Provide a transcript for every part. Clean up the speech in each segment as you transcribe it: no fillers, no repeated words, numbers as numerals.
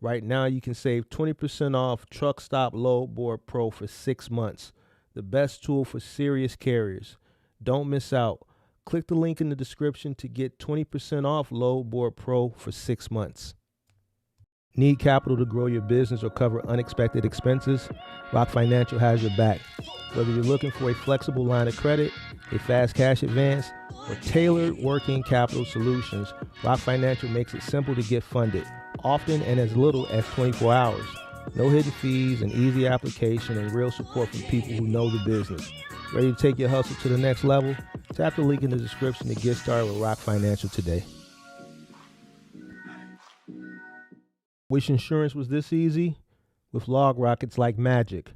Right now, you can save 20% off TruckStop Load Board Pro for 6 months. The best tool for serious carriers. Don't miss out. Click the link in the description to get 20% off Load Board Pro for 6 months. Need capital to grow your business or cover unexpected expenses? Rock Financial has your back. Whether you're looking for a flexible line of credit, a fast cash advance, or tailored working capital solutions, Rock Financial makes it simple to get funded, often in as little as 24 hours. No hidden fees, an easy application, and real support from people who know the business. Ready to take your hustle to the next level? Tap the link in the description to get started with Rock Financial today. Wish insurance was this easy? With LogRock, it's like magic.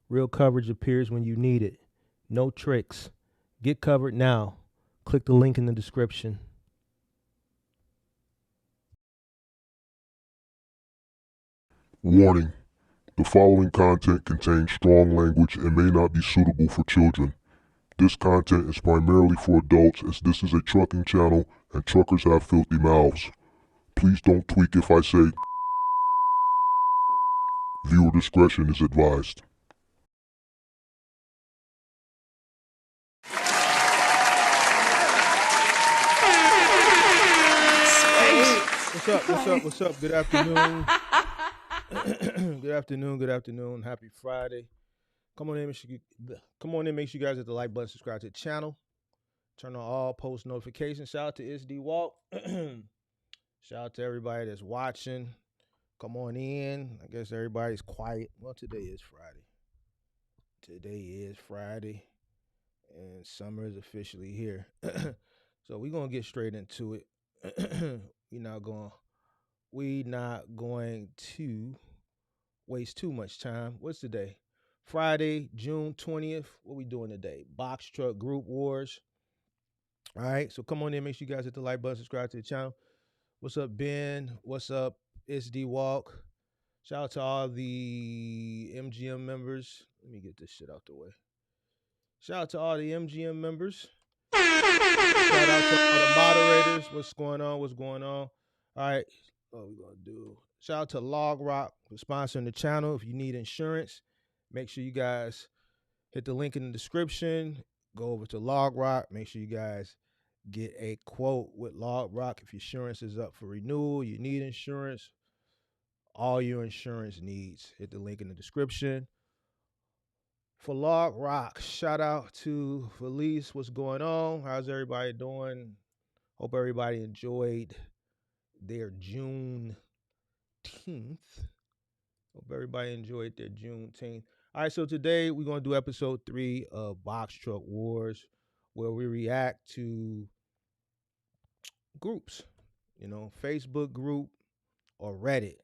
Real coverage appears when you need it. No tricks. Get covered now. Click the link in the description. Warning: the following content contains strong language and may not be suitable for children. This content is primarily for adults, as this is a trucking channel and truckers have filthy mouths. Please don't tweak if I say viewer discretion is advised. What's up? Good afternoon. Good afternoon. Happy Friday. Come on in, make sure you guys hit the like button, subscribe to the channel, turn on all post notifications. Shout out to SD Walk. Shout out to everybody that's watching. Come on in. I guess everybody's quiet. Well, today is Friday. And summer is officially here. So we're gonna get straight into it. We're not going to waste too much time. What's today? Friday, June 20th. What we doing today? Box Truck Group Wars. All right, so come on in. Make sure you guys hit the like button, subscribe to the channel. What's up, Ben? What's up, SD Walk? Shout out to all the MGM members. Let me get this shit out the way. Shout out to all the MGM members. Shout out to all the moderators. What's going on? All right, what we gonna do? Shout out to LogRock for sponsoring the channel. If you need insurance, make sure you guys hit the link in the description. Go over to LogRock. Make sure you guys get a quote with LogRock. If your insurance is up for renewal, you need insurance, all your insurance needs, hit the link in the description. For LogRock, shout out to Felice. What's going on? How's everybody doing? Hope everybody enjoyed their Juneteenth. Hope everybody enjoyed their Juneteenth. All right, so today we're going to do episode 3 of Box Truck Wars, where we react to groups, Facebook group or Reddit.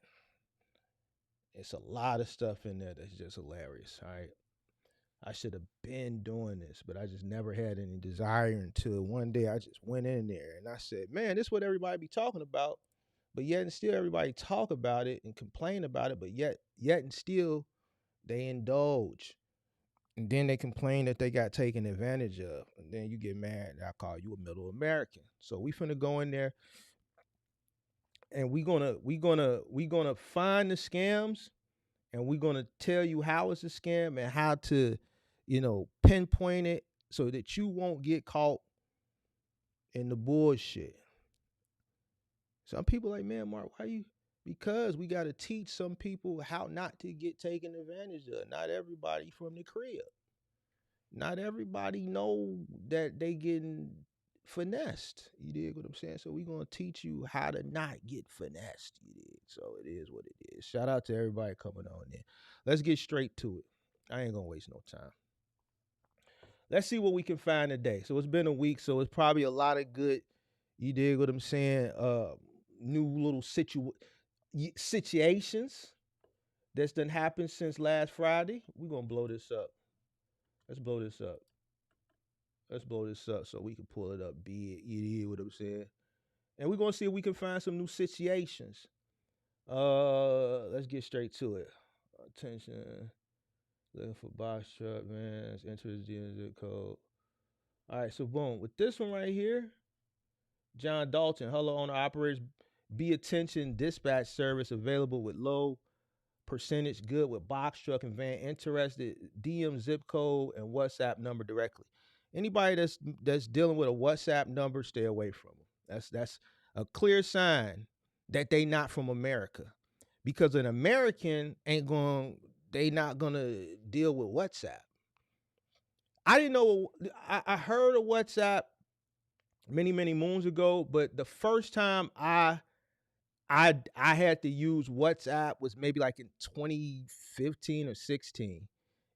It's a lot of stuff in there that's just hilarious, all right? I should have been doing this, but I just never had any desire until one day I just went in there and I said, man, this is what everybody be talking about. But yet and still everybody talk about it and complain about it, but yet and still they indulge. And then they complain that they got taken advantage of. And then you get mad and I call you a middle American. So we finna go in there and we gonna find the scams, and we're gonna tell you how it's a scam and how to, pinpoint it so that you won't get caught in the bullshit. Some people like, man, Mark, why you? Because we got to teach some people how not to get taken advantage of. Not everybody from the crib. Not everybody know that they getting finessed. You dig what I'm saying? So we're going to teach you how to not get finessed. You dig? So it is what it is. Shout out to everybody coming on in. Let's get straight to it. I ain't going to waste no time. Let's see what we can find today. So it's been a week, so it's probably a lot of good, you dig what I'm saying, new little situations that's done happened since last Friday. We're going to blow this up. Let's blow this up so we can pull it up, you dig what I'm saying? And we're going to see if we can find some new situations. Let's get straight to it. Attention. Looking for box truck, man. Let's enter the zip code. All right, so boom. With this one right here, John Dalton, hello owner operators, Be attention dispatch service available with low percentage, good with box truck and van. Interested, DM zip code and WhatsApp number directly. Anybody that's dealing with a WhatsApp number, stay away from them. That's a clear sign that they not from America, because an American ain't going. They not gonna deal with WhatsApp. I didn't know. I heard of WhatsApp many moons ago, but the first time I had to use WhatsApp was maybe like in 2015 or 16.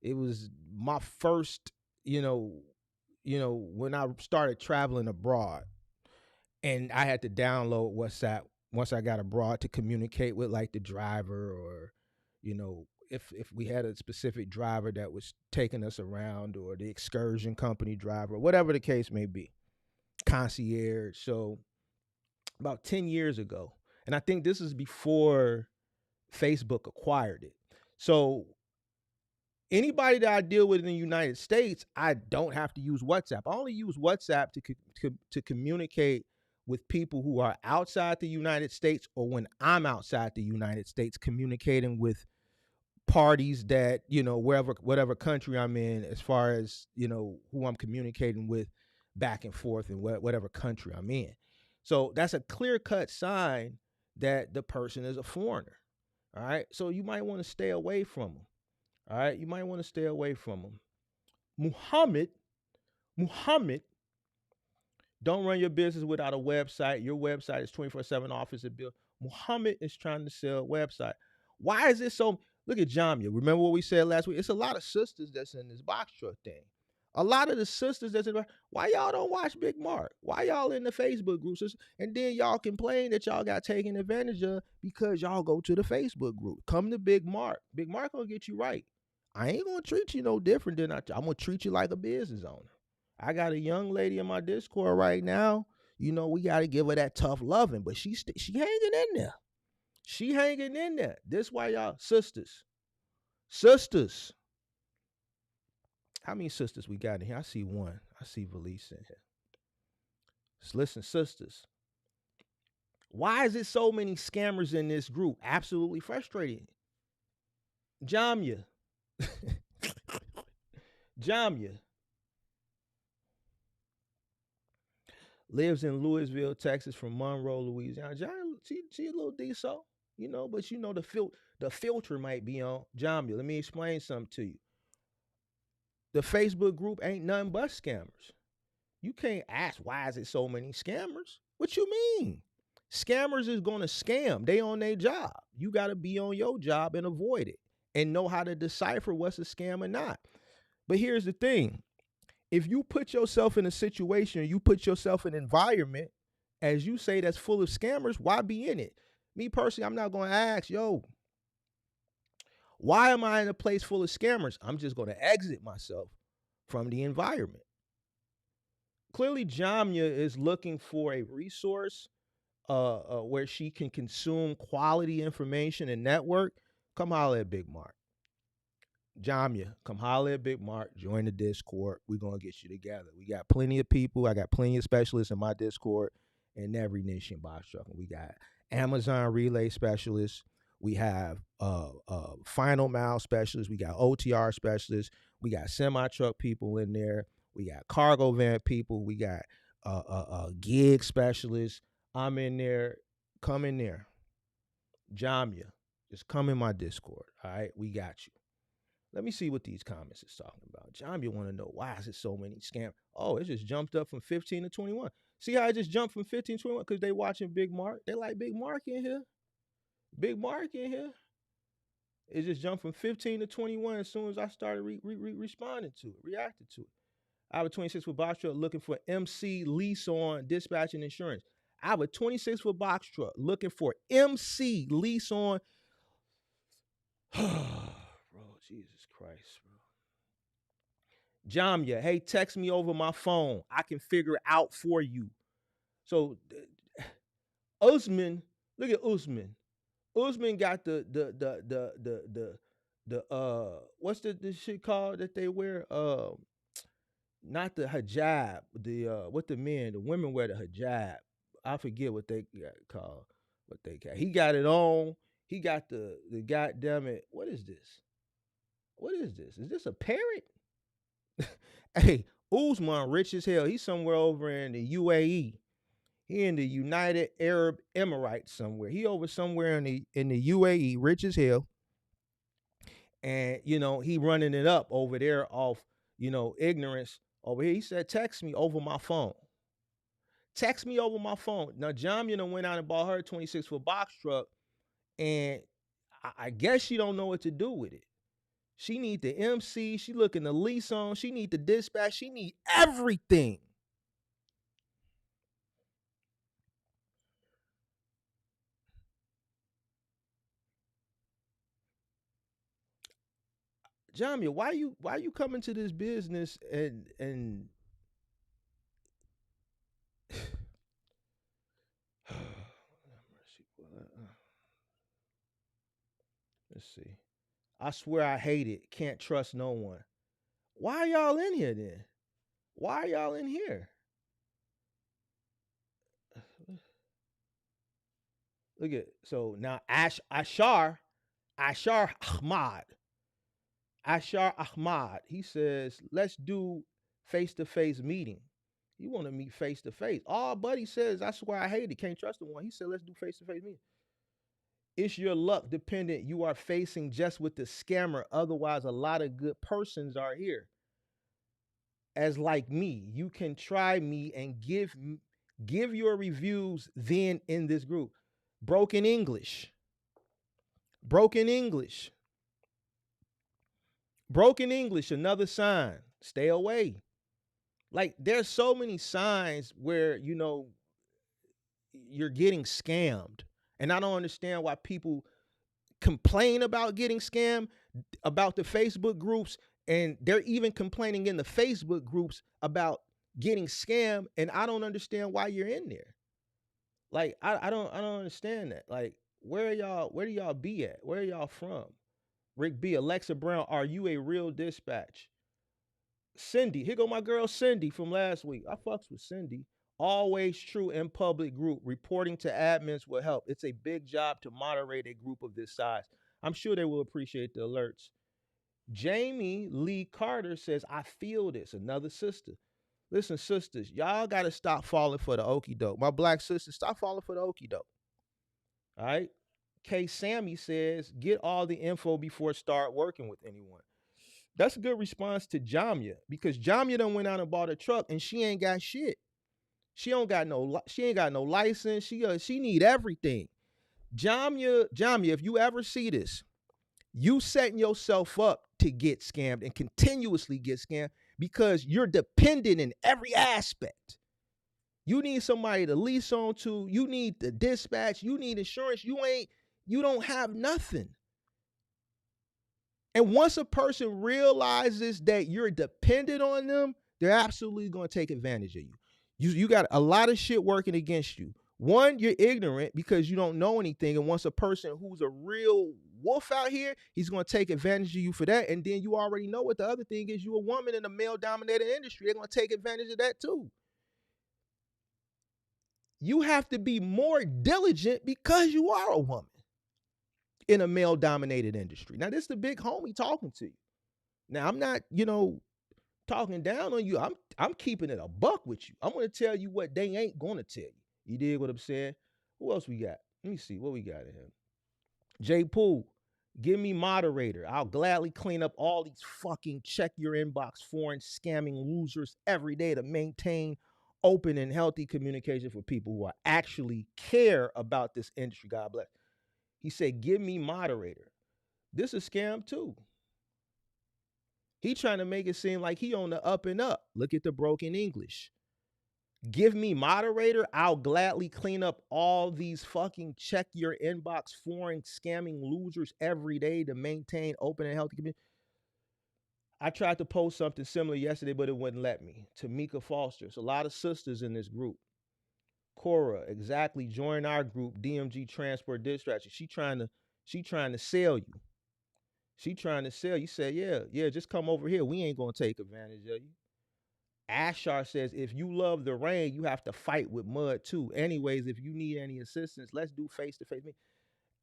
It was my first, you know, when I started traveling abroad, and I had to download WhatsApp once I got abroad to communicate with like the driver, or if we had a specific driver that was taking us around, or the excursion company driver, whatever the case may be, concierge. So about 10 years ago. And I think this is before Facebook acquired it. So anybody that I deal with in the United States, I don't have to use WhatsApp. I only use WhatsApp to communicate with people who are outside the United States, or when I'm outside the United States, communicating with parties that, wherever, whatever country I'm in, as far as, who I'm communicating with back and forth in whatever country I'm in. So that's a clear cut sign that the person is a foreigner. All right. So you might want to stay away from them. All right. You might want to stay away from them. Muhammad, don't run your business without a website. Your website is 24/7 office and bill. Muhammad is trying to sell a website. Why is it so? Look at Jamia. Remember what we said last week? It's a lot of sisters that's in this box truck thing. A lot of the sisters that's in. Why y'all don't watch Big Mark? Why y'all in the Facebook groups? And then y'all complain that y'all got taken advantage of because y'all go to the Facebook group. Come to Big Mark. Big Mark gonna get you right. I ain't gonna treat you no different than I'm gonna treat you like a business owner. I got a young lady in my Discord right now. We got to give her that tough loving, but she hanging in there. She hanging in there. This why y'all sisters. How many sisters we got in here? I see one. I see Valise in here. Listen, sisters. Why is it so many scammers in this group? Absolutely frustrating. Jamia. Jamia. Lives in Louisville, Texas, from Monroe, Louisiana. She a little decent, but the filter might be on. Jamia, let me explain something to you. The Facebook group ain't nothing but scammers. You can't ask why is it so many scammers? What you mean? Scammers is gonna scam. They on their job. You gotta be on your job and avoid it, and know how to decipher what's a scam or not. But here's the thing. If you put yourself in a situation, you put yourself in an environment, as you say, that's full of scammers, why be in it? Me personally, I'm not going to ask, why am I in a place full of scammers? I'm just going to exit myself from the environment. Clearly, Jamia is looking for a resource where she can consume quality information and network. Come holler at Big Mark. Jamia, come holler at Big Mark. Join the Discord. We're going to get you together. We got plenty of people. I got plenty of specialists in my Discord in every niche in box trucking. We got Amazon relay specialists. We have final mile specialists. We got OTR specialists. We got semi truck people in there. We got cargo van people. We got gig specialists. I'm in there. Come in there. Jamia, just come in my Discord. All right, we got you. Let me see what these comments is talking about. Jamia want to know why is it so many scams? Oh, it just jumped up from 15 to 21. See how it just jumped from 15 to 21? Because they watching Big Mark. They like Big Mark in here. Big Mark in here. It just jumped from 15 to 21 as soon as I started responding to it, reacting to it. I have a 26-foot box truck looking for MC lease on dispatching insurance. I have a 26-foot box truck looking for MC lease on. Bro, Jesus Christ, bro. Jamia, hey, text me over my phone. I can figure it out for you. So Usman, look at Usman. Usman got the what's the shit called that they wear? Not the hijab. The what the women wear the hijab. I forget what they got called. But he got it on. He got the goddamn it. What is this? What is this? Is this a parrot? Hey, Usman rich as hell. He's somewhere over in the UAE. He in the United Arab Emirates somewhere. He over somewhere in the UAE, rich as hell. And he running it up over there off, ignorance over here. He said, text me over my phone. Text me over my phone. Now Jamia went out and bought her a 26-foot box truck, and I guess she don't know what to do with it. She need the MC. She looking the lease on. She need the dispatch. She need everything. Jamia, why you coming to this business and let's see. I swear I hate it. Can't trust no one. Why are y'all in here then? Why are y'all in here? Look at so now Ahmad. Ashar Ahmad. He says, let's do face-to-face meeting. You want to meet face-to-face. All Buddy says, I swear I hate it. Can't trust the one. He said, let's do face-to-face meeting. It's your luck dependent you are facing just with the scammer. Otherwise, a lot of good persons are here. As like me, you can try me and give your reviews then in this group. Broken English. Broken English. Broken English, another sign. Stay away. Like there's so many signs where you're getting scammed. And I don't understand why people complain about getting scammed about the Facebook groups, and they're even complaining in the Facebook groups about getting scammed, and I don't understand why you're in there. Like I don't understand that. Like where do y'all be at? Where are y'all from? Rick B, Alexa Brown, are you a real dispatch? Cindy, here go my girl Cindy from last week. I fucks with Cindy. Always true in public group. Reporting to admins will help. It's a big job to moderate a group of this size. I'm sure they will appreciate the alerts. Jamie Lee Carter says, I feel this. Another sister. Listen, sisters, y'all got to stop falling for the okie doke. My black sisters, stop falling for the okie doke. All right. K. Sammy says, get all the info before start working with anyone. That's a good response to Jamia, because Jamia done went out and bought a truck and she ain't got shit. She ain't got no license. She need everything. Jamia, if you ever see this, you setting yourself up to get scammed and continuously get scammed because you're dependent in every aspect. You need somebody to lease on to. You need the dispatch. You need insurance. You don't have nothing. And once a person realizes that you're dependent on them, they're absolutely going to take advantage of you. You got a lot of shit working against you. One, you're ignorant because you don't know anything. And once a person who's a real wolf out here, he's going to take advantage of you for that. And then you already know what the other thing is. You're a woman in a male-dominated industry. They're going to take advantage of that too. You have to be more diligent because you are a woman in a male-dominated industry. Now, this is the big homie talking to you. Now, I'm not, talking down on you. I'm keeping it a buck with you. I'm going to tell you what they ain't going to tell you. You dig what I'm saying? Who else we got? Let me see what we got in here. J Pool, give me moderator. I'll gladly clean up all these fucking check your inbox foreign scamming losers every day to maintain open and healthy communication for people who are actually care about this industry. God bless. He said, give me moderator. This is a scam too. He trying to make it seem like he on the up and up. Look at the broken English. Give me moderator. I'll gladly clean up all these fucking check your inbox foreign scamming losers every day to maintain open and healthy community. I tried to post something similar yesterday, but it wouldn't let me. Tamika Foster. It's a lot of sisters in this group. Cora, exactly. Join our group, DMG Transport Dispatcher. She trying to sell you. She trying to sell you. Say, yeah, just come over here. We ain't gonna take advantage of you. Ashar says, if you love the rain, you have to fight with mud too. Anyways, if you need any assistance, let's do face to face.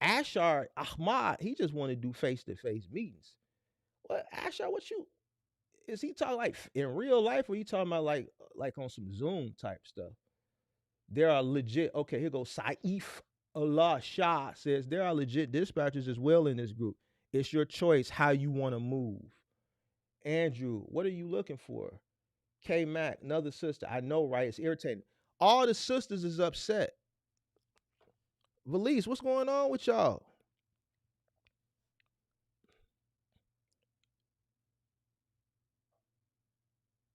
Ashar Ahmad, he just want to do face to face meetings. What Ashar? What you is he talking like in real life, or you talking about like on some Zoom type stuff? There are legit. Okay, here goes Saif Allah Shah says there are legit dispatchers as well in this group. It's your choice how you want to move. Andrew, what are you looking for? K Mac, another sister. I know, right? It's irritating. All the sisters is upset. Valise, what's going on with y'all?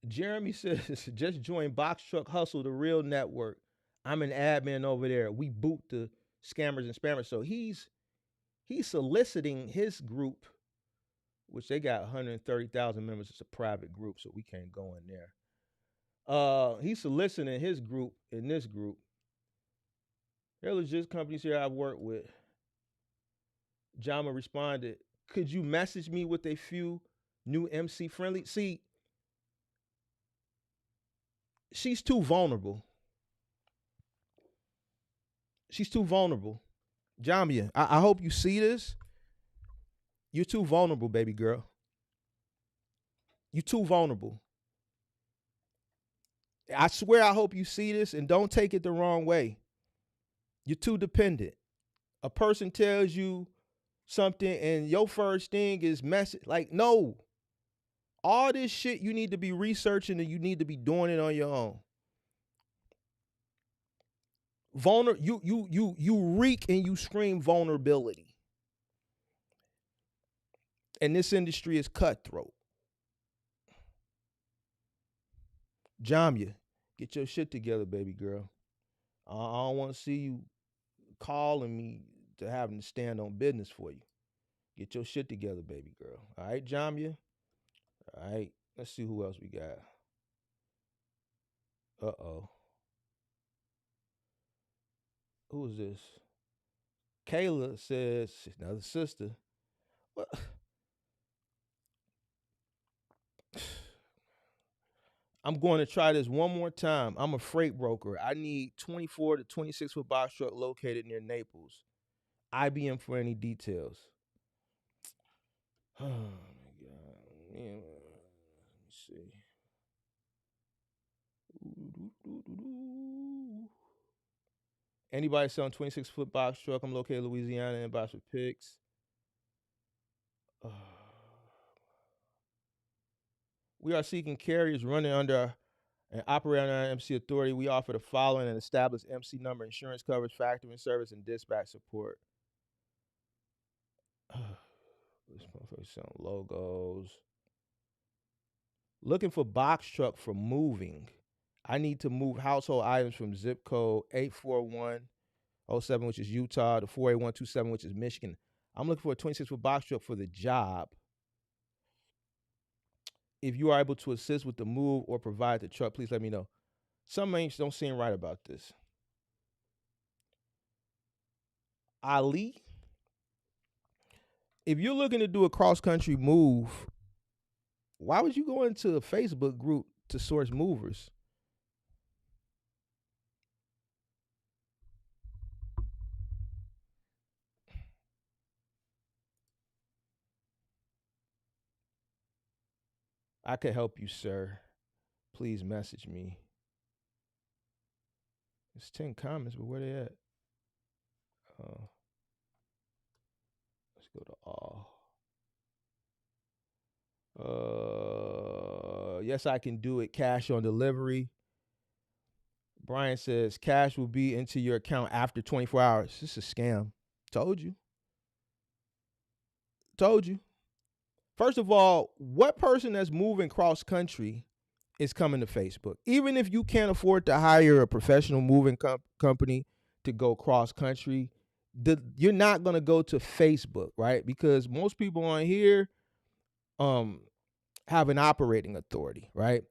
Jeremy says, just join Box Truck Hustle, the real network. I'm an admin over there. We boot the scammers and spammers. So he's soliciting his group, which they got 130,000 members. It's a private group, so we can't go in there. He's soliciting his group in this group. There are legit companies here I've worked with. Jama responded, could you message me with a few new MC friendly? See, she's too vulnerable. She's too vulnerable. Jamia, I hope you see this. You're too vulnerable, baby girl. You're too vulnerable. I swear I hope you see this and don't take it the wrong way. You're too dependent. A person tells you something and your first thing is message. Like, no. All this shit you need to be researching and you need to be doing it on your own. You reek and you scream vulnerability. And this industry is cutthroat. Jamia, get your shit together, baby girl. I don't want to see you calling me to having to stand on business for you. Get your shit together, baby girl. All right, Jamia? All right, let's see who else we got. Uh-oh. Who is this? Kayla says, another sister. What? I'm going to try this one more time. I'm a freight broker. I need 24 to 26 foot box truck located near Naples. IBM for any details. Oh my God. Man, let me see. Anybody selling 26 foot box truck? I'm located in Louisiana and box for picks. We are seeking carriers running under and operating under MC authority. We offer the following: an established MC number, insurance coverage, factoring service, and dispatch support. This motherfucker selling logos. Looking for box truck for moving. I need to move household items from zip code 84107, which is Utah, to 48127, which is Michigan. I'm looking for a 26 foot box truck for the job. If you are able to assist with the move or provide the truck, please let me know. Some names don't seem right about this. Ali, if you're looking to do a cross country move, why would you go into a Facebook group to source movers? I could help you, sir. Please message me. It's 10 comments, but where they at? Let's go to all. Yes, I can do it. Cash on delivery. Brian says cash will be into your account after 24 hours. This is a scam. Told you. Told you. First of all, what person that's moving cross country is coming to Facebook? Even if you can't afford to hire a professional moving company to go cross country, you're not going to go to Facebook, right? Because most people on here have an operating authority, right?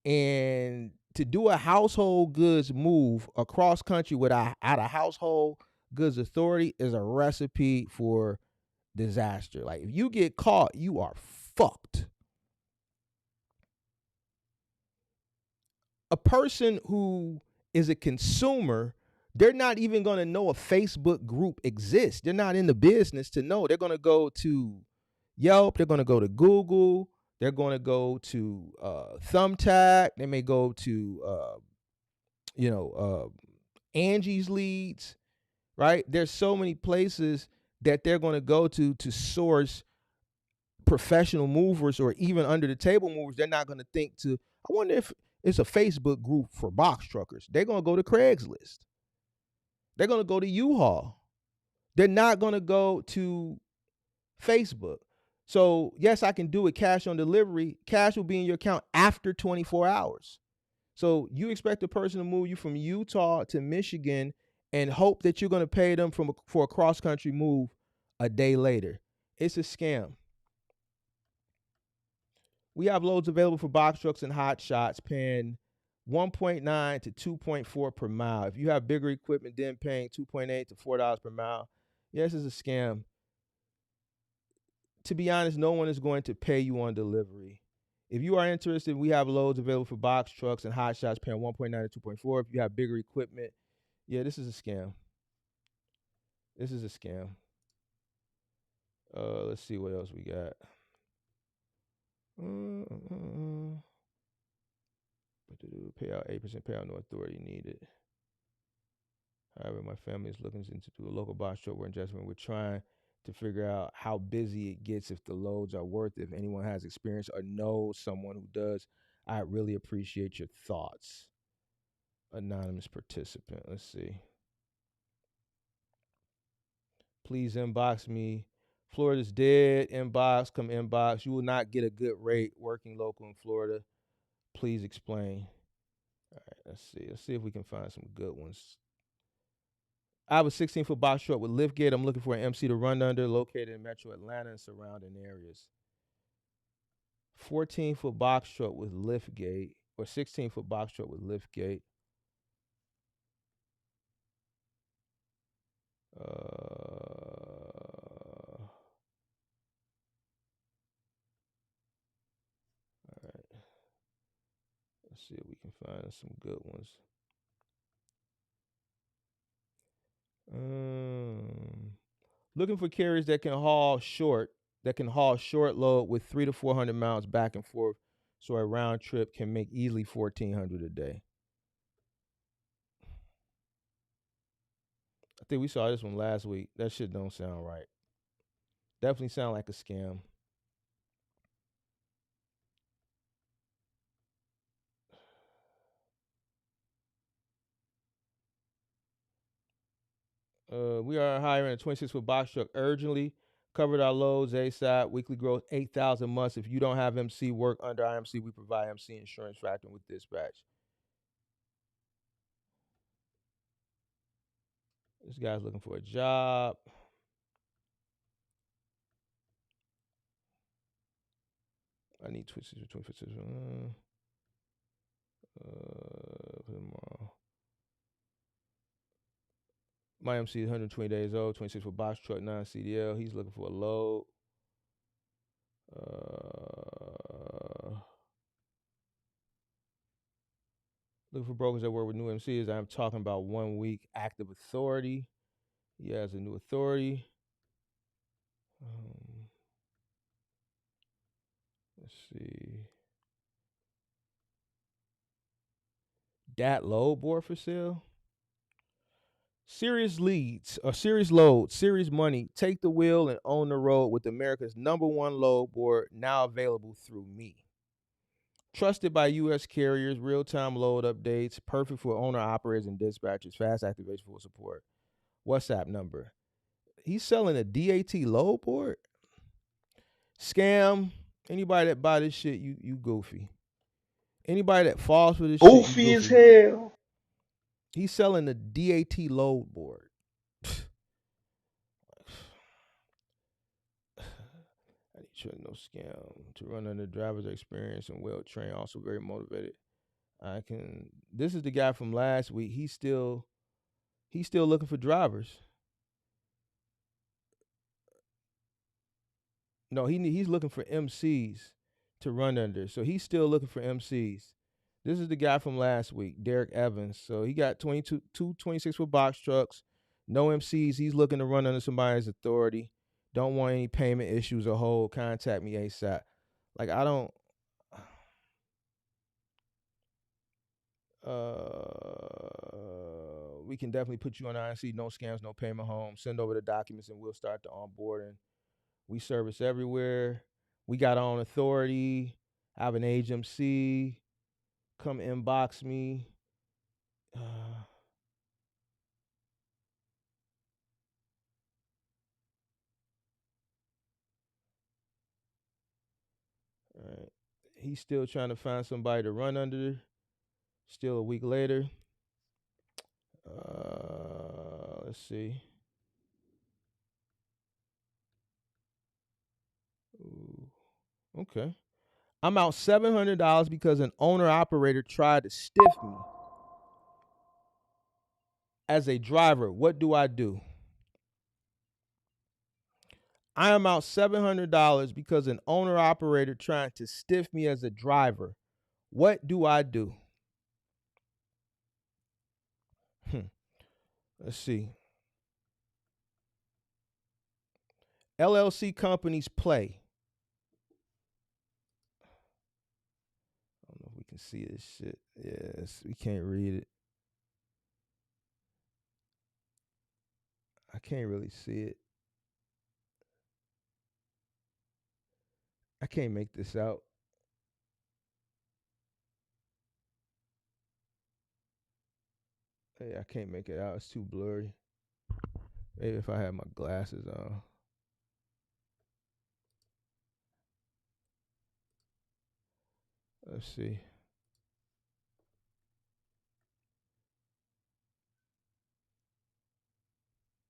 And to do a household goods move across country without a household goods authority is a recipe for disaster. Like, if you get caught, you are fucked. A person who is a consumer, they're not even going to know a Facebook group exists. They're not in the business to know. They're going to go to Yelp. They're going to go to Google. They're going to go to Thumbtack. They may go to, Angie's Leads, right? There's so many places that they're going to go to source professional movers or even under the table movers. They're not going to think to, I wonder if it's a Facebook group for box truckers. They're going to go to Craigslist. They're going to go to U-Haul. They're not going to go to Facebook. So, yes, I can do it cash on delivery. Cash will be in your account after 24 hours. So, you expect a person to move you from Utah to Michigan and hope that you're going to pay them for a cross-country move a day later. It's a scam. We have loads available for box trucks and hot shots paying 1.9 to 2.4 per mile. If you have bigger equipment, then paying 2.8 to $4 per mile. Yes, it's a scam. To be honest, no one is going to pay you on delivery. If you are interested, we have loads available for box trucks and hot shots paying 1.9 to 2.4. If you have bigger equipment, yeah, this is a scam. This is a scam. Let's see what else we got. Payout 8% payout, no authority needed. However, my family is looking into a local box truck we're investment. We're trying to figure out how busy it gets, if the loads are worth it. If anyone has experience or knows someone who does, I really appreciate your thoughts. Anonymous participant. Let's see. Please inbox me. Florida's dead. Inbox. Come inbox. You will not get a good rate working local in Florida. Please explain. All right, let's see. Let's see if we can find some good ones. I have a 16-foot box truck with lift gate. I'm looking for an MC to run under, located in Metro Atlanta and surrounding areas. 14-foot box truck with lift gate, or 16-foot box truck with lift gate. All right. Let's see if we can find some good ones. Looking for carriers that can haul short load with 300 to 400 miles back and forth, so a round trip can make easily 1,400 a day. I think we saw this one last week. That shit don't sound right. Definitely sound like a scam. We are hiring a 26-foot box truck urgently. Covered our loads ASAP. Weekly growth 8,000 months. If you don't have MC work under IMC, we provide MC insurance factoring with dispatch. This guy's looking for a job. I need 26 or 26. My MC is 120 days old, 26 foot box truck, non CDL. He's looking for a load. Looking for brokers that work with new MCs. I'm talking about 1 week active authority. He has a new authority. Let's see. Dat load board for sale. Serious leads, or serious load, serious money. Take the wheel and own the road with America's #1 load board, now available through me. Trusted by U.S. carriers, real-time load updates, perfect for owner-operators and dispatchers, fast activation for support. WhatsApp number. He's selling a DAT load board? Scam. Anybody that buy this shit, you goofy. Anybody that falls for this shit, you Goofy as goofy. hell. He's selling a DAT load board. I need to no scam to run under driver's experience and well trained. Also very motivated. This is the guy from last week. He's still looking for drivers. No, he's looking for MCs to run under. So he's still looking for MCs. This is the guy from last week, Derek Evans. So he got 26-foot box trucks, no MCs. He's looking to run under somebody's authority. Don't want any payment issues or hold. Contact me ASAP. Like I don't. We can definitely put you on INC. No scams, no payment home. Send over the documents and we'll start the onboarding. We service everywhere. We got our own authority. I have an agency. Come inbox me. All right. He's still trying to find somebody to run under. Still a week later. Let's see. Ooh, okay. I'm out $700 because an owner operator tried to stiff me as a driver. What do I do? I am out $700 because an owner operator trying to stiff me as a driver. What do I do? Let's see. LLC companies play. I don't know if we can see this shit. Yes, we can't read it. I can't really see it. I can't make this out. Hey, I can't make it out. It's too blurry. Maybe if I had my glasses on. Let's see.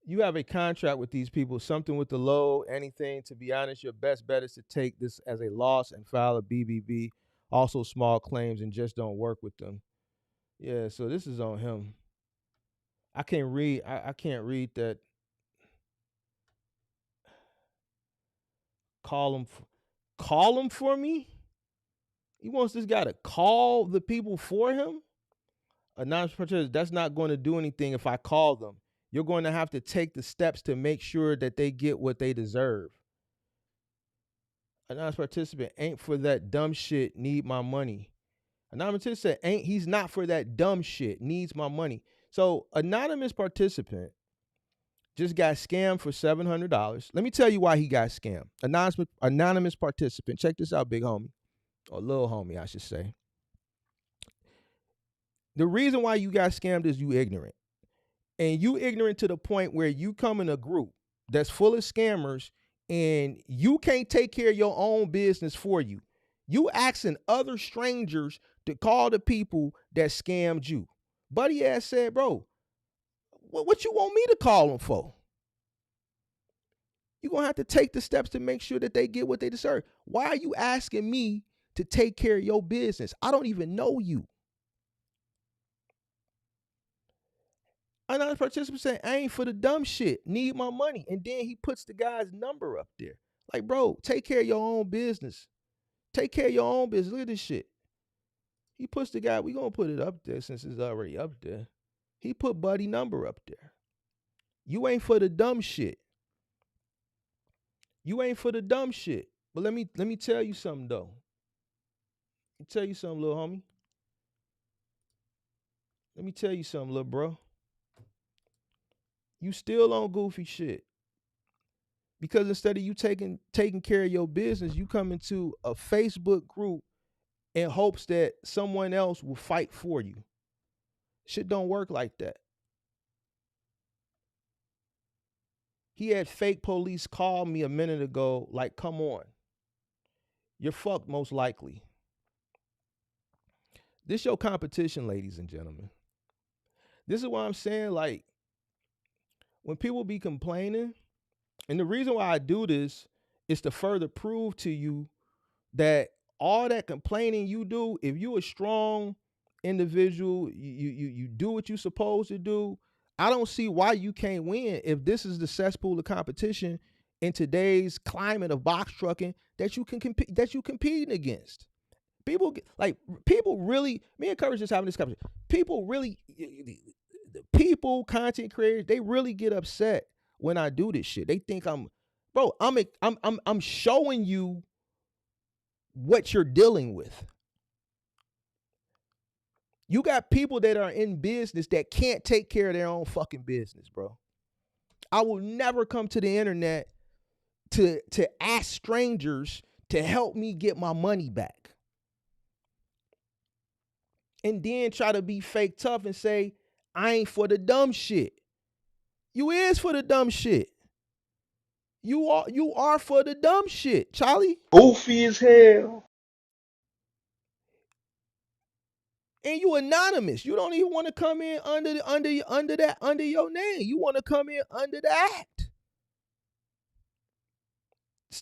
You have a contract with these people, something with the low, anything. To be honest, your best bet is to take this as a loss and file a BBB. Also, small claims and just don't work with them. Yeah, so this is on him. I can't read. I can't read that. Call him. Call him for me. He wants this guy to call the people for him. Anonymous participants, that's not going to do anything if I call them. You're going to have to take the steps to make sure that they get what they deserve. Anonymous participant ain't for that dumb shit, need my money. Anonymous participant ain't, he's not for that dumb shit, needs my money. So anonymous participant just got scammed for $700. Let me tell you why he got scammed. Anonymous participant, check this out, big homie, or little homie, I should say. The reason why you got scammed is you ignorant. And you ignorant to the point where you come in a group that's full of scammers and you can't take care of your own business for you. You asking other strangers to call the people that scammed you. Buddy ass said, bro, what you want me to call them for? You're going to have to take the steps to make sure that they get what they deserve. Why are you asking me to take care of your business? I don't even know you. Another participant saying, I ain't for the dumb shit, need my money. And then he puts the guy's number up there. Like, bro, take care of your own business. Take care of your own business. Look at this shit. He puts the guy, we going to put it up there since it's already up there. He put Buddy number up there. You ain't for the dumb shit. You ain't for the dumb shit. But let me tell you something, though. Let me tell you something, little homie. Let me tell you something, little bro. You still on goofy shit. Because instead of you taking care of your business, you come into a Facebook group in hopes that someone else will fight for you. Shit don't work like that. He had fake police call me a minute ago, like, come on. You're fucked most likely. This your competition, ladies and gentlemen. This is why I'm saying, like, when people be complaining, and the reason why I do this is to further prove to you that all that complaining you do, if you a strong individual, you do what you supposed to do. I don't see why you can't win if this is the cesspool of competition in today's climate of box trucking that you can compete, that you competing against. People really. Me and Courage just having this conversation. People really, people, content creators, they really get upset when I do this shit. They think bro. I'm showing you what you're dealing with. You got people that are in business that can't take care of their own fucking business, bro. I will never come to the internet to ask strangers to help me get my money back. And then try to be fake tough and say, I ain't for the dumb shit. You is for the dumb shit. You are for the dumb shit, Charlie. Goofy as hell. And you anonymous. You don't even want to come in under your name. You want to come in under the act.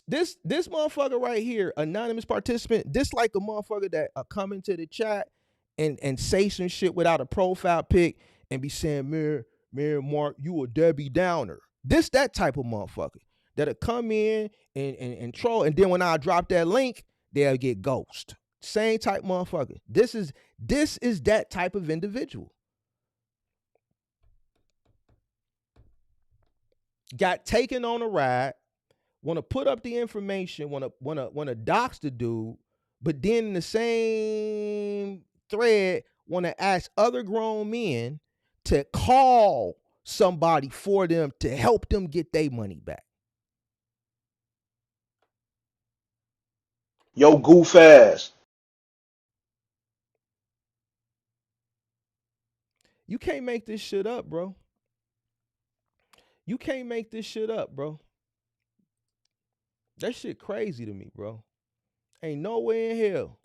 This motherfucker right here, anonymous participant, this like a motherfucker that come into the chat and say some shit without a profile pic and be saying, man, Mark, you a Debbie Downer. That type of motherfucker that'll come in and troll, and then when I drop that link, they'll get ghost. Same type motherfucker. This is that type of individual. Got taken on a ride, want to put up the information, want to dox the dude, but then in the same thread want to ask other grown men to call somebody for them to help them get their money back. Yo, goof ass. You can't make this shit up, bro. You can't make this shit up, bro. That shit crazy to me, bro. Ain't no way in hell.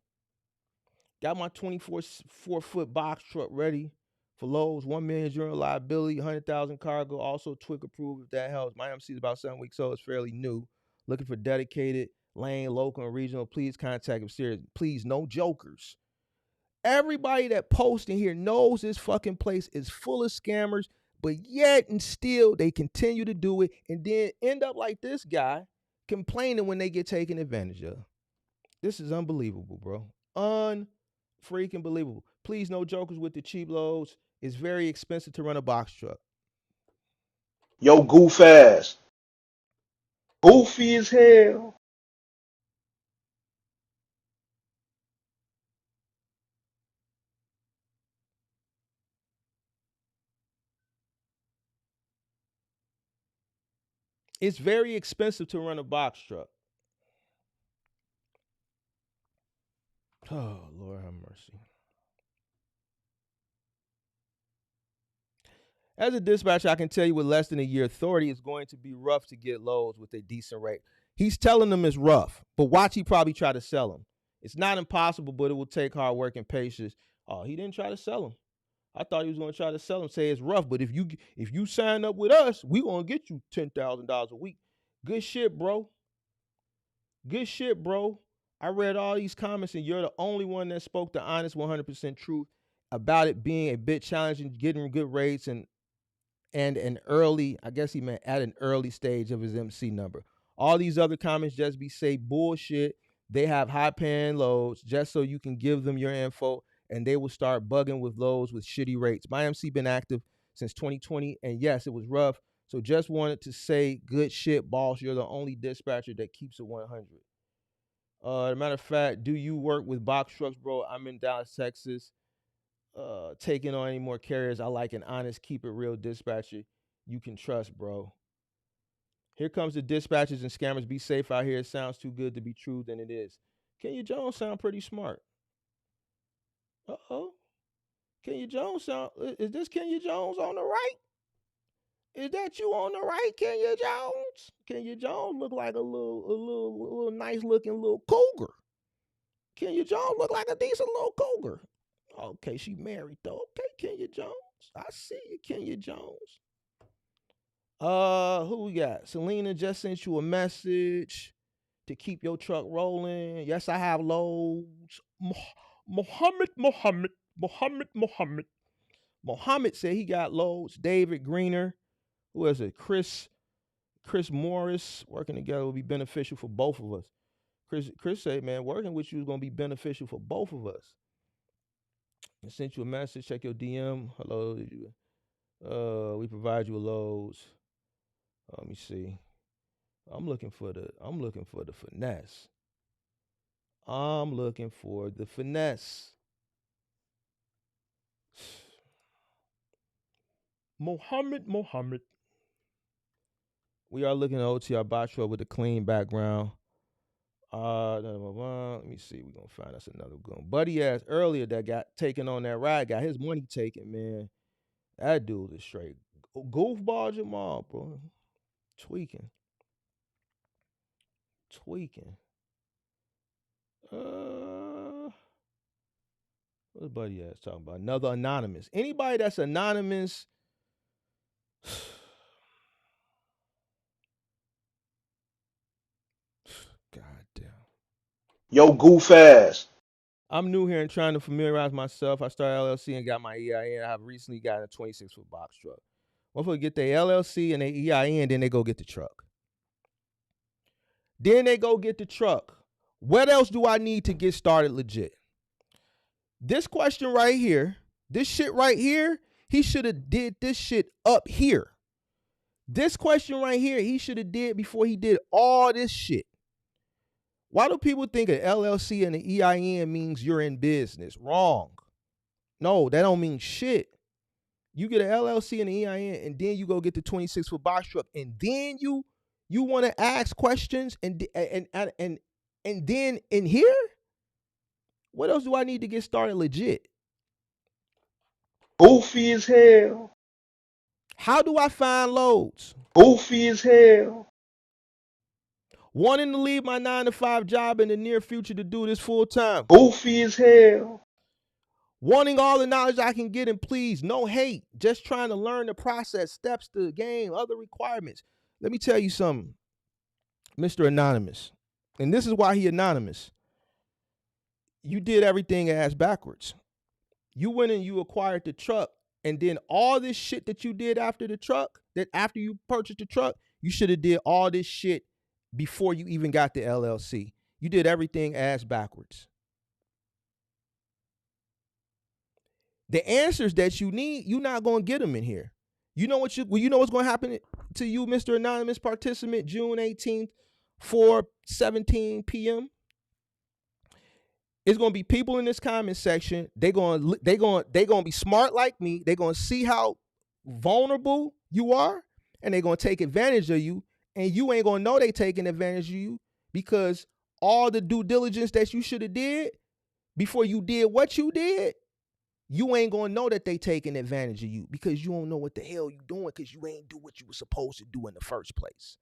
Got my 24-foot box truck ready for loads, 1 million general liability, 100,000 cargo, also TWIC approved if that helps. My MC is about 7 weeks old, it's fairly new. Looking for dedicated lane, local, and regional. Please contact him. Serious. Please, no jokers. Everybody that posts in here knows this fucking place is full of scammers, but yet and still they continue to do it and then end up like this guy complaining when they get taken advantage of. This is unbelievable, bro. Unfreaking believable. Please, no jokers with the cheap loads. It's very expensive to run a box truck. Yo, goof ass. Goofy as hell. It's very expensive to run a box truck. Oh, Lord have mercy. As a dispatcher, I can tell you with less than a year authority, it's going to be rough to get loads with a decent rate. He's telling them it's rough, but watch he probably try to sell them. It's not impossible, but it will take hard work and patience. Oh, he didn't try to sell them. I thought he was going to try to sell them, say it's rough, but if you sign up with us, we going to get you $10,000 a week. Good shit, bro. Good shit, bro. I read all these comments, and you're the only one that spoke the honest 100% truth about it being a bit challenging, getting good rates, and an early, I guess he meant at an early stage of his MC number. All these other comments just be say bullshit. They have high paying loads just so you can give them your info, and they will start bugging with loads with shitty rates. My MC been active since 2020, and yes, it was rough. So just wanted to say, good shit, boss. You're the only dispatcher that keeps it 100. As a matter of fact, do you work with box trucks, bro? I'm in Dallas, Texas. Taking on any more carriers. I like an honest, keep it real dispatcher you can trust, bro. Here comes the dispatchers and scammers. Be safe out here. It sounds too good to be true than it is. Kenya Jones sound pretty smart. Uh-oh. Kenya Jones sound, is this Kenya Jones on the right? Is that you on the right, Kenya Jones? Kenya Jones look like a little nice looking little cougar. Kenya Jones look like a decent little cougar. Okay, she married though. Okay, Kenya Jones. I see you, Kenya Jones. Who we got? Selena just sent you a message to keep your truck rolling. Yes, I have loads. Mohammed said he got loads. David Greener, who is it? Chris Morris, working together will be beneficial for both of us. Chris said, man, working with you is gonna be beneficial for both of us. I sent you a message. Check your DM. Hello. We provide you with loads. Let me see. I'm looking for the finesse. I'm looking for the finesse. Mohammed. We are looking at OTR Batra with a clean background. Let me see. We're gonna find us another good one. Buddy asked earlier that got taken on that ride, got his money taken, man. That dude is straight goofball Jamal, bro. Tweaking. What's Buddy ass talking about? Another anonymous. Anybody that's anonymous. God damn. Yo, goof ass. I'm new here and trying to familiarize myself. I started LLC and got my EIN. I have recently gotten a 26-foot box truck. Motherfucker get their LLC and their EIN, then they go get the truck. What else do I need to get started legit? This question right here, this shit right here, he should have did this shit up here. This question right here, he should have did before he did all this shit. Why do people think an LLC and an EIN means you're in business? Wrong. No, that don't mean shit. You get an LLC and an EIN, and then you go get the 26-foot box truck, and then you want to ask questions, and then in here, what else do I need to get started legit? Goofy as hell. How do I find loads? Goofy as hell. Wanting to leave my 9-to-5 job in the near future to do this full time. Goofy as hell. Wanting all the knowledge I can get, and please, no hate. Just trying to learn the process, steps to the game, other requirements. Let me tell you something, Mr. Anonymous. And this is why he anonymous. You did everything ass backwards. You went and you acquired the truck, and then all this shit that you did after the truck, that after you purchased the truck, you should have did all this shit before you even got the LLC. You did everything ass backwards. The answers that you need, you're not going to get them in here. You know what's going to happen to you, Mr. Anonymous participant, June 18th, 4:17 p.m.? It's going to be people in this comment section. They're going to be smart like me. They're going to see how vulnerable you are, and they're going to take advantage of you, and you ain't going to know they taking advantage of you, because all the due diligence that you should have did before you did what you did, you ain't going to know that they taking advantage of you, because you don't know what the hell you doing, because you ain't do what you were supposed to do in the first place.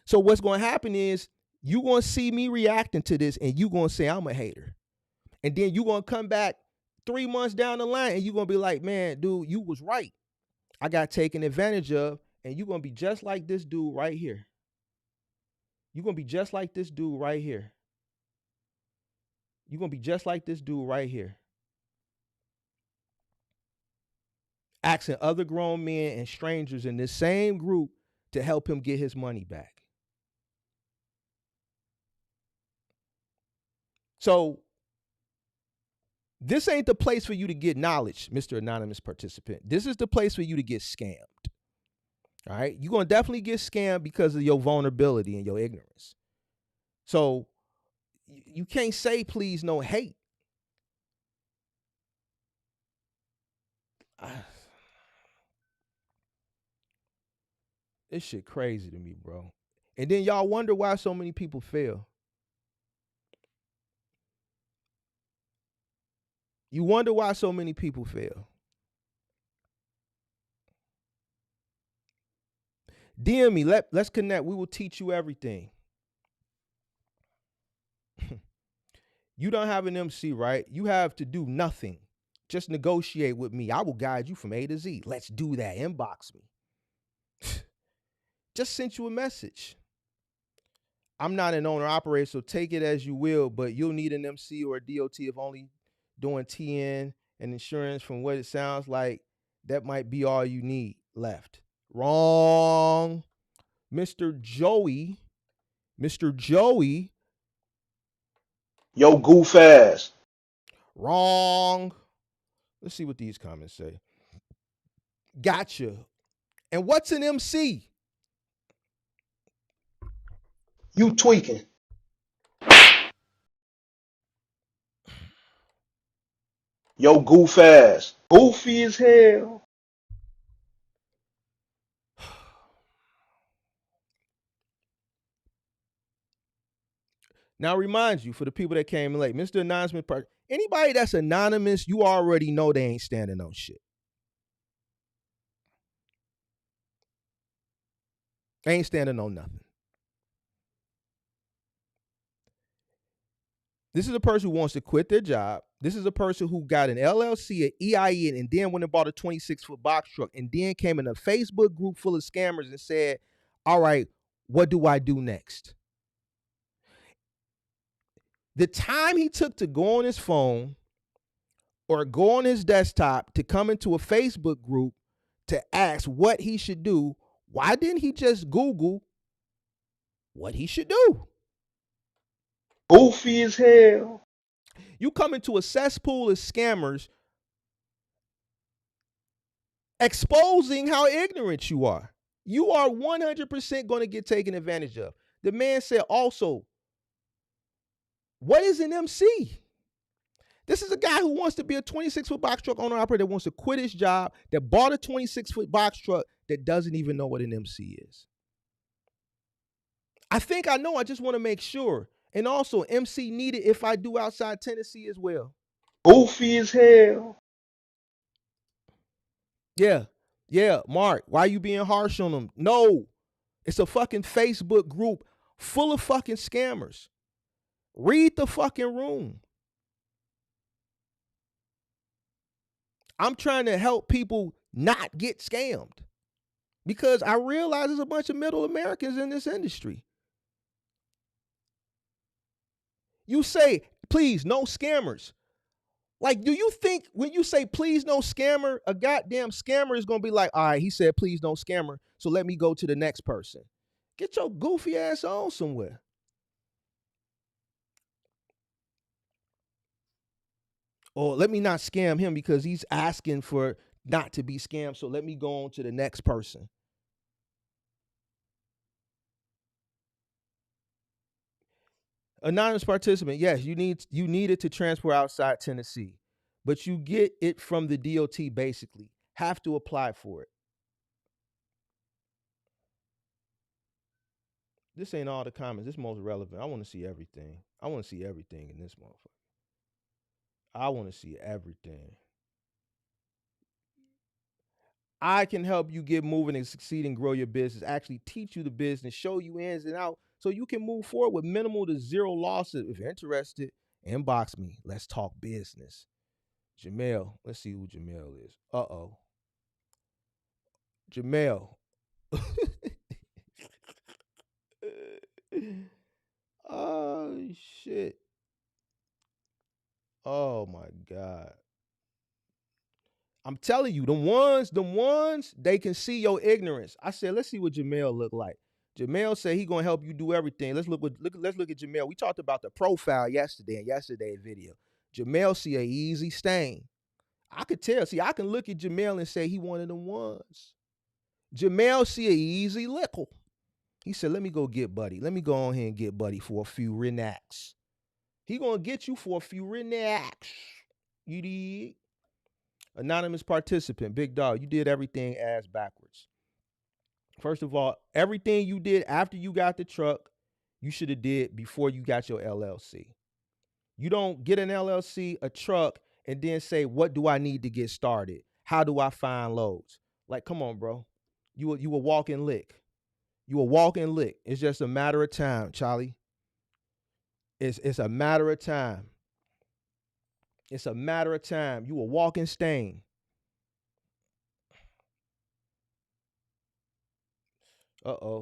So what's going to happen is you going to see me reacting to this, and you going to say I'm a hater. And then you going to come back 3 months down the line, and you going to be like, man, dude, you was right. I got taken advantage of, and you going to be just like this dude right here. You're going to be just like this dude right here. You're going to be just like this dude right here. Asking other grown men and strangers in this same group to help him get his money back. So this ain't the place for you to get knowledge, Mr. Anonymous participant. This is the place for you to get scammed. All right? You're going to definitely get scammed because of your vulnerability and your ignorance. So you can't say please no hate. This shit crazy to me, bro. And then y'all wonder why so many people fail. You wonder why so many people fail. DM me. Let's connect. We will teach you everything. You don't have an MC, right? You have to do nothing. Just negotiate with me. I will guide you from A to Z. Let's do that. Inbox me. Just sent you a message. I'm not an owner operator, so take it as you will, but you'll need an MC or a DOT if only doing TN and insurance. From what it sounds like, that might be all you need left. Wrong. Mr. Joey Yo, goof ass. Wrong. Let's see what these comments say. Gotcha. And what's an MC? You tweaking. Yo, goof ass. Goofy as hell. Now, remind you, for the people that came late, Mr. Anonymous, anybody that's anonymous, you already know they ain't standing on shit. They ain't standing on nothing. This is a person who wants to quit their job. This is a person who got an LLC, an EIN, and then went and bought a 26-foot box truck, and then came in a Facebook group full of scammers and said, all right, what do I do next? The time he took to go on his phone or go on his desktop to come into a Facebook group to ask what he should do, why didn't he just Google what he should do? Goofy as hell. You come into a cesspool of scammers exposing how ignorant you are. You are 100% going to get taken advantage of. The man said also, what is an MC? This is a guy who wants to be a 26-foot box truck owner operator that wants to quit his job, that bought a 26-foot box truck, that doesn't even know what an MC is. I think I know. I just want to make sure. And also, MC needed if I do outside Tennessee as well. Goofy as hell. Yeah, Mark, why you being harsh on them? No, it's a fucking Facebook group full of fucking scammers. Read the fucking room. I'm trying to help people not get scammed because I realize there's a bunch of middle Americans in this industry. You say, please, no scammers. Like, do you think when you say, please, no scammer, a goddamn scammer is going to be like, all right, he said, please, no scammer, so let me go to the next person. Get your goofy ass on somewhere. Or let me not scam him because he's asking for not to be scammed, so let me go on to the next person. Anonymous participant, yes, you needed to transfer outside Tennessee, but you get it from the DOT basically. Have to apply for it. This ain't all the comments. This is most relevant. I want to see everything. I want to see everything in this motherfucker. I want to see everything. I can help you get moving and succeed and grow your business, actually teach you the business, show you ins and out so you can move forward with minimal to zero losses. If you're interested, inbox me. Let's talk business. Jamel, let's see who Jamel is. Uh-oh. Jamel. Oh, shit. Oh, my God. I'm telling you, the ones, they can see your ignorance. I said, let's see what Jamel look like. Jamel said he gonna help you do everything. Let's look at Jamel. We talked about the profile yesterday in yesterday's video. Jamel see a easy stain. I could tell. See, I can look at Jamel and say he one of the ones. Jamel see a easy lickle. He said, let me go get Buddy. Let me go on here and get Buddy for a few renacks. He gonna get you for a few renacks. You dig? Anonymous participant, big dog, you did everything ass backwards. First of all, everything you did after you got the truck, you should have did before you got your LLC. You don't get an LLC, a truck, and then say, what do I need to get started? How do I find loads? Like, come on, bro. You a walking lick. You a walking lick. It's just a matter of time, Charlie. It's a matter of time. It's a matter of time. You a walking stain.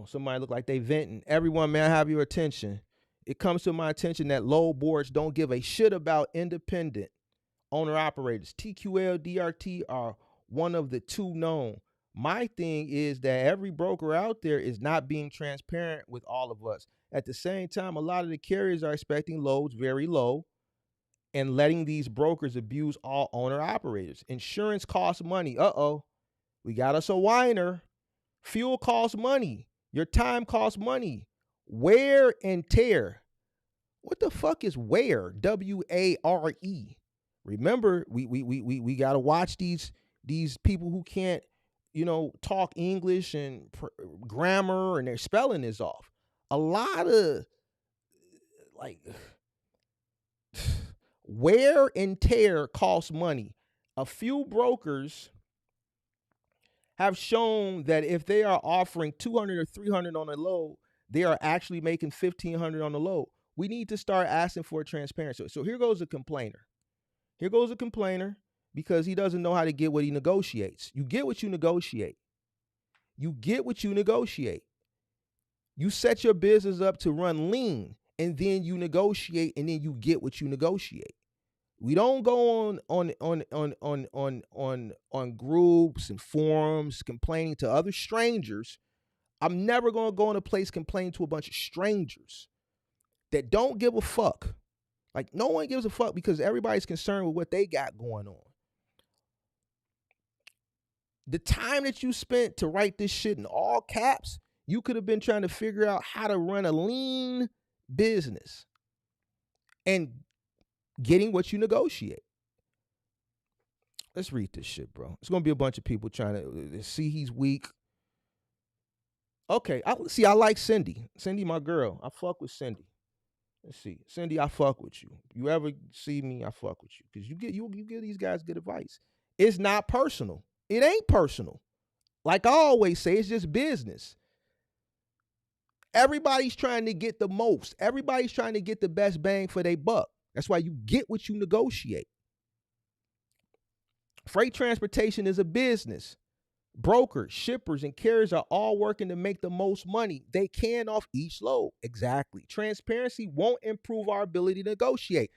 Somebody look like they venting. Everyone, may I have your attention? It comes to my attention that load boards don't give a shit about independent owner operators. TQL, DRT are one of the two known. My thing is that every broker out there is not being transparent with all of us. At the same time, a lot of the carriers are expecting loads very low and letting these brokers abuse all owner operators. Insurance costs money. We got us a whiner. Fuel costs money. Your time costs money. Wear and tear. What the fuck is wear? WARE. Remember, we gotta watch these people who can't, talk English and grammar, and their spelling is off. A lot of like wear and tear costs money. A few brokers have shown that if they are offering 200 or 300 on a load, they are actually making 1,500 on the load. We need to start asking for transparency. So here goes a complainer. Here goes a complainer because he doesn't know how to get what he negotiates. You get what you negotiate. You get what you negotiate. You set your business up to run lean, and then you negotiate, and then you get what you negotiate. We don't go on groups and forums complaining to other strangers. I'm never going to go in a place complaining to a bunch of strangers that don't give a fuck. Like, no one gives a fuck because everybody's concerned with what they got going on. The time that you spent to write this shit in all caps, you could have been trying to figure out how to run a lean business and getting what you negotiate. Let's read this shit, bro. It's going to be a bunch of people trying to see he's weak. Okay, I like Cindy. Cindy, my girl. I fuck with Cindy. Let's see. Cindy, I fuck with you. You ever see me, I fuck with you. Because you give these guys good advice. It's not personal. It ain't personal. Like I always say, it's just business. Everybody's trying to get the most. Everybody's trying to get the best bang for their buck. That's why you get what you negotiate. Freight transportation is a business. Brokers, shippers, and carriers are all working to make the most money they can off each load. Exactly. Transparency won't improve our ability to negotiate.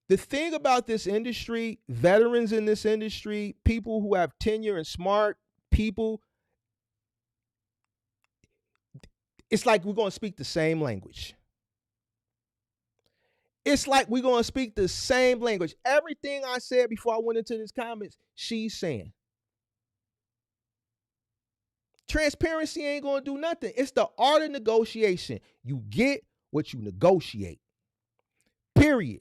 The thing about this industry, veterans in this industry, people who have tenure and smart people, it's like we're going to speak the same language. It's like we're going to speak the same language. Everything I said before I went into this comments, she's saying. Transparency ain't going to do nothing. It's the art of negotiation. You get what you negotiate. Period.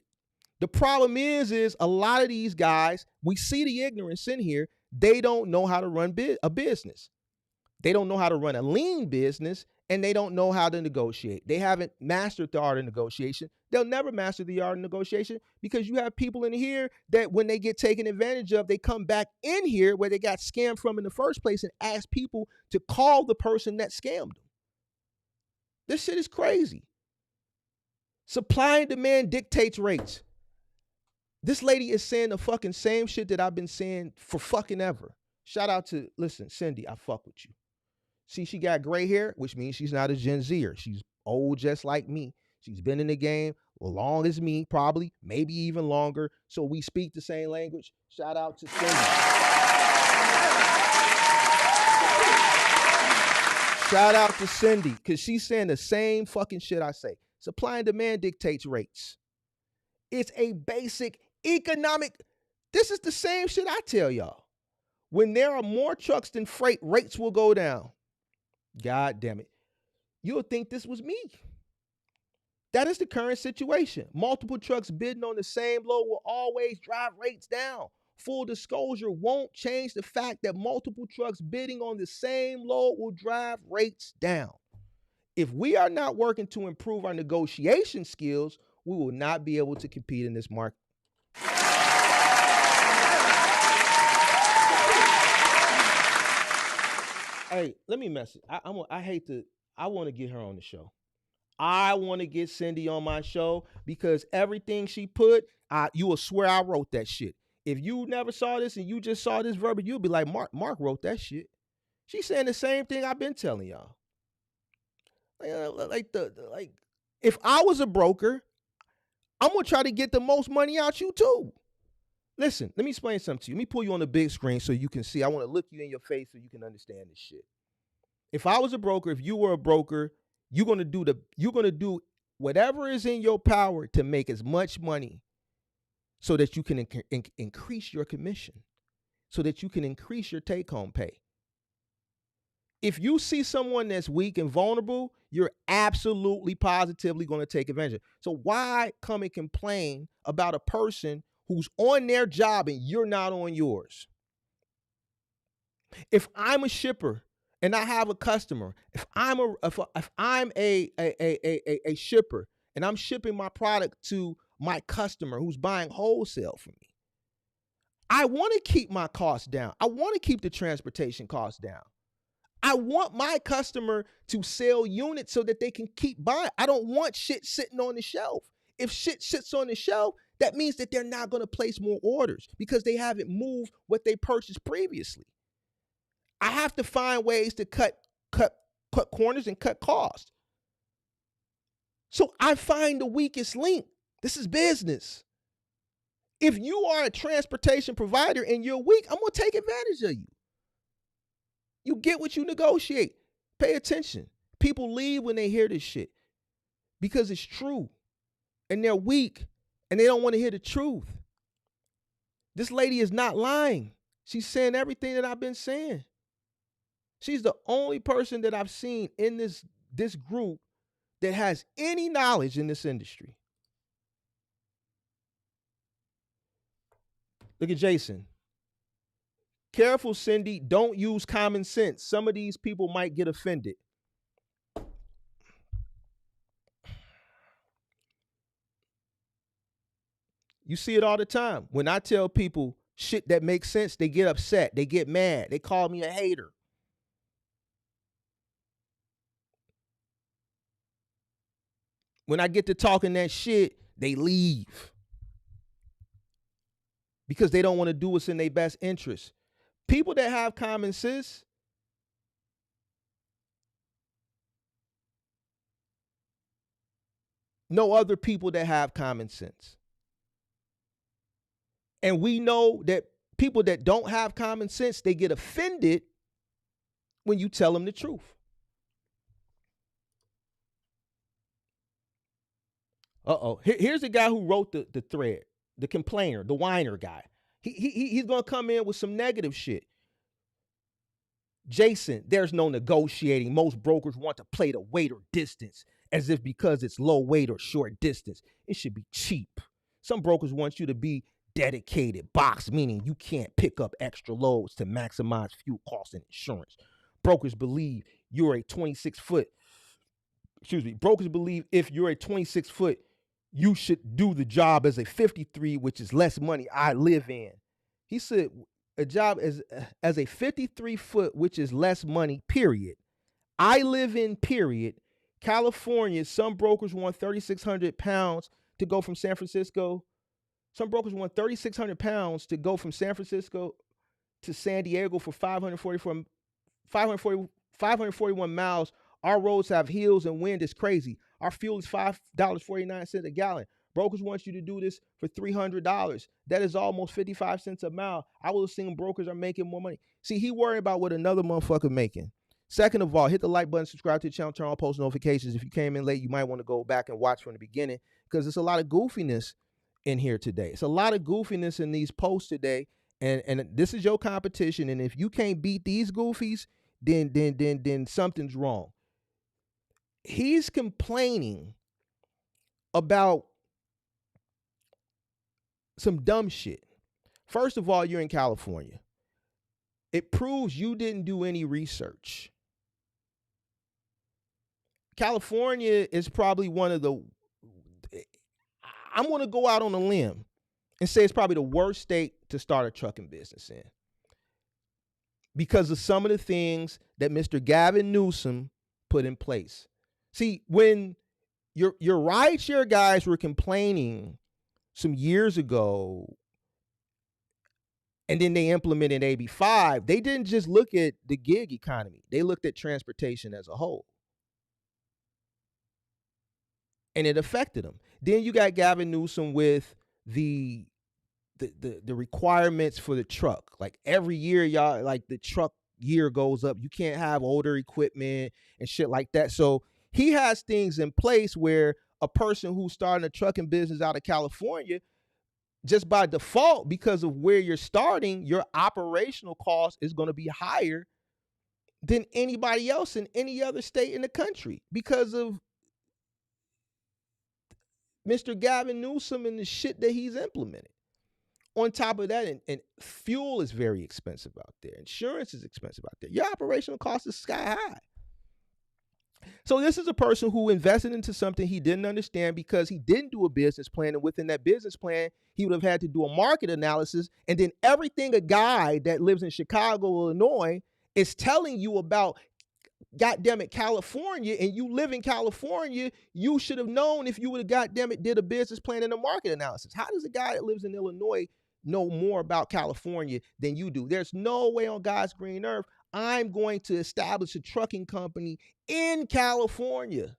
The problem is a lot of these guys, we see the ignorance in here. They don't know how to run a business. They don't know how to run a lean business, and they don't know how to negotiate. They haven't mastered the art of negotiation. They'll never master the art of negotiation because you have people in here that when they get taken advantage of, they come back in here where they got scammed from in the first place and ask people to call the person that scammed them. This shit is crazy. Supply and demand dictates rates. This lady is saying the fucking same shit that I've been saying for fucking ever. Shout out to, listen, Cindy, I fuck with you. See, she got gray hair, which means she's not a Gen Zer. She's old just like me. She's been in the game long as me, probably, maybe even longer. So we speak the same language. Shout out to Cindy. Shout out to Cindy, because she's saying the same fucking shit I say. Supply and demand dictates rates. It's a basic economic. This is the same shit I tell y'all. When there are more trucks than freight, rates will go down. God damn it. You'll think this was me. That is the current situation. Multiple trucks bidding on the same load will always drive rates down. Full disclosure won't change the fact that multiple trucks bidding on the same load will drive rates down. If we are not working to improve our negotiation skills, we will not be able to compete in this market. Hey, let me message. I want to get her on the show. I want to get Cindy on my show because everything she put, you will swear I wrote that shit. If you never saw this and you just saw this verbiage, you'll be like, Mark wrote that shit. She's saying the same thing I've been telling y'all. Like if I was a broker, I'm going to try to get the most money out you too. Listen, let me explain something to you. Let me pull you on the big screen so you can see. I want to look you in your face so you can understand this shit. If I was a broker, if you were a broker, you're going to do whatever is in your power to make as much money so that you can increase your commission, so that you can increase your take-home pay. If you see someone that's weak and vulnerable, you're absolutely positively going to take advantage of it. So why come and complain about a person who's on their job and you're not on yours? If I'm a shipper and I have a customer, if I'm a shipper and I'm shipping my product to my customer who's buying wholesale from me, I want to keep my costs down. I want to keep the transportation costs down. I want my customer to sell units so that they can keep buying. I don't want shit sitting on the shelf. If shit sits on the shelf, that means that they're not going to place more orders because they haven't moved what they purchased previously. I have to find ways to cut corners and cut costs. So I find the weakest link. This is business. If you are a transportation provider and you're weak, I'm going to take advantage of you. You get what you negotiate. Pay attention. People leave when they hear this shit because it's true. And they're weak and they don't want to hear the truth. This lady is not lying. She's saying everything that I've been saying. She's the only person that I've seen in this group that has any knowledge in this industry. Look at Jason. Careful, Cindy. Don't use common sense. Some of these people might get offended. You see it all the time. When I tell people shit that makes sense, they get upset. They get mad. They call me a hater. When I get to talking that shit, they leave because they don't want to do what's in their best interest. People that have common sense, know other people that have common sense. And we know that people that don't have common sense, they get offended when you tell them the truth. Here's the guy who wrote the thread, the complainer, the whiner guy. He's going to come in with some negative shit. Jason, there's no negotiating. Most brokers want to play the weight or distance as if because it's low weight or short distance, it should be cheap. Some brokers want you to be dedicated, box, meaning you can't pick up extra loads to maximize fuel costs and insurance. Brokers believe you're a 26-foot. Brokers believe if you're a 26-foot, you should do the job as a 53, which is less money. I live in. He said a job as a 53-foot, which is less money, period. I live in, period. California, some brokers want 3,600 pounds to go from San Francisco. Some brokers want 3,600 pounds to go from San Francisco to San Diego for 541 miles. Our roads have hills and wind. It's crazy. Our fuel is $5.49 a gallon. Brokers want you to do this for $300. That is almost 55 cents a mile. I will assume brokers are making more money. See, he worried about what another motherfucker making. Second of all, hit the like button, subscribe to the channel, turn on post notifications. If you came in late, you might want to go back and watch from the beginning because there's a lot of goofiness in here today. It's a lot of goofiness in these posts today, and this is your competition. And if you can't beat these goofies, then something's wrong. He's complaining about some dumb shit. First of all, you're in California. It proves you didn't do any research. California is probably one of the, I'm going to go out on a limb and say it's probably the worst state to start a trucking business in because of some of the things that Mr. Gavin Newsom put in place. See, when your rideshare guys were complaining some years ago and then they implemented AB5, they didn't just look at the gig economy. They looked at transportation as a whole. and it affected him. Then you got Gavin Newsom with the requirements for the truck. Like every year, y'all, like the truck year goes up. You can't have older equipment and shit like that. So he has things in place where a person who's starting a trucking business out of California, just by default, because of where you're starting, your operational cost is going to be higher than anybody else in any other state in the country because of Mr. Gavin Newsom and the shit that he's implemented. On top of that, and fuel is very expensive out there. Insurance is expensive out there. Your operational cost is sky high. So this is a person who invested into something he didn't understand because he didn't do a business plan. And within that business plan, he would have had to do a market analysis. And then everything a guy that lives in Chicago, Illinois is telling you about, goddamn it, California, and you live in California, you should have known if you would have, goddamn it, did a business plan and a market analysis. How does a guy that lives in Illinois know more about California than you do? There's no way on God's green earth I'm going to establish a trucking company in California.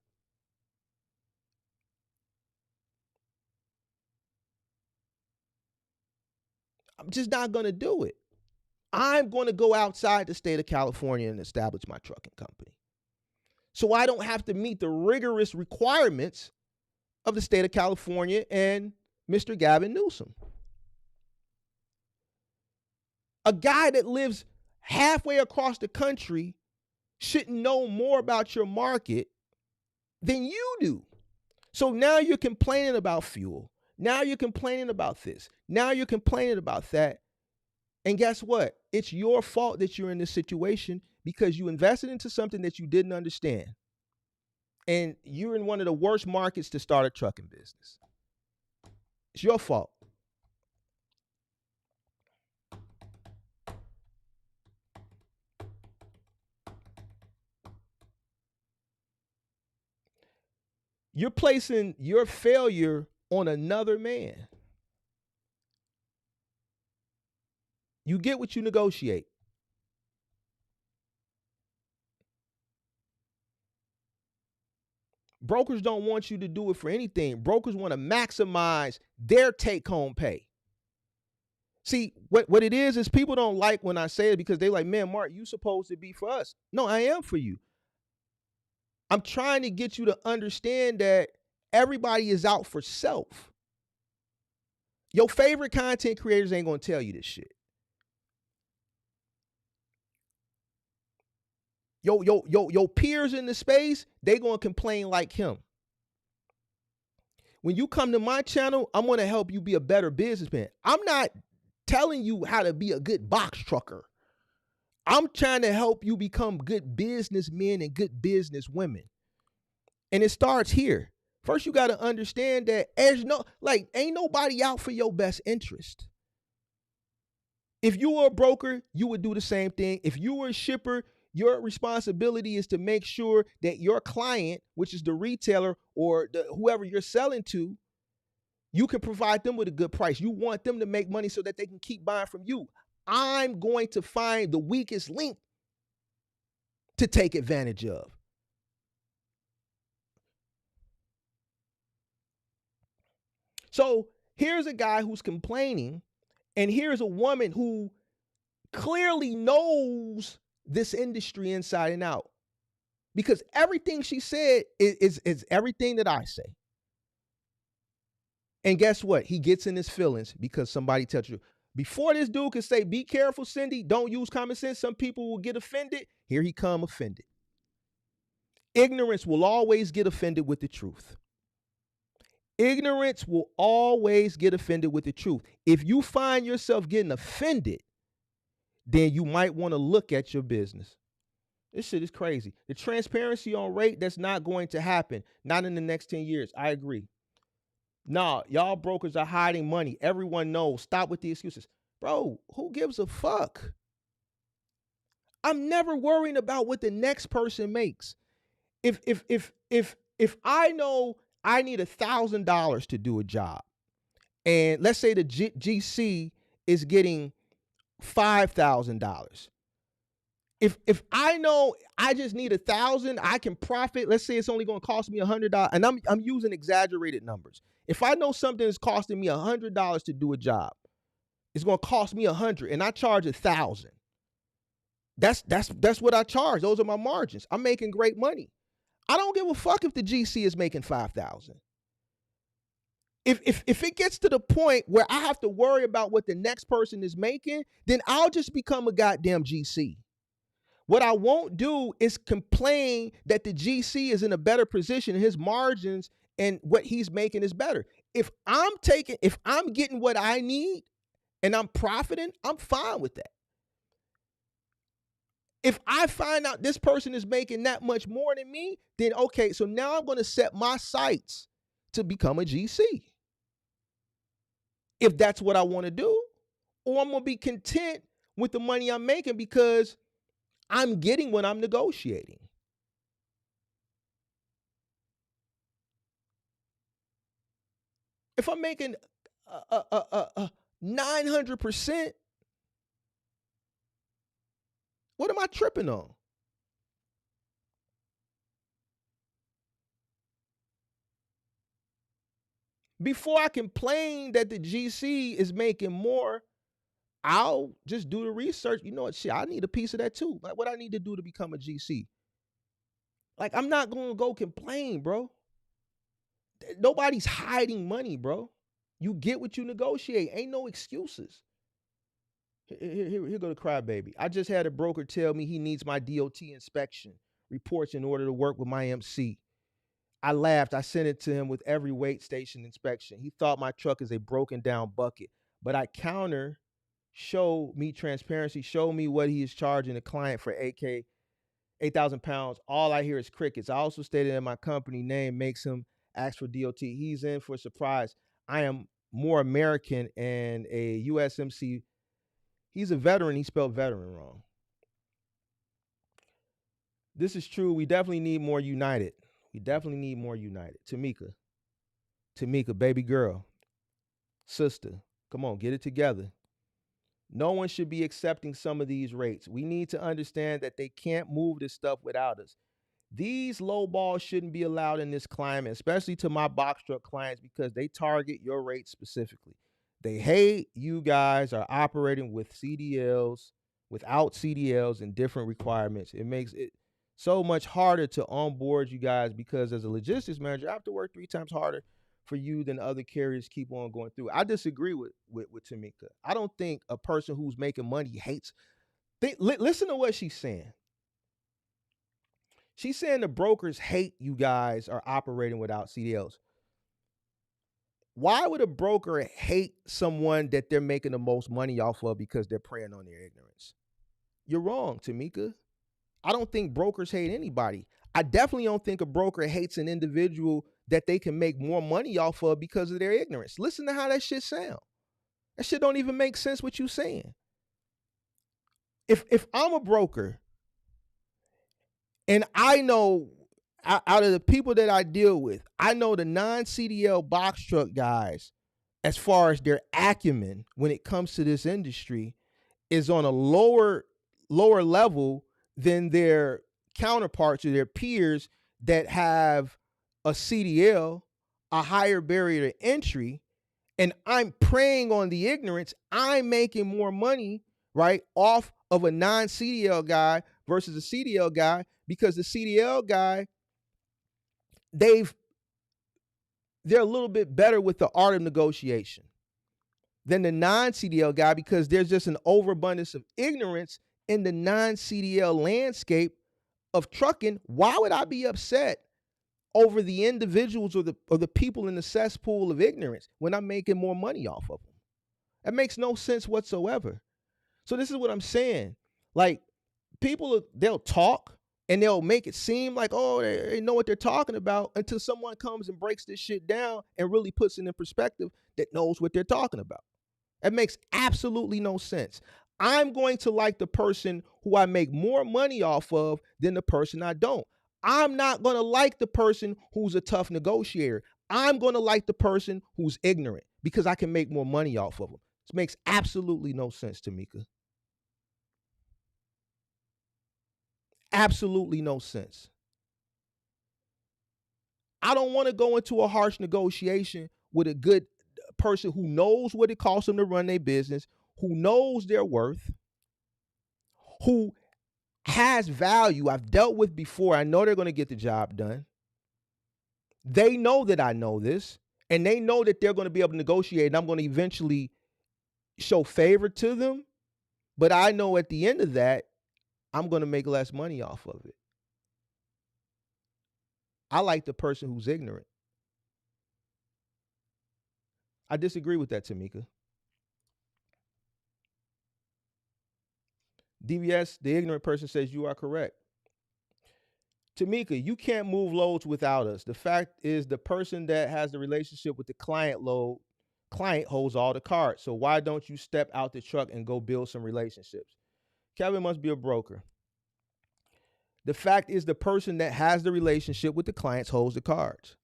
I'm just not going to do it. I'm going to go outside the state of California and establish my trucking company. So I don't have to meet the rigorous requirements of the state of California and Mr. Gavin Newsom. A guy that lives halfway across the country shouldn't know more about your market than you do. So now you're complaining about fuel. Now you're complaining about this. Now you're complaining about that. And guess what? It's your fault that you're in this situation because you invested into something that you didn't understand. And you're in one of the worst markets to start a trucking business. It's your fault. You're placing your failure on another man. You get what you negotiate. Brokers don't want you to do it for anything. Brokers want to maximize their take-home pay. See, what it is people don't like when I say it because they're like, man, Mark, you supposed to be for us. No, I am for you. I'm trying to get you to understand that everybody is out for self. Your favorite content creators ain't going to tell you this shit. Your peers in the space, they going to complain like him. When you come to my channel, I'm going to help you be a better businessman. I'm not telling you how to be a good box trucker. I'm trying to help you become good businessmen and good businesswomen. And it starts here. First, you got to understand that ain't nobody out for your best interest. If you were a broker, you would do the same thing. If you were a shipper, your responsibility is to make sure that your client, which is the retailer or whoever you're selling to, you can provide them with a good price. You want them to make money so that they can keep buying from you. I'm going to find the weakest link to take advantage of. So here's a guy who's complaining, and here's a woman who clearly knows this industry inside and out, because everything she said is everything that I say. And guess what? He gets in his feelings because somebody tells you. Before this dude can say, be careful, Cindy, don't use common sense, some people will get offended. Here he come offended. Ignorance will always get offended with the truth. Ignorance will always get offended with the truth. If you find yourself getting offended, then you might want to look at your business. This shit is crazy. The transparency on rate, that's not going to happen. Not in the next 10 years. I agree. Nah, y'all brokers are hiding money. Everyone knows. Stop with the excuses. Bro, who gives a fuck? I'm never worrying about what the next person makes. If I know I need $1,000 to do a job, and let's say the GC is getting $5,000, If I know I just need 1,000, I can profit. Let's say it's only going to cost me $100, and I'm using exaggerated numbers. If I know something is costing me $100 to do a job, it's going to cost me 100, and I charge 1,000. That's what I charge. Those are my margins. I'm making great money. I don't give a fuck if the GC is making 5,000. If it gets to the point where I have to worry about what the next person is making, then I'll just become a goddamn GC. What I won't do is complain that the GC is in a better position, his margins and what he's making is better. If I'm getting what I need and I'm profiting, I'm fine with that. If I find out this person is making that much more than me, then okay, so now I'm going to set my sights to become a GC. If that's what I want to do, or I'm going to be content with the money I'm making because I'm getting what I'm negotiating. If I'm making 900%, what am I tripping on? Before I complain that the GC is making more, I'll just do the research. You know what? Shit, I need a piece of that too. Like, what I need to do to become a GC. Like, I'm not going to go complain, bro. Nobody's hiding money, bro. You get what you negotiate. Ain't no excuses. Here go the crybaby. I just had a broker tell me he needs my DOT inspection reports in order to work with my MC. I laughed. I sent it to him with every weight station inspection. He thought my truck is a broken down bucket, but I counter, show me transparency, show me what he is charging the client for 8,000 pounds. All I hear is crickets. I also stated that my company name makes him ask for DOT. He's in for a surprise. I am more American and a USMC. He's a veteran. He spelled veteran wrong. This is true. We definitely need more united. We definitely need more united. Tamika, baby girl, sister, come on, get it together. No one should be accepting some of these rates. We need to understand that they can't move this stuff without us. These low balls shouldn't be allowed in this climate, especially to my box truck clients, because they target your rates specifically. They hate you guys are operating with CDLs, without CDLs and different requirements. It makes it so much harder to onboard you guys because as a logistics manager, I have to work 3 times harder for you than other carriers keep on going through. I disagree with Tamika. I don't think a person who's making money hates. Listen to what she's saying. She's saying the brokers hate you guys are operating without CDLs. Why would a broker hate someone that they're making the most money off of because they're preying on their ignorance? You're wrong, Tamika. I don't think brokers hate anybody. I definitely don't think a broker hates an individual that they can make more money off of because of their ignorance. Listen to how that shit sound. That shit don't even make sense what you saying. If I'm a broker and I know out of the people that I deal with, I know the non-CDL box truck guys, as far as their acumen when it comes to this industry, is on a lower level than their counterparts or their peers that have a CDL, a higher barrier to entry, and I'm preying on the ignorance. I'm making more money, right, off of a non-CDL guy versus a CDL guy because the CDL guy, they're a little bit better with the art of negotiation than the non-CDL guy because there's just an overabundance of ignorance in the non-CDL landscape of trucking. Why would I be upset over the individuals or the people in the cesspool of ignorance when I'm making more money off of them? That makes no sense whatsoever. So this is what I'm saying. Like, people, they'll talk and they'll make it seem like, oh, they know what they're talking about until someone comes and breaks this shit down and really puts it in perspective that knows what they're talking about. That makes absolutely no sense. I'm going to like the person who I make more money off of than the person I don't. I'm not going to like the person who's a tough negotiator. I'm going to like the person who's ignorant because I can make more money off of them. This makes absolutely no sense, Tamika. absolutely no sense. I don't want to go into a harsh negotiation with a good person who knows what it costs them to run their business, who knows their worth, who has value. I've dealt with before. I know they're going to get the job done. They know that I know this, and they know that they're going to be able to negotiate, and I'm going to eventually show favor to them. But I know at the end of that, I'm going to make less money off of it. I like the person who's ignorant. I disagree with that, Tamika. DVS, the ignorant person, says you are correct. Tamika, you can't move loads without us. The fact is, the person that has the relationship with the client holds all the cards. So why don't you step out the truck and go build some relationships? Kevin must be a broker. The fact is, the person that has the relationship with the clients holds the cards.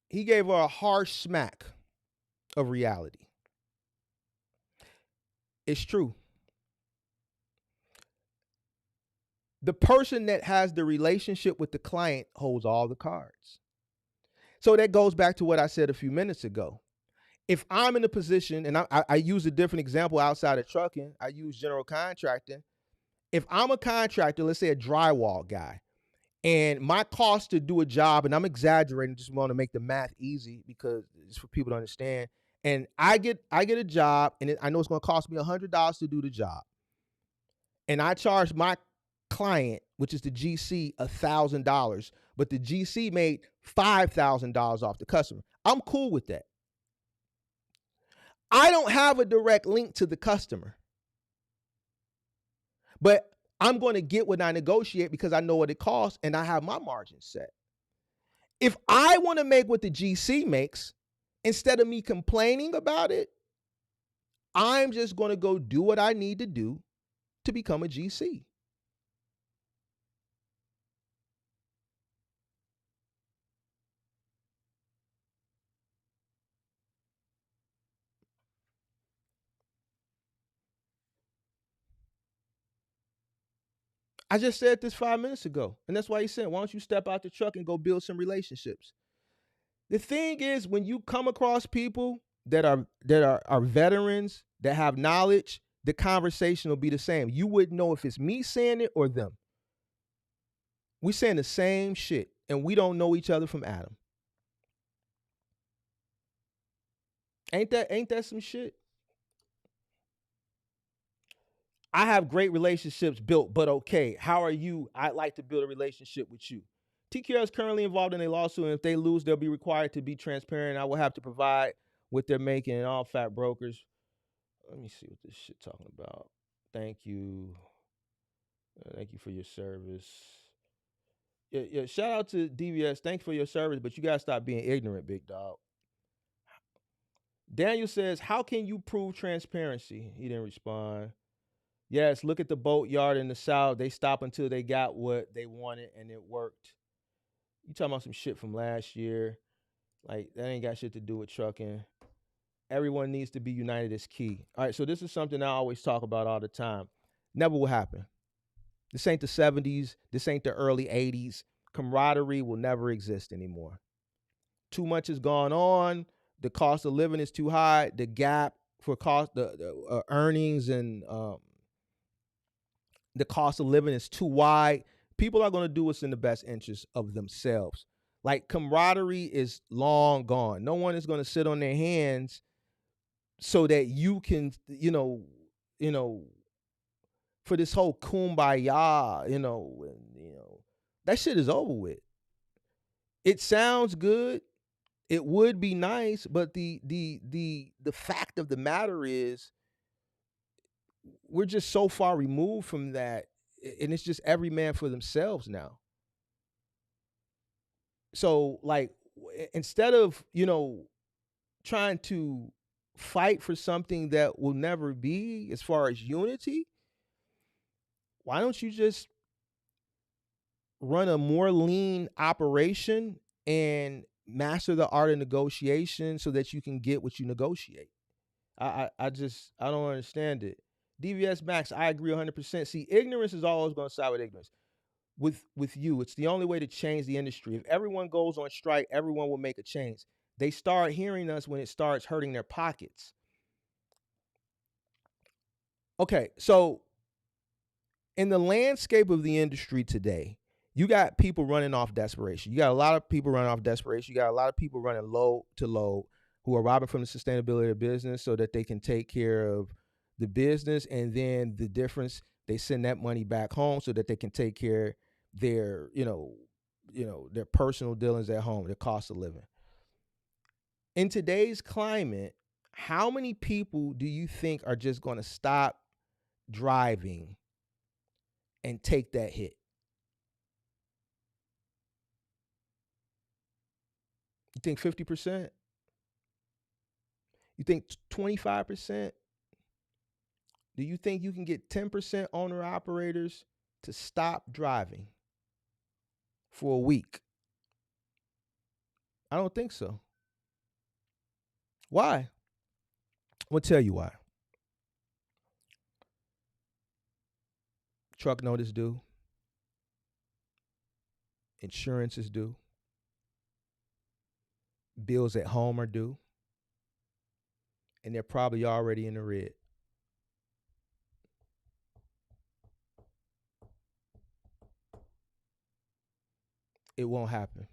He gave her a harsh smack of reality. It's true. The person that has the relationship with the client holds all the cards. So that goes back to what I said a few minutes ago. If I'm in a position, and I use a different example outside of trucking, I use general contracting. If I'm a contractor, let's say a drywall guy, and my cost to do a job, and I'm exaggerating, just want to make the math easy because it's for people to understand. And I get a job, and I know it's going to cost me $100 to do the job, and I charge my client, which is the GC, $1,000, but the GC made $5,000 off the customer. I'm cool with that. I don't have a direct link to the customer, but I'm going to get what I negotiate because I know what it costs and I have my margin set. If I want to make what the GC makes, instead of me complaining about it, I'm just going to go do what I need to do to become a GC. I just said this 5 minutes ago, and that's why he said, why don't you step out the truck and go build some relationships? The thing is, when you come across people that are veterans that have knowledge, the conversation will be the same. You wouldn't know if it's me saying it or them. We saying the same shit, and we don't know each other from Adam. Ain't that some shit? I have great relationships built, but okay, how are you? I'd like to build a relationship with you. TQL is currently involved in a lawsuit, and if they lose, they'll be required to be transparent. I will have to provide what they're making, and all fat brokers. Let me see what this shit talking about. Thank you. Thank you for your service. Yeah, shout out to DVS. Thanks for your service, but you gotta stop being ignorant, big dog. Daniel says, how can you prove transparency? He didn't respond. Yes, look at the boatyard in the South. They stop until they got what they wanted and it worked. You talking about some shit from last year. Like, that ain't got shit to do with trucking. Everyone needs to be united is key. All right, so this is something I always talk about all the time. Never will happen. This ain't the 70s. This ain't the early 80s. Camaraderie will never exist anymore. Too much has gone on. The cost of living is too high. The gap for the earnings and the cost of living is too wide. People are going to do what's in the best interest of themselves. Like, camaraderie is long gone. No one is going to sit on their hands so that you can, for this whole kumbaya, that shit is over with. It sounds good. It would be nice, but the fact of the matter is, we're just so far removed from that, and it's just every man for themselves now. So, like, instead of trying to fight for something that will never be, as far as unity, why don't you just run a more lean operation and master the art of negotiation so that you can get what you negotiate? I don't understand it. DVS Max, I agree 100%. See, ignorance is always going to side with ignorance. With you, it's the only way to change the industry. If everyone goes on strike, everyone will make a change. They start hearing us when it starts hurting their pockets. Okay, so in the landscape of the industry today, you got people running off desperation. You got a lot of people running off desperation. You got a lot of people running low to low who are robbing from the sustainability of business so that they can take care of the business, and then the difference, they send that money back home so that they can take care of their, their personal dealings at home, their cost of living. In today's climate, how many people do you think are just going to stop driving and take that hit? You think 50%? You think 25%? Do you think you can get 10% owner operators to stop driving for a week? I don't think so. Why? I'm going to tell you why. Truck notice due. Insurance is due. Bills at home are due. And they're probably already in the red. It won't happen.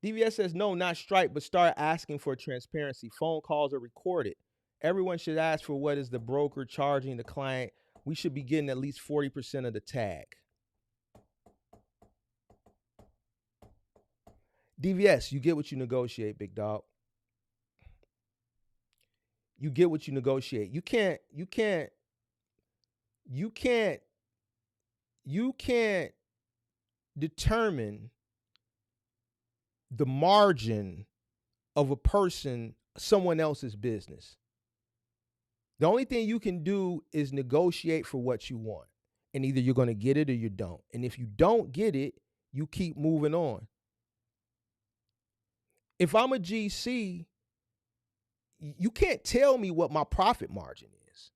DVS says, no, not strike, but start asking for transparency. Phone calls are recorded. Everyone should ask for what is the broker charging the client. We should be getting at least 40% of the tag. DVS, you get what you negotiate, big dog. You get what you negotiate. You can't determine the margin of a person, someone else's business. The only thing you can do is negotiate for what you want. And either you're going to get it or you don't. And if you don't get it, you keep moving on. If I'm a GC, you can't tell me what my profit margin is.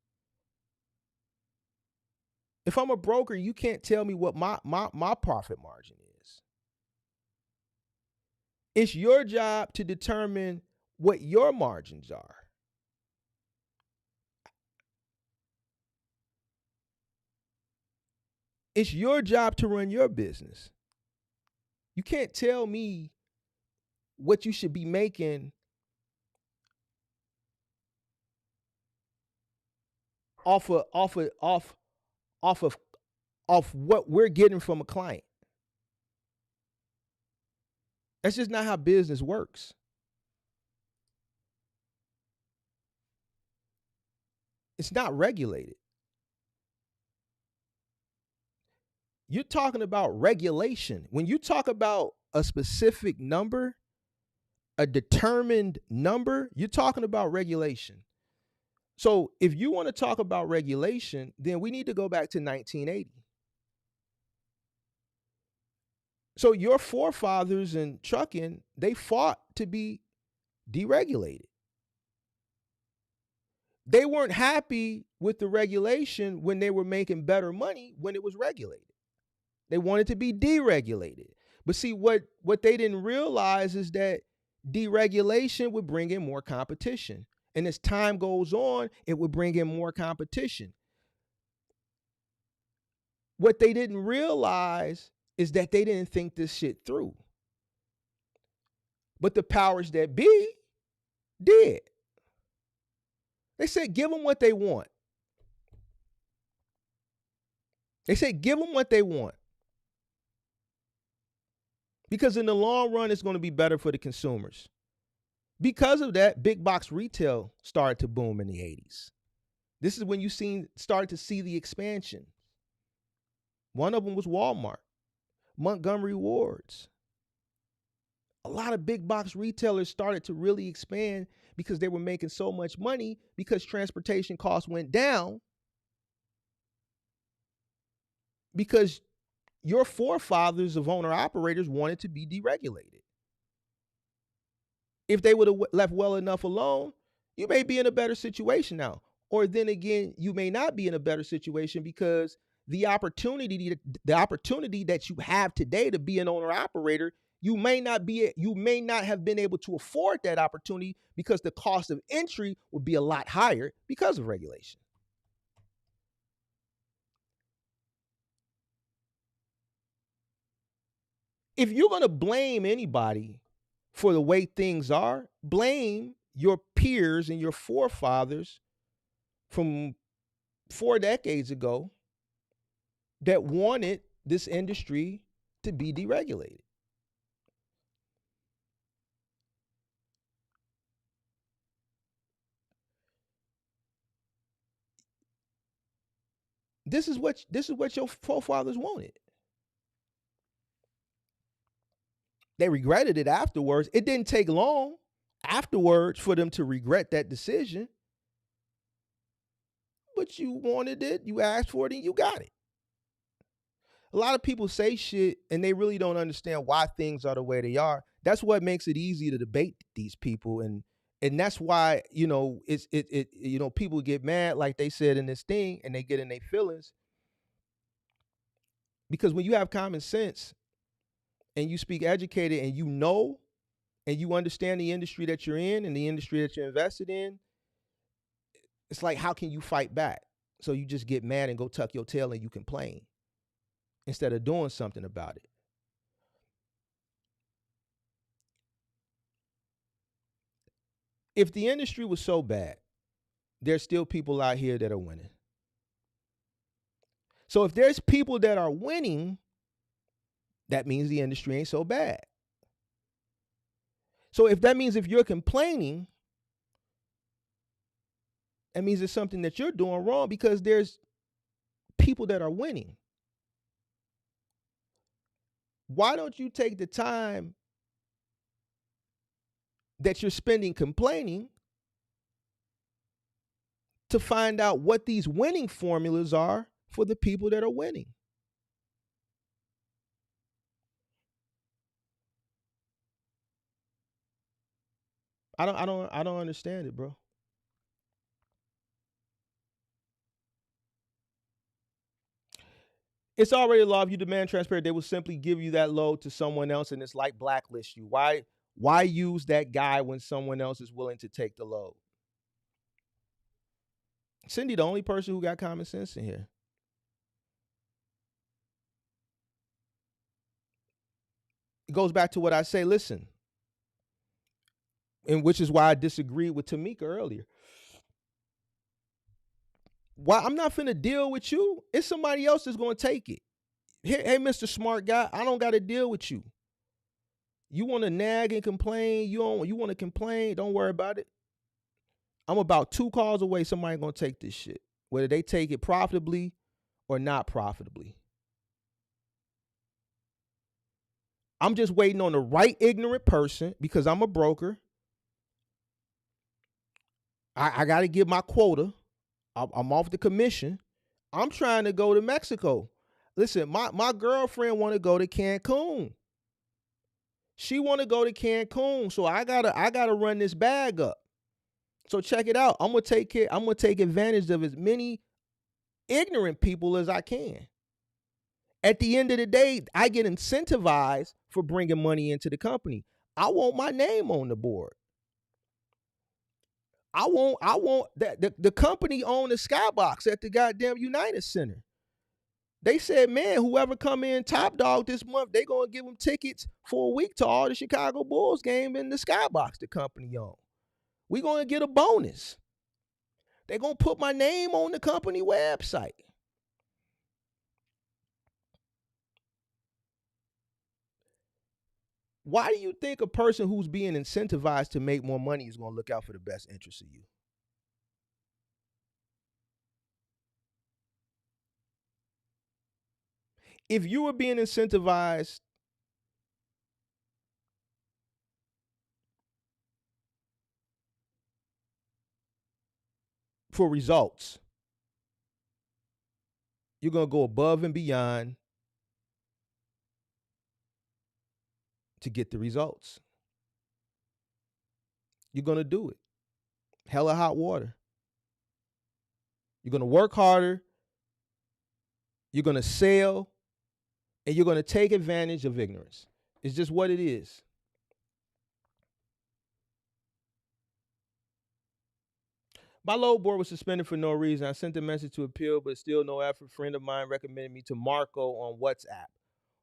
If I'm a broker, you can't tell me what my profit margin is. It's your job to determine what your margins are. It's your job to run your business. You can't tell me what you should be making off what we're getting from a client. That's just not how business works. It's not regulated. You're talking about regulation. When you talk about a specific number, a determined number, you're talking about regulation. So if you want to talk about regulation, then we need to go back to 1980. So your forefathers in trucking, they fought to be deregulated. They weren't happy with the regulation when they were making better money when it was regulated. They wanted to be deregulated. But see, what they didn't realize is that deregulation would bring in more competition. And as time goes on, it would bring in more competition. What they didn't realize is that they didn't think this shit through. But the powers that be did. They said, give them what they want. They said, give them what they want. Because in the long run, it's going to be better for the consumers. Because of that, big box retail started to boom in the 80s. This is when you started to see the expansion. One of them was Walmart, Montgomery Wards. A lot of big box retailers started to really expand because they were making so much money because transportation costs went down. Because your forefathers of owner operators wanted to be deregulated. If they would have left well enough alone, you may be in a better situation now. or then again, you may not be in a better situation because the opportunity that you have today to be an owner operator, you may not have been able to afford that opportunity because the cost of entry would be a lot higher because of regulation. If you're going to blame anybody for the way things are, blame your peers and your forefathers from 4 decades ago that wanted this industry to be deregulated. This is what your forefathers wanted. They regretted it afterwards. It didn't take long afterwards for them to regret that decision. But you wanted it, you asked for it, and you got it. A lot of people say shit and they really don't understand why things are the way they are. That's what makes it easy to debate these people, and that's why people get mad, like they said in this thing, and they get in their feelings because when you have common sense and you speak educated and you know and you understand the industry that you're in and the industry that you're invested in, it's like, how can you fight back? So you just get mad and go tuck your tail and you complain instead of doing something about it. If the industry was so bad, there's still people out here that are winning. So if there's people that are winning, that means the industry ain't so bad. So if that means if you're complaining, that means it's something that you're doing wrong because there's people that are winning. Why don't you take the time that you're spending complaining to find out what these winning formulas are for the people that are winning? I don't understand it, bro. It's already a law. If you demand transparency, they will simply give you that load to someone else, and it's like blacklist you. Why use that guy when someone else is willing to take the load? Cindy, the only person who got common sense in here. It goes back to what I say. Listen, and which is why I disagreed with Tamika earlier. Why I'm not finna deal with you? It's somebody else that's gonna take it. Hey, Mr. Smart Guy, I don't got to deal with you. You want to nag and complain? You want to complain? Don't worry about it. I'm about 2 calls away. Somebody gonna take this shit, whether they take it profitably or not profitably. I'm just waiting on the right ignorant person because I'm a broker. I got to get my quota. I'm off the commission. I'm trying to go to Mexico. Listen, my girlfriend want to go to Cancun. She want to go to Cancun, so I gotta run this bag up. So check it out. I'm gonna take advantage of as many ignorant people as I can. At the end of the day, I get incentivized for bringing money into the company. I want my name on the board. I want that the company owned the skybox at the goddamn United Center. They said, man, whoever come in top dog this month, they gonna give them tickets for a week to all the Chicago Bulls game in the skybox the company owned. We gonna get a bonus. They gonna put my name on the company website. Why do you think a person who's being incentivized to make more money is gonna look out for the best interest of you? If you were being incentivized for results, you're going to go above and beyond to get the results. You're going to do it. Hella hot water. You're going to work harder, you're going to sell, and you're going to take advantage of ignorance. It's just what it is. My load board was suspended for no reason. I sent a message to appeal, but still no effort. A friend of mine recommended me to Marco on WhatsApp,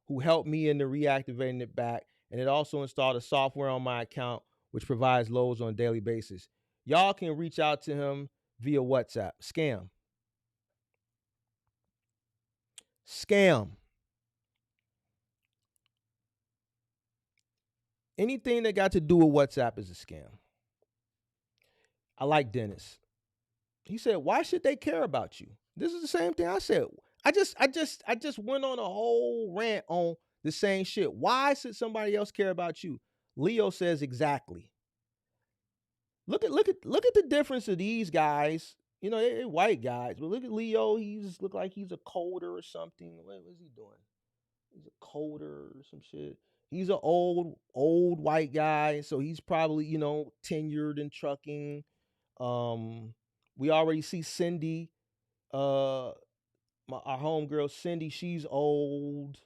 who helped me into reactivating it back. And it also installed a software on my account, which provides loads on a daily basis. Y'all can reach out to him via WhatsApp. Scam. Scam. Anything that got to do with WhatsApp is a scam. I like Dennis. He said, "Why should they care about you?" This is the same thing I said. I just went on a whole rant on the same shit. Why should somebody else care about you? Leo says exactly. Look at the difference of these guys. You know, they're white guys, but look at Leo. He's look like he's a coder or something. What is he doing? He's a coder or some shit. He's an old white guy, so he's probably, tenured in trucking. We already see Cindy, our homegirl Cindy. She's old,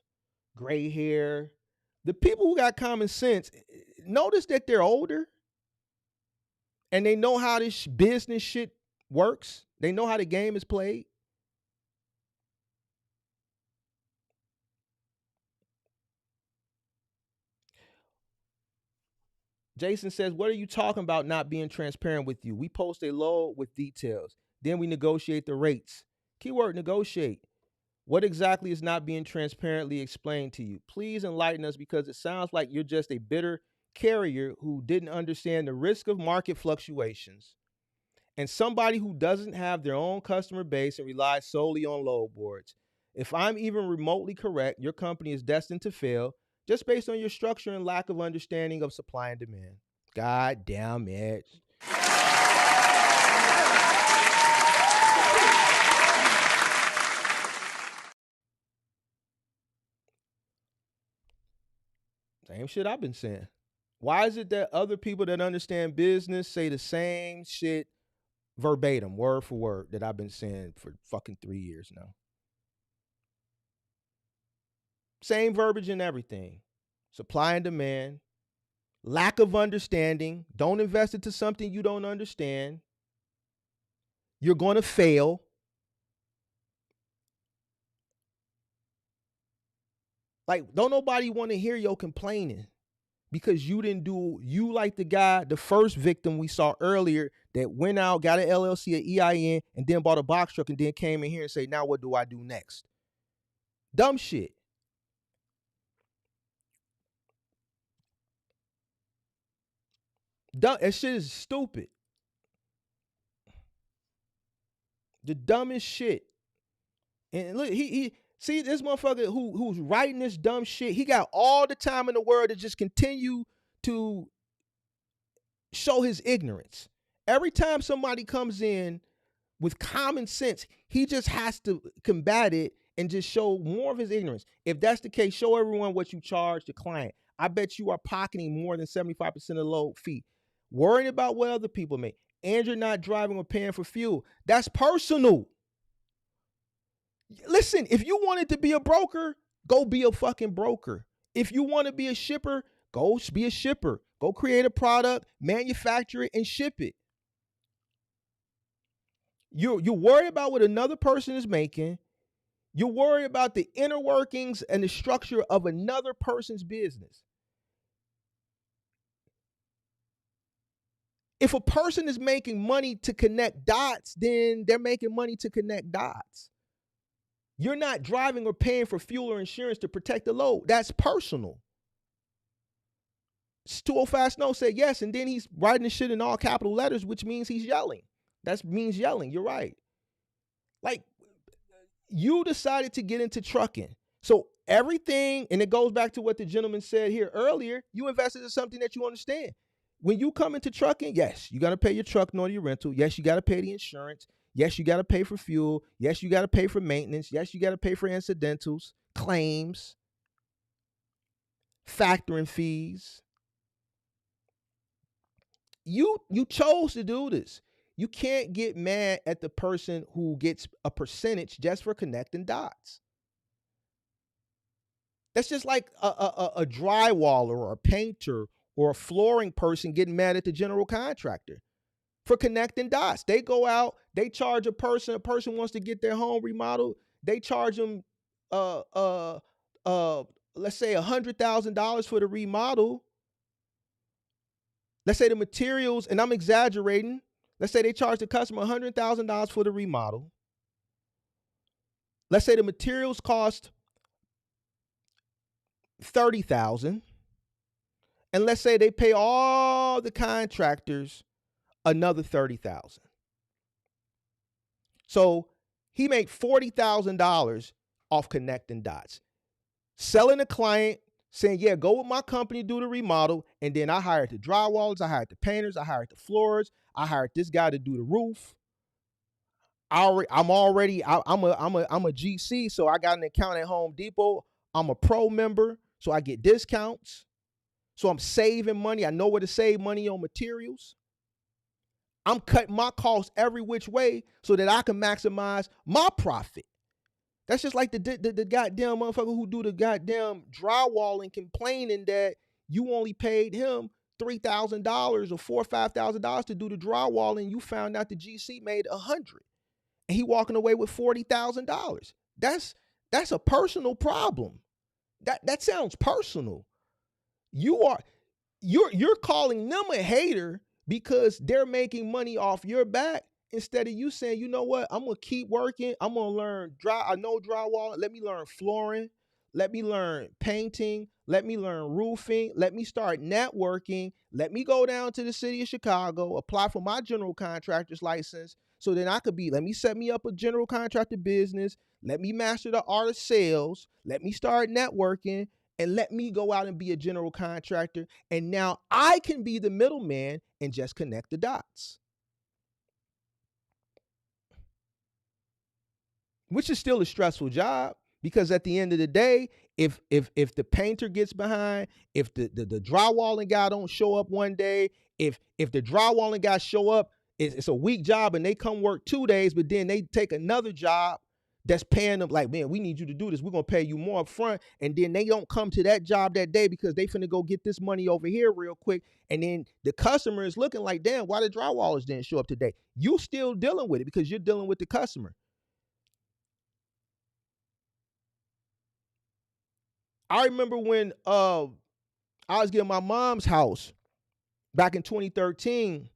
gray hair. The people who got common sense, notice that they're older and they know how this business shit works. They know how the game is played. Jason says, "What are you talking about not being transparent with you? We post a load with details. Then we negotiate the rates." Keyword negotiate. What exactly is not being transparently explained to you? Please enlighten us, because it sounds like you're just a bitter carrier who didn't understand the risk of market fluctuations, and somebody who doesn't have their own customer base and relies solely on load boards. If I'm even remotely correct, your company is destined to fail just based on your structure and lack of understanding of supply and demand. God damn it. Same shit I've been saying. Why is it that other people that understand business say the same shit verbatim, word for word, that I've been saying for fucking 3 years now? Same verbiage and everything. Supply and demand, lack of understanding. Don't invest into something you don't understand. You're going to fail. Like, don't nobody want to hear your complaining, because you didn't do, you like the guy, the first victim we saw earlier that went out, got an LLC, an EIN, and then bought a box truck and then came in here and say, "Now what do I do next?" Dumb shit. Dumb, that shit is stupid. The dumbest shit. And look, he see this motherfucker who's writing this dumb shit. He got all the time in the world to just continue to show his ignorance. Every time somebody comes in with common sense, he just has to combat it and just show more of his ignorance. If that's the case, show everyone what you charge the client. I bet you are pocketing more than 75% of the load fee. Worrying about what other people make, and you're not driving or paying for fuel. That's personal. Listen, if you wanted to be a broker, go be a fucking broker. If you want to be a shipper, go be a shipper. Go create a product, manufacture it, and ship it. You're worried about what another person is making. You're worried about the inner workings and the structure of another person's business. If a person is making money to connect dots, then they're making money to connect dots. You're not driving or paying for fuel or insurance to protect the load. That's personal. 205 Snow said yes, and then he's writing this shit in all capital letters, which means he's yelling. That means yelling. You're right. Like, you decided to get into trucking. So everything, and it goes back to what the gentleman said here earlier, you invested in something that you understand. When you come into trucking, yes, you got to pay your truck nor your rental. Yes, you got to pay the insurance. Yes, you got to pay for fuel. Yes, you got to pay for maintenance. Yes, you got to pay for incidentals, claims, factoring fees. You chose to do this. You can't get mad at the person who gets a percentage just for connecting dots. That's just like a drywaller or a painter or a flooring person getting mad at the general contractor for connecting dots. They go out, they charge a person wants to get their home remodeled, they charge them uh uh uh let's say $100,000 for the remodel. Let's say the materials, and I'm exaggerating, let's say they charge the customer $100,000 for the remodel. Let's say the materials cost $30,000, and let's say they pay all the contractors another $30,000. So he made $40,000 off connecting dots, selling a client, saying, yeah, go with my company, do the remodel. And then I hired the drywallers, I hired the painters, I hired the floors, I hired this guy to do the roof. I'm a GC, so I got an account at Home Depot. I'm a pro member, so I get discounts. So I'm saving money. I know where to save money on materials. I'm cutting my costs every which way so that I can maximize my profit. That's just like the goddamn motherfucker who do the goddamn drywalling complaining that you only paid him $3,000 or $4,000 or $5,000 to do the drywall, and you found out the GC made $100, and he walking away with $40,000. That's a personal problem. That sounds personal. You're calling them a hater because they're making money off your back, instead of you saying, you know what, I'm gonna keep working. I'm gonna learn I know drywall. Let me learn flooring. Let me learn painting. Let me learn roofing. Let me start networking. Let me go down to the city of Chicago, apply for my general contractor's license, so then I could let me set me up a general contractor business. Let me master the art of sales. Let me start networking, and let me go out and be a general contractor. And now I can be the middleman and just connect the dots, which is still a stressful job, because at the end of the day, if the painter gets behind, if the drywalling guy don't show up one day, if the drywalling guy show up, it's a week job and they come work 2 days, but then they take another job that's paying them like, man, we need you to do this, we're gonna pay you more up front, and then they don't come to that job that day because they finna go get this money over here real quick, and then the customer is looking like, damn, why the drywallers didn't show up today? You still dealing with it because you're dealing with the customer. I remember when I was getting my mom's house back in 2013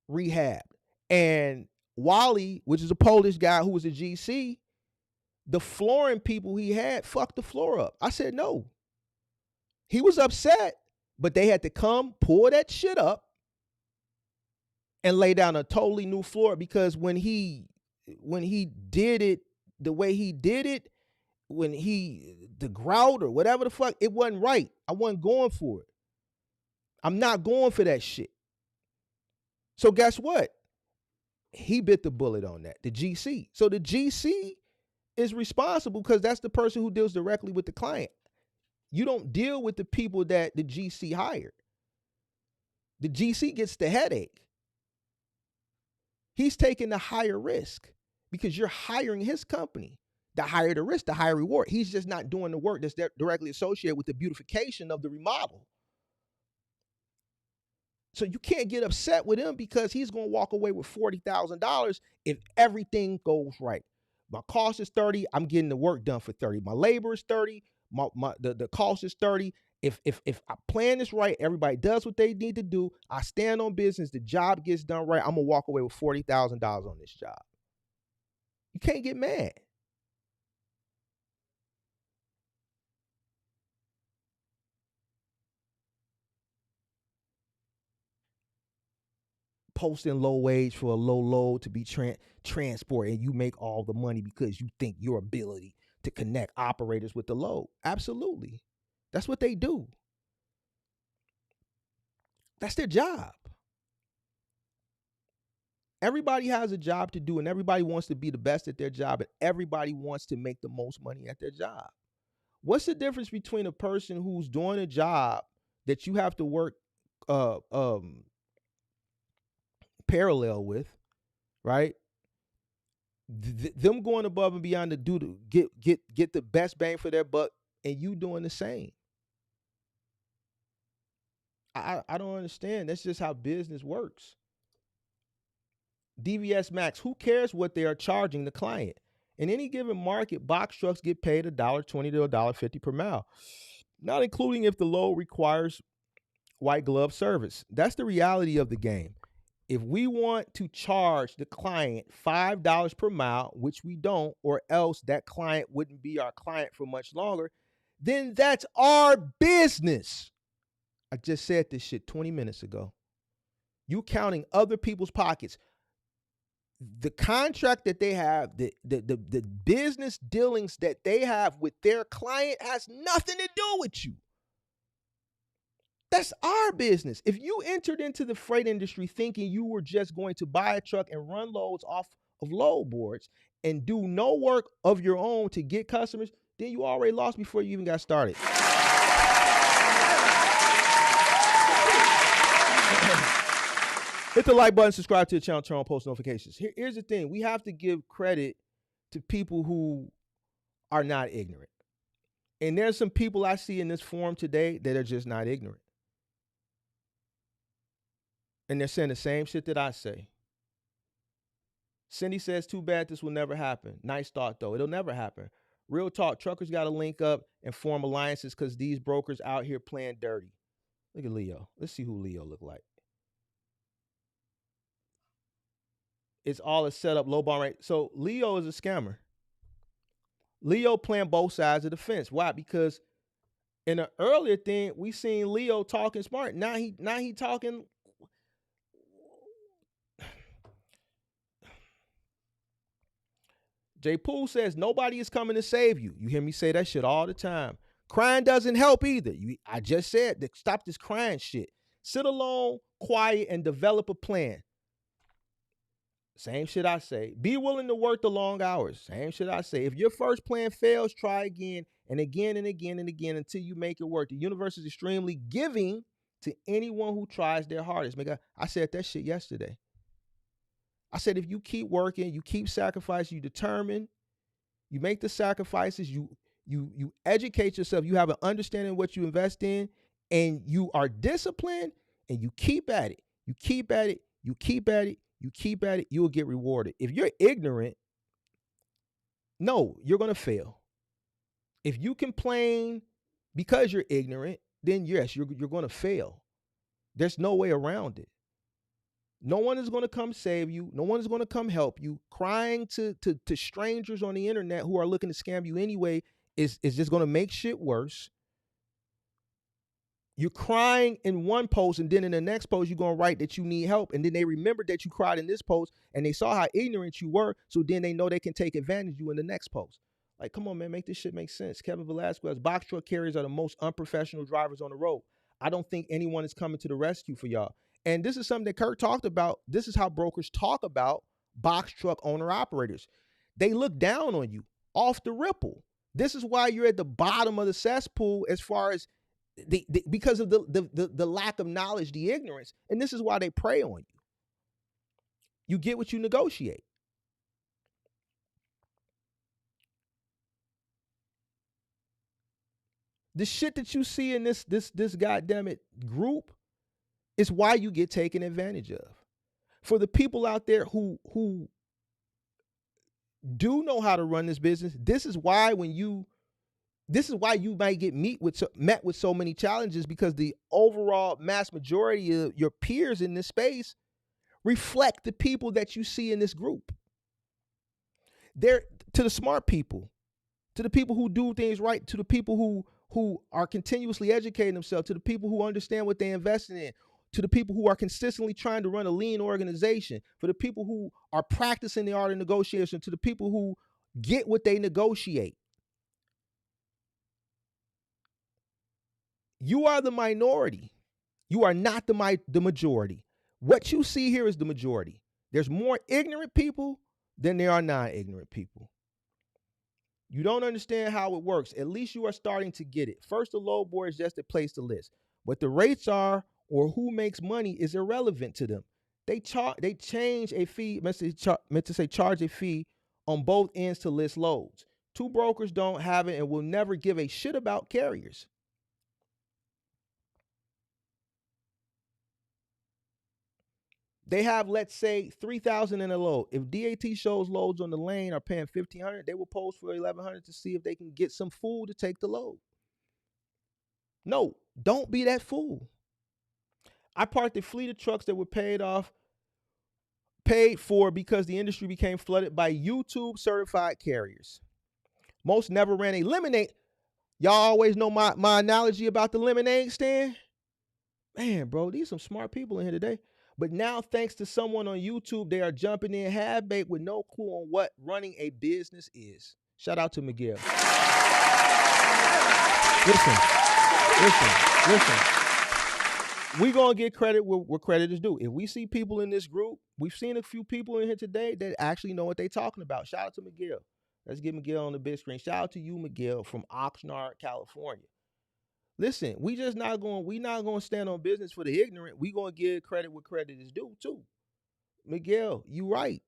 rehab, and Wally, which is a Polish guy who was a GC, the flooring people he had fucked the floor up. I said no. He was upset, but they had to come pull that shit up and lay down a totally new floor, because when he did it the way he did it, when the grout or whatever the fuck, it wasn't right. I wasn't going for it. I'm not going for that shit. So guess what? He bit the bullet on that, the GC. So the GC is responsible because that's the person who deals directly with the client. You don't deal with the people that the GC hired. The GC gets the headache. He's taking the higher risk because you're hiring his company. The higher the risk, the higher reward. He's just not doing the work that's directly associated with the beautification of the remodel. So you can't get upset with him because he's going to walk away with $40,000 if everything goes right. My cost is $30. I'm getting the work done for $30. My labor is $30. The cost is $30. If I plan this right, everybody does what they need to do. I stand on business. The job gets done right. I'm gonna walk away with $40,000 on this job. You can't get mad. Posting low wage for a low load to be transport, and you make all the money because you think your ability to connect operators with the load. Absolutely. That's what they do. That's their job. Everybody has a job to do, and everybody wants to be the best at their job, and everybody wants to make the most money at their job. What's the difference between a person who's doing a job that you have to work uh, um, parallel with, right? Them going above and beyond to get the best bang for their buck, and you doing the same. I don't understand. That's just how business works. DVS Max, who cares what they are charging the client? In any given market, box trucks get paid $1.20 to $1.50 per mile, not including if the load requires white glove service. That's the reality of the game. If we want to charge the client $5 per mile, which we don't, or else that client wouldn't be our client for much longer, then that's our business. I just said this shit 20 minutes ago. You counting other people's pockets. The contract that they have, the business dealings that they have with their client has nothing to do with you. That's our business. If you entered into the freight industry thinking you were just going to buy a truck and run loads off of load boards and do no work of your own to get customers, then you already lost before you even got started. Hit the like button, subscribe to the channel, turn on post notifications. Here's the thing. We have to give credit to people who are not ignorant. And there's some people I see in this forum today that are just not ignorant. And they're saying the same shit that I say. Cindy says, too bad this will never happen. Nice thought, though. It'll never happen. Real talk, truckers got to link up and form alliances because these brokers out here playing dirty. Look at Leo. Let's see who Leo look like. It's all a setup, low ball rate. So Leo is a scammer. Leo playing both sides of the fence. Why? Because in an earlier thing, we seen Leo talking smart. Now he talking. J. Poole says nobody is coming to save you. You hear me say that shit all the time. Crying doesn't help either. I just said that. Stop this crying shit. Sit alone, quiet, and develop a plan. Same shit I say. Be willing to work the long hours. Same shit I say. If your first plan fails, try again and again and again and again until you make it work. The universe is extremely giving to anyone who tries their hardest. I said that shit yesterday. I said if you keep working, you keep sacrificing, you determine, you make the sacrifices, you educate yourself, you have an understanding of what you invest in, and you are disciplined, and you keep at it. You keep at it. You keep at it. You keep at it, you will get rewarded. If you're ignorant, no, you're going to fail. If you complain because you're ignorant, then yes, you're going to fail. There's no way around it. No one is going to come save you. No one is going to come help you. Crying to strangers on the internet who are looking to scam you anyway is just going to make shit worse. You're crying in one post, and then in the next post, you're going to write that you need help. And then they remembered that you cried in this post, and they saw how ignorant you were, so then they know they can take advantage of you in the next post. Like, come on, man, make this shit make sense. Kevin Velasquez, box truck carriers are the most unprofessional drivers on the road. I don't think anyone is coming to the rescue for y'all. And this is something that Kurt talked about. This is how brokers talk about box truck owner-operators. They look down on you off the ripple. This is why you're at the bottom of the cesspool as far as because of the lack of knowledge, the ignorance, and this is why they prey on you. You get what you negotiate. The shit that you see in this goddamn it group is why you get taken advantage of. For the people out there who do know how to run this business, this is why you might get met with so many challenges, because the overall mass majority of your peers in this space reflect the people that you see in this group. They're to the smart people, to the people who do things right, to the people who are continuously educating themselves, to the people who understand what they invested in, to the people who are consistently trying to run a lean organization, for the people who are practicing the art of negotiation, to the people who get what they negotiate. You are the minority. You are not the majority. What you see here is the majority. There's more ignorant people than there are non-ignorant people. You don't understand how it works. At least you are starting to get it. First, the load board is just a place to list. What the rates are or who makes money is irrelevant to them. They change a fee, meant to say charge a fee on both ends to list loads. Two brokers don't have it and will never give a shit about carriers. They have, let's say, 3,000 in a load. If DAT shows loads on the lane are paying 1,500, they will post for 1,100 to see if they can get some fool to take the load. No, don't be that fool. I parked a fleet of trucks that were paid for because the industry became flooded by YouTube certified carriers. Most never ran a lemonade. Y'all always know my analogy about the lemonade stand? Man, bro, these some smart people in here today. But now, thanks to someone on YouTube, they are jumping in half-baked with no clue on what running a business is. Shout out to Miguel. Listen. We gonna get credit where credit is due. If we see people in this group, we've seen a few people in here today that actually know what they're talking about. Shout out to Miguel. Let's get Miguel on the big screen. Shout out to you, Miguel, from Oxnard, California. Listen, we not gonna stand on business for the ignorant. We gonna give credit where credit is due too. Miguel, you right.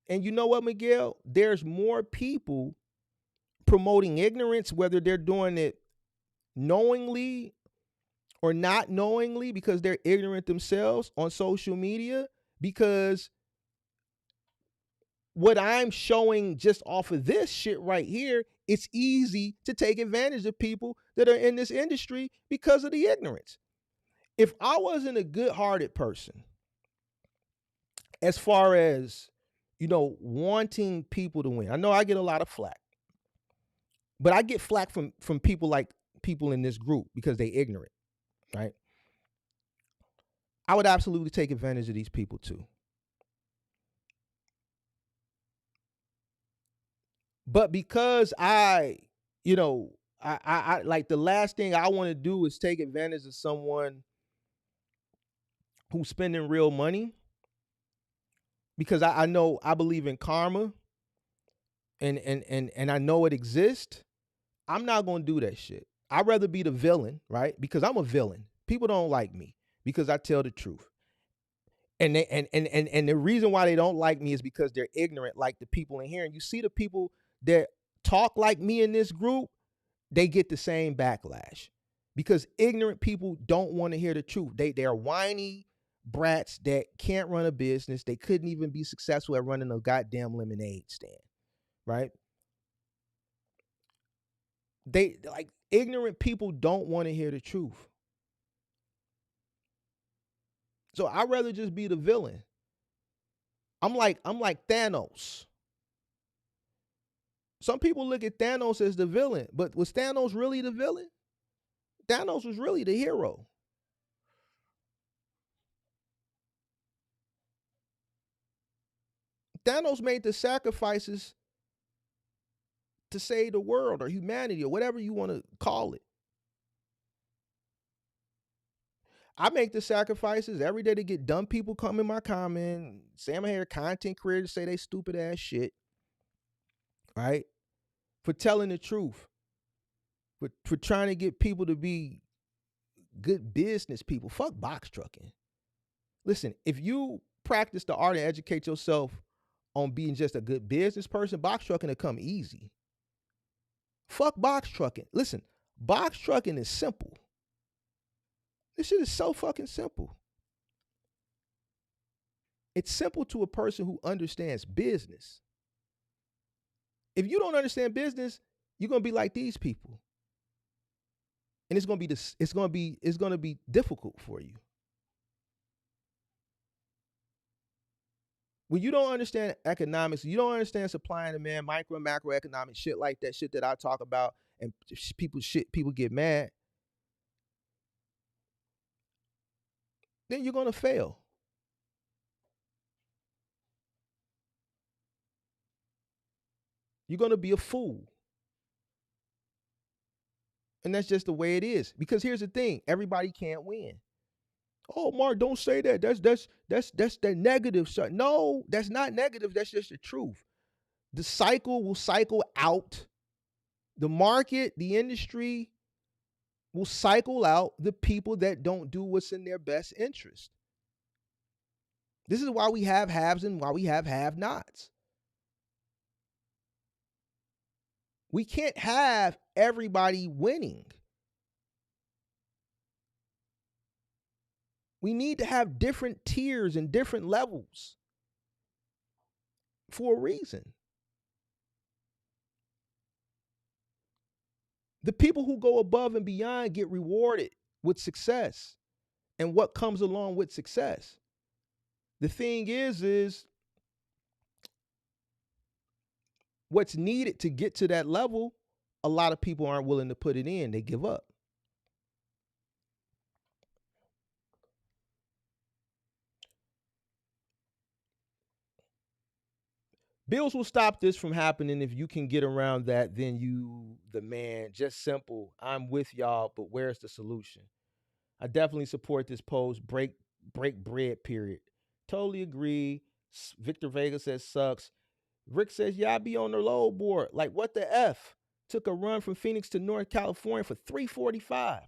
And you know what, Miguel? There's more people promoting ignorance, whether they're doing it knowingly or not knowingly because they're ignorant themselves on social media, because what I'm showing just off of this shit right here, it's easy to take advantage of people that are in this industry because of the ignorance. If I wasn't a good-hearted person, as far as, wanting people to win, I know I get a lot of flack, but I get flack from people like people in this group because they ignorant, right? I would absolutely take advantage of these people too. But because I like, the last thing I want to do is take advantage of someone who's spending real money, because I know I believe in karma and I know it exists. I'm not going to do that shit. I'd rather be the villain, right? Because I'm a villain. People don't like me because I tell the truth. And the reason why they don't like me is because they're ignorant, like the people in here. And you see the people that talk like me in this group, they get the same backlash, because ignorant people don't want to hear the truth. They're whiny brats that can't run a business. They couldn't even be successful at running a goddamn lemonade stand, right? Ignorant people don't want to hear the truth. So I'd rather just be the villain. I'm like Thanos. Some people look at Thanos as the villain, but was Thanos really the villain? Thanos was really the hero. Thanos made the sacrifices to save the world or humanity or whatever you want to call it. I make the sacrifices every day to get dumb people come in my comment, say I'm here content creators say they stupid ass shit, right? For telling the truth, for trying to get people to be good business people. Fuck box trucking. Listen, if you practice the art and educate yourself on being just a good business person, box trucking will come easy. Fuck box trucking. Listen, box trucking is simple. This shit is so fucking simple. It's simple to a person who understands business. If you don't understand business, you're gonna be like these people, and it's gonna be difficult for you. When you don't understand economics, you don't understand supply and demand, micro and macroeconomic shit like that, shit that I talk about, and people get mad, then you're gonna fail. You're gonna be a fool. And that's just the way it is. Because here's the thing, everybody can't win. Oh, Mark, don't say that. That's the negative side. No, that's not negative. That's just the truth. The cycle will cycle out. The market, the industry will cycle out the people that don't do what's in their best interest. This is why we have haves and why we have have-nots. We can't have everybody winning. We need to have different tiers and different levels for a reason. The people who go above and beyond get rewarded with success and what comes along with success. The thing is what's needed to get to that level, a lot of people aren't willing to put it in. They give up. Bills will stop this from happening if you can get around that. Then you, the man, just simple. I'm with y'all, but where's the solution? I definitely support this post. Break bread. Period. Totally agree. Victor Vega says sucks. Rick says, yeah, I be on the load board. Like, what the F? Took a run from Phoenix to North California for 345.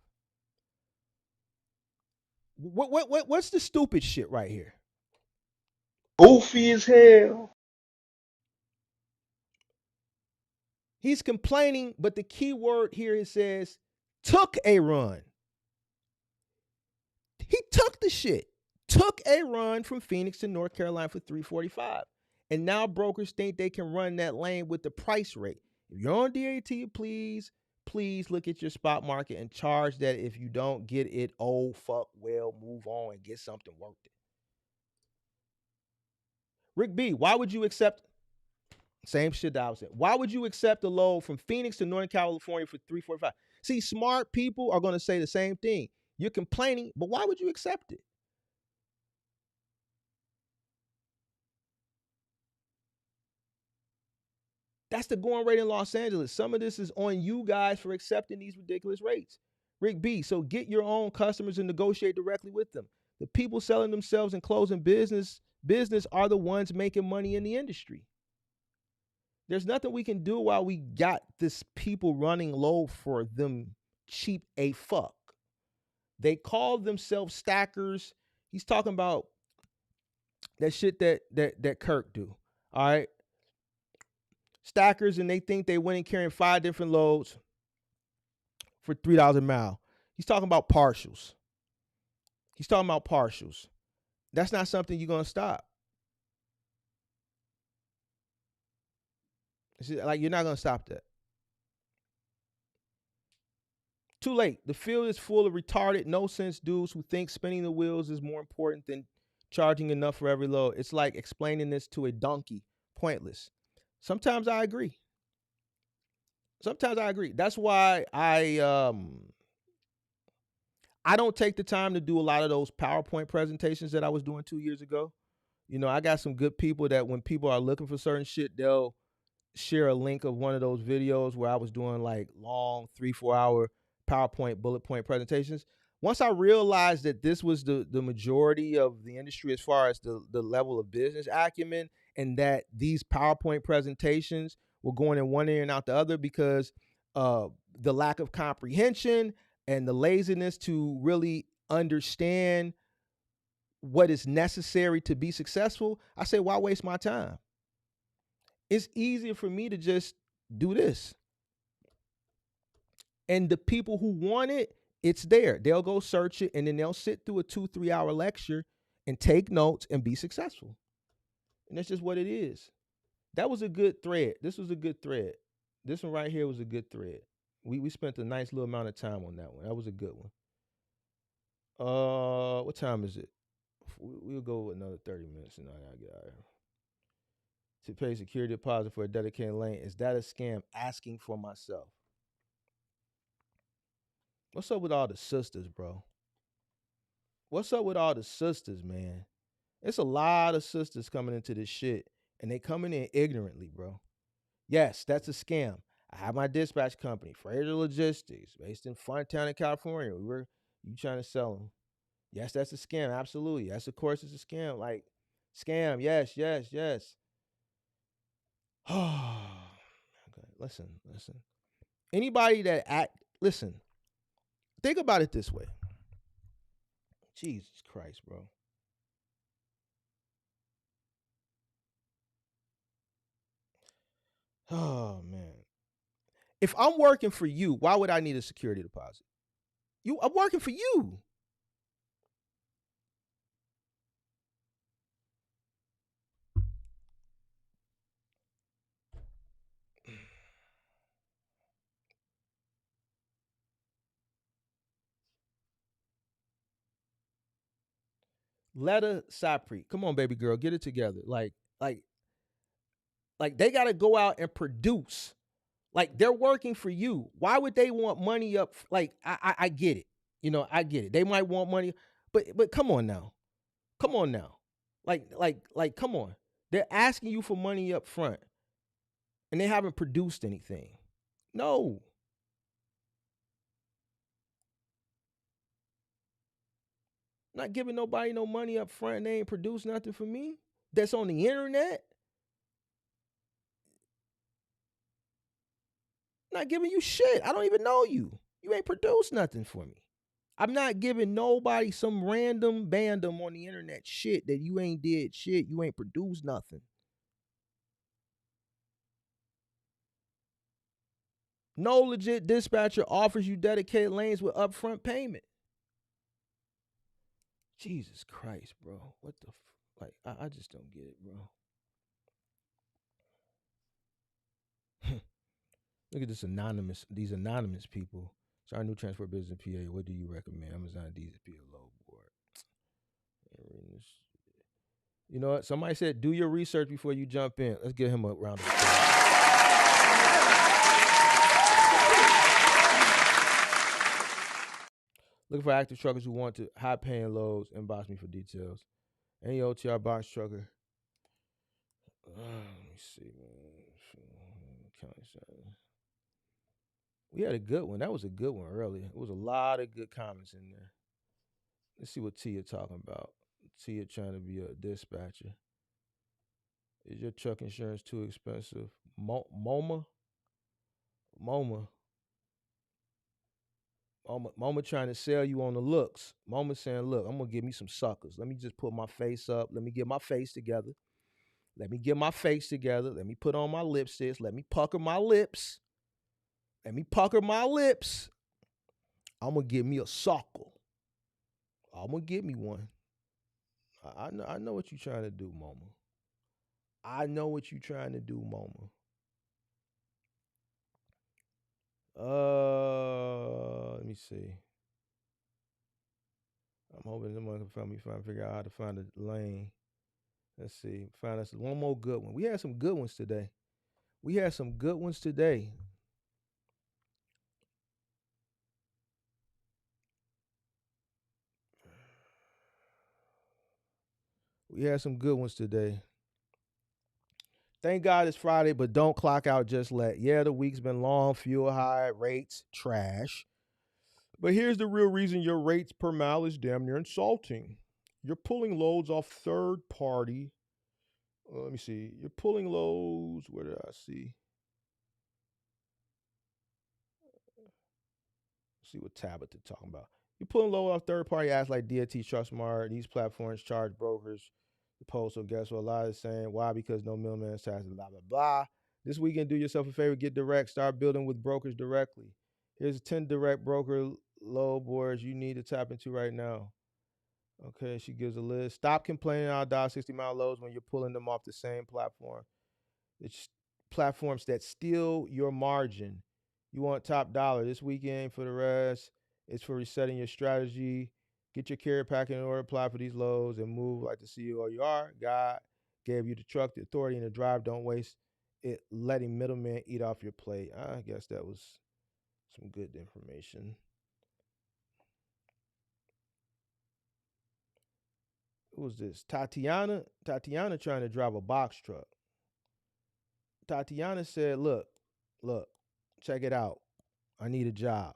What's the stupid shit right here? Goofy as hell. He's complaining, but the key word here it says took a run. He took the shit. Took a run from Phoenix to North Carolina for 345. And now brokers think they can run that lane with the price rate. If you're on DAT, please look at your spot market and charge that. If you don't get it, oh fuck, well, move on and get something worth it. Rick B, why would you accept same shit that I was saying? Why would you accept a load from Phoenix to Northern California for 345? See, smart people are going to say the same thing. You're complaining, but why would you accept it? That's the going rate in Los Angeles. Some of this is on you guys for accepting these ridiculous rates. Rick B, so get your own customers and negotiate directly with them. The people selling themselves and closing business are the ones making money in the industry. There's nothing we can do while we got this people running low for them cheap a fuck. They call themselves stackers. He's talking about that shit that Kirk do. All right. Stackers, and they think they went and carrying 5 different loads for $3 a mile. He's talking about partials. That's not something you're gonna stop. Like, you're not gonna stop that. Too late. The field is full of retarded, no sense dudes who think spinning the wheels is more important than charging enough for every load. It's like explaining this to a donkey. Pointless. Sometimes I agree. That's why I don't take the time to do a lot of those PowerPoint presentations that I was doing 2 years ago. You know, I got some good people that when people are looking for certain shit, they'll share a link of one of those videos where I was doing like long 3-4 hour PowerPoint bullet point presentations. Once I realized that this was the majority of the industry as far as the level of business acumen, and that these PowerPoint presentations were going in one ear and out the other because the lack of comprehension and the laziness to really understand what is necessary to be successful, I say, why waste my time? It's easier for me to just do this. And the people who want it, it's there. They'll go search it, and then they'll sit through a 2-3 hour lecture and take notes and be successful. And that's just what it is. That was a good thread. This was a good thread. This one right here was a good thread. We spent a nice little amount of time on that one. That was a good one. What time is it? We'll go with another 30 minutes and I get out of here. To pay security deposit for a dedicated lane, is that a scam? Asking for myself. What's up with all the sisters, bro? What's up with all the sisters, man? It's a lot of sisters coming into this shit, and they coming in ignorantly, bro. Yes, that's a scam. I have my dispatch company, Fraser Logistics, based in Fontana, California. You trying to sell them? Yes, that's a scam. Absolutely. Yes, of course it's a scam. Like, scam. Yes. Okay, listen. Anybody that listen, think about it this way. Jesus Christ, bro. Oh man. If I'm working for you, why would I need a security deposit? I'm working for you. Letta Sapri, come on, baby girl, get it together. Like they got to go out and produce. Like they're working for you. Why would they want money up? Like I get it. I get it. They might want money, but come on now, come on now. Like come on. They're asking you for money up front, and they haven't produced anything. No, not giving nobody no money up front, and they ain't produced nothing for me. That's on the internet. Not giving you shit. I don't even know you. You ain't produced nothing for me. I'm not giving nobody some random bandom on the internet shit that you ain't did shit. You ain't produced nothing. No legit dispatcher offers you dedicated lanes with upfront payment. Jesus Christ, bro. What the like? I just don't get it, bro. Look at these anonymous people. Start a new transport business in PA. What do you recommend? Amazon DSP or low board. You know what? Somebody said do your research before you jump in. Let's give him a round of applause. Looking for active truckers who want to high paying loads. Inbox me for details. Any OTR box trucker. Let me see, man. We had a good one. That was a good one earlier. It was a lot of good comments in there. Let's see what Tia talking about. Tia trying to be a dispatcher. Is your truck insurance too expensive? MoMA trying to sell you on the looks. MoMA saying, look, I'm going to give me some suckers. Let me just put my face up. Let me get my face together. Let me get my face together. Let me put on my lipsticks. Let me pucker my lips. I'm going to give me a sucker. I'm going to get me one. I know what you're trying to do, MoMA. I know what you're trying to do, MoMA. Let me see. I'm hoping someone can find me, figure out how to find a lane. Let's see. Find us one more good one. We had some good ones today. We had some good ones today. Thank God it's Friday, but don't clock out just let. Yeah, the week's been long, fuel high, rates trash. But here's the real reason your rates per mile is damn near insulting. You're pulling loads off third party. Let me see. You're pulling loads. Where did I see? See what Tabitha talking about. You're pulling loads off third party apps like DOT, TruckSmart. These platforms charge brokers the post. So guess what? A lot is saying why? Because no middleman taxes. Blah blah blah. This weekend, do yourself a favor. Get direct. Start building with brokers directly. Here's 10 direct broker load boards you need to tap into right now. Okay, she gives a list. Stop complaining out dial 60-mile loads when you're pulling them off the same platform. It's platforms that steal your margin. You want top dollar. This weekend for the rest, it's for resetting your strategy. Get your carrier packet in order, apply for these loads, and move like the CEO you are. God gave you the truck, the authority, and the drive. Don't waste it letting middlemen eat off your plate. I guess that was some good information. Who was this? Tatiana trying to drive a box truck. Tatiana said, look, check it out. I need a job.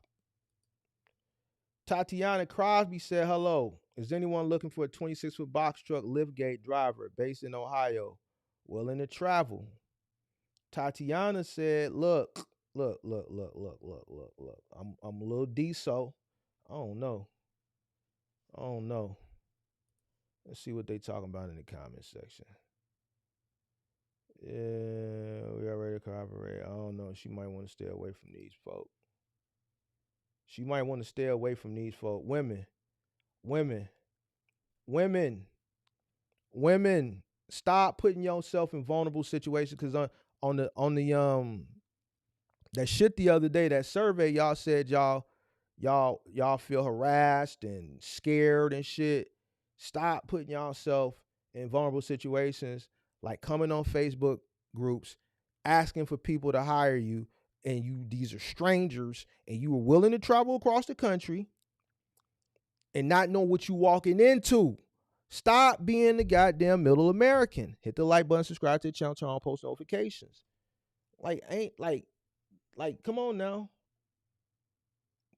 Tatiana Crosby said, hello. Is anyone looking for a 26-foot box truck liftgate driver based in Ohio, willing to travel? Tatiana said, look. I'm a little diesel. I don't know. I don't know. Let's see what they talking about in the comment section. Yeah, we are ready to cooperate. I don't know. She might want to stay away from these folk. She might want to stay away from these folk. Women, women, women, women. Stop putting yourself in vulnerable situations. Because on the that shit the other day, that survey, y'all said y'all feel harassed and scared and shit. Stop putting yourself in vulnerable situations, like coming on Facebook groups, asking for people to hire you, and these are strangers, and you were willing to travel across the country and not know what you walking into. Stop being the goddamn middle American. Hit the like button, subscribe to the channel, turn on post notifications. Like, come on now.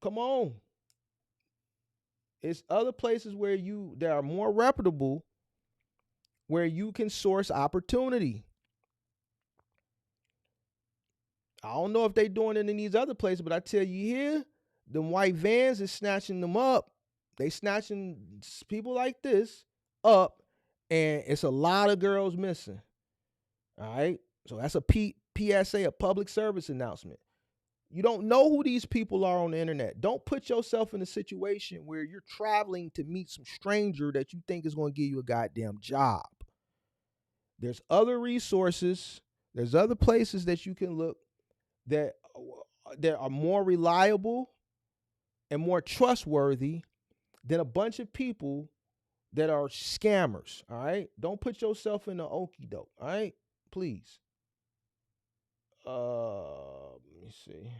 Come on. It's other places where that are more reputable, where you can source opportunity. I don't know if they doing it in these other places, but I tell you here, them white vans is snatching them up. They snatching people like this up, and it's a lot of girls missing. All right, so that's a PSA, a public service announcement. You don't know who these people are on the internet. Don't put yourself in a situation where you're traveling to meet some stranger that you think is going to give you a goddamn job. There's other resources. There's other places that you can look that are more reliable and more trustworthy than a bunch of people that are scammers. All right. Don't put yourself in the okie doke. All right. Please. Let me see.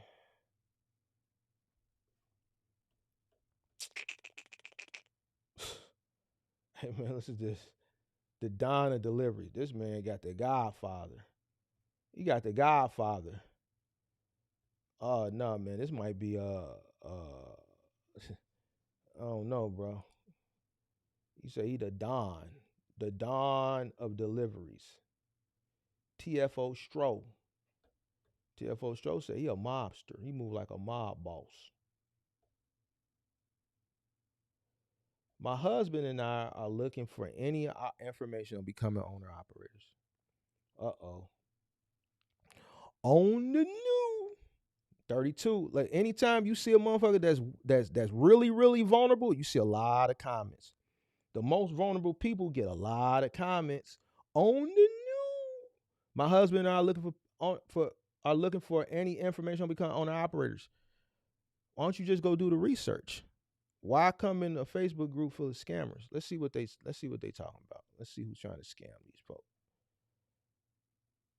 Hey man, listen to this. The Don of delivery. This man got the Godfather. He got the Godfather. No, man. This might be I don't know, bro. You say he the Don of deliveries. TFO Stro. TFO Stro said he a mobster. He move like a mob boss. My husband and I are looking for any information on becoming owner operators. Uh-oh. On the new 32. Like anytime you see a motherfucker that's really, really vulnerable, you see a lot of comments. The most vulnerable people get a lot of comments on the new. My husband and I are looking for any information on becoming owner operators. Why don't you just go do the research? Why come in a Facebook group full of scammers? Let's see what they talking about. Let's see who's trying to scam these folks.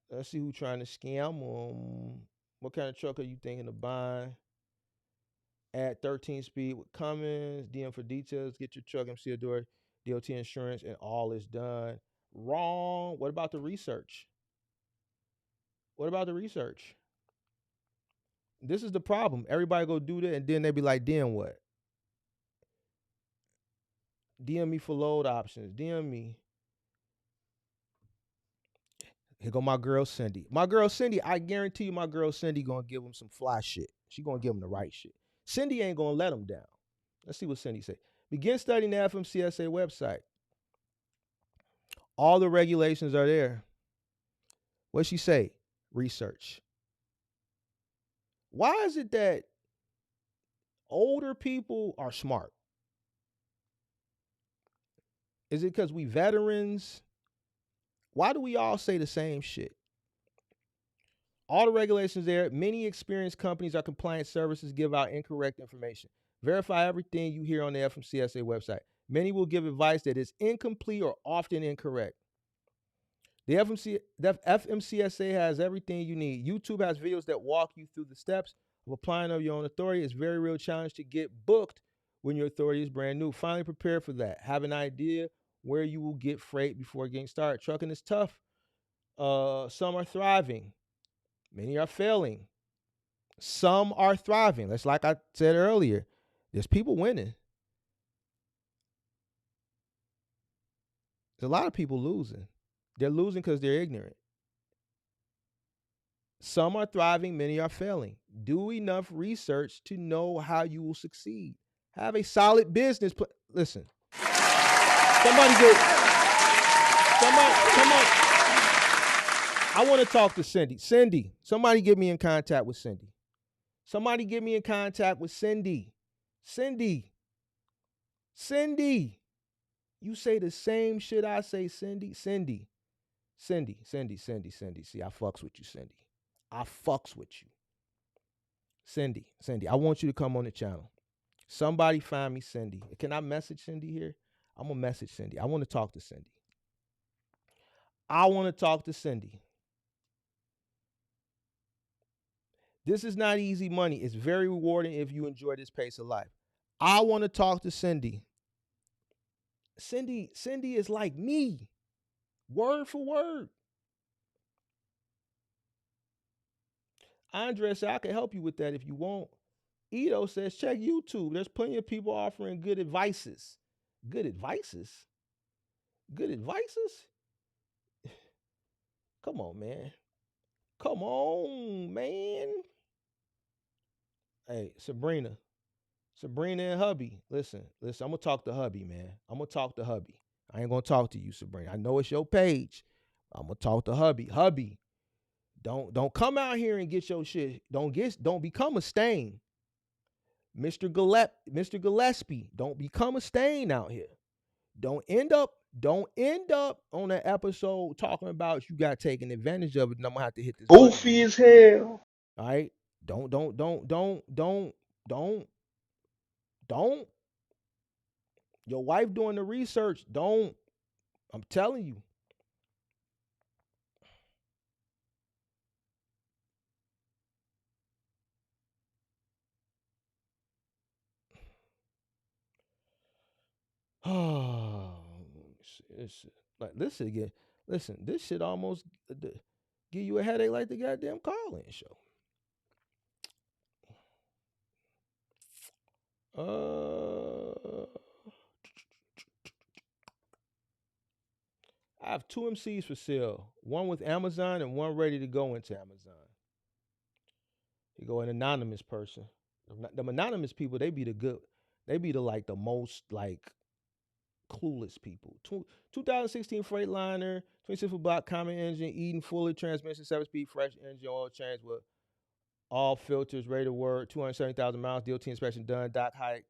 Let's see who's trying to scam them. What kind of truck are you thinking of buying? Add 13 speed with Cummins. DM for details. Get your truck MC Adore, DOT insurance, and all is done. Wrong. What about the research? What about the research? This is the problem. Everybody go do that, and then they be like, "Then what?" DM me for load options. DM me. Here go my girl Cindy. My girl Cindy, I guarantee you my girl Cindy gonna give him some fly shit. She gonna give him the right shit. Cindy ain't gonna let him down. Let's see what Cindy say. Begin studying the FMCSA website. All the regulations are there. What she say? Research. Why is it that older people are smart? Is it because we veterans? Why do we all say the same shit? All the regulations there. Many experienced companies or compliance services give out incorrect information. Verify everything you hear on the FMCSA website. Many will give advice that is incomplete or often incorrect. The FMCSA has everything you need. YouTube has videos that walk you through the steps of applying of your own authority. It's a very real challenge to get booked when your authority is brand new. Finally prepare for that. Have an idea where you will get freight before getting started. Trucking is tough. Some are thriving. Many are failing. Some are thriving. That's like I said earlier. There's people winning. There's a lot of people losing. They're losing because they're ignorant. Some are thriving, many are failing. Do enough research to know how you will succeed. Have a solid business plan. Listen, somebody come on. I want to talk to Cindy. Cindy, somebody get me in contact with Cindy. Somebody get me in contact with Cindy. Cindy. You say the same shit I say, Cindy. Cindy. See, I fucks with you, Cindy. I fucks with you. Cindy, I want you to come on the channel. Somebody find me Cindy. Can I message Cindy here? I'm going to message Cindy. I want to talk to Cindy. This is not easy money. It's very rewarding if you enjoy this pace of life. I want to talk to Cindy. Cindy is like me, word for word. Andre said, I can help you with that if you want. Ito says, check YouTube. There's plenty of people offering good advices. Good advices? Come on, man. Hey, Sabrina and hubby. Listen, I'm going to talk to hubby, man. I ain't going to talk to you, Sabrina. I know it's your page. I'm going to talk to hubby. Hubby, don't come out here and get your shit. Don't become a stain. Mr. Gillespie, don't become a stain out here. Don't end up on that episode talking about you got taken advantage of it, and I'm gonna have to hit this Goofy as hell. All right. Don't. Your wife doing the research. Don't. I'm telling you. Oh, like listen again. Listen, this shit almost give you a headache like the goddamn call-in show. I have 2 MCs for sale. One with Amazon and one ready to go into Amazon. You go an anonymous person. The anonymous people, they be the most like clueless people. 2016 Freightliner, 26-foot block, common engine, Eden fully transmission, 7-speed, fresh engine, oil change with all filters, ready to work, 270,000 miles, DOT inspection done, dock height,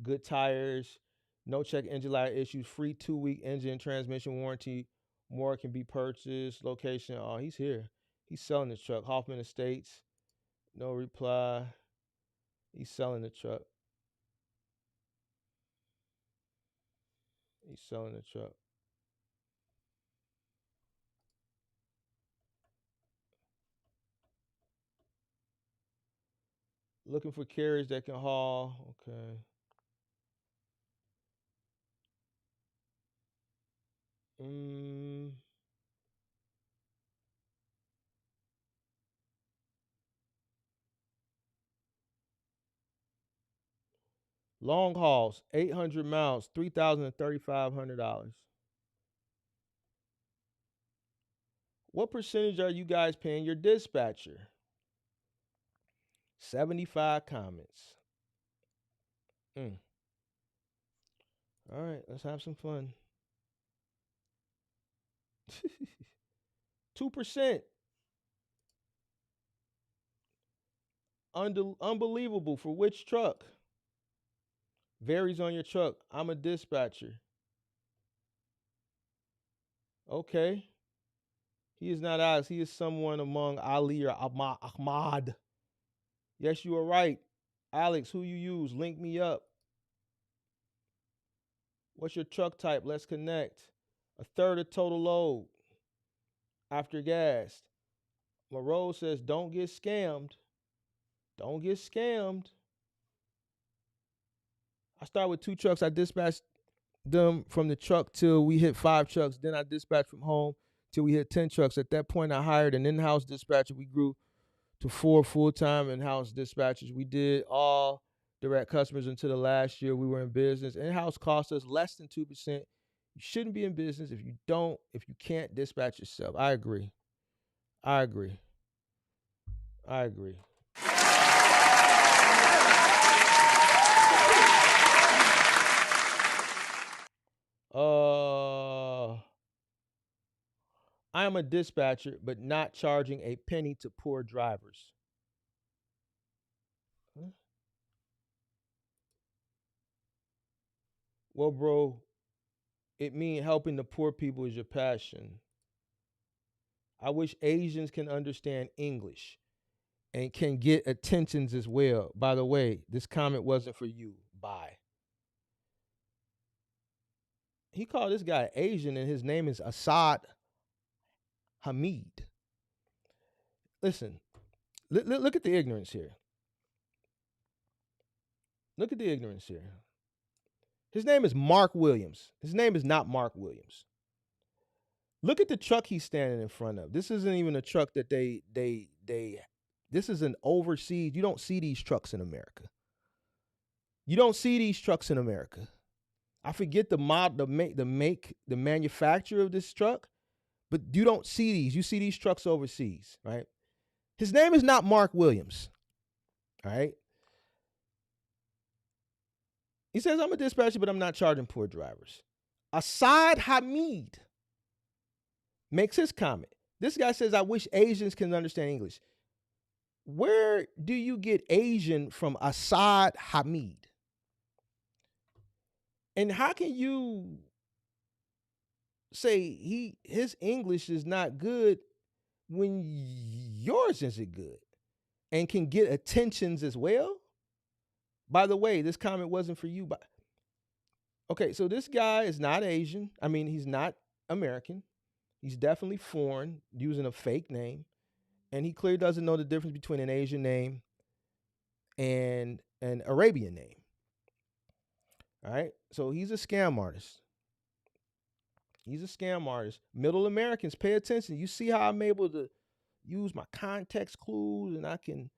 good tires, no check engine light issues, free 2-week engine transmission warranty. More can be purchased. Location, oh, he's here. He's selling the truck. Hoffman Estates, no reply. He's selling the truck. Looking for carriers that can haul. Okay. Long hauls, 800 miles, $3,000 to $3,500. What percentage are you guys paying your dispatcher? 75 comments. All right, let's have some fun. 2%. Unbelievable. For which truck? Varies on your truck. I'm a dispatcher. Okay. He is not us. He is someone among Ali or Ahmad. Yes, you are right. Alex, who you use? Link me up. What's your truck type? Let's connect. A third of total load. After gas. Moreau says, don't get scammed. Don't get scammed. I start with 2 trucks. I dispatched them from the truck till we hit 5 trucks. Then I dispatched from home till we hit 10 trucks. At that point, I hired an in-house dispatcher. We grew to 4 full-time in-house dispatchers. We did all direct customers until the last year we were in business. In-house cost us less than 2%. You shouldn't be in business if you can't dispatch yourself. I agree. I am a dispatcher, but not charging a penny to poor drivers. Huh? Well, bro, it means helping the poor people is your passion. I wish Asians can understand English and can get attentions as well. By the way, this comment wasn't for you. Bye. He called this guy Asian, and his name is Assad Hamid. Listen, look at the ignorance here. Look at the ignorance here. His name is Mark Williams. His name is not Mark Williams. Look at the truck he's standing in front of. This isn't even a truck that they this is an overseas. You don't see these trucks in America. You don't see these trucks in America. I forget the the manufacturer of this truck, but you don't see these. You see these trucks overseas, right? His name is not Mark Williams. All right. He says, I'm a dispatcher, but I'm not charging poor drivers. Assad Hamid makes his comment. This guy says, I wish Asians can understand English. Where do you get Asian from Assad Hamid? And how can you say his English is not good when yours isn't good and can get attentions as well? By the way, this comment wasn't for you. But okay, so this guy is not Asian. I mean, he's not American. He's definitely foreign, using a fake name. And he clearly doesn't know the difference between an Asian name and an Arabian name. All right. So he's a scam artist. He's a scam artist. Middle Americans, pay attention. You see how I'm able to use my context clues, and I can,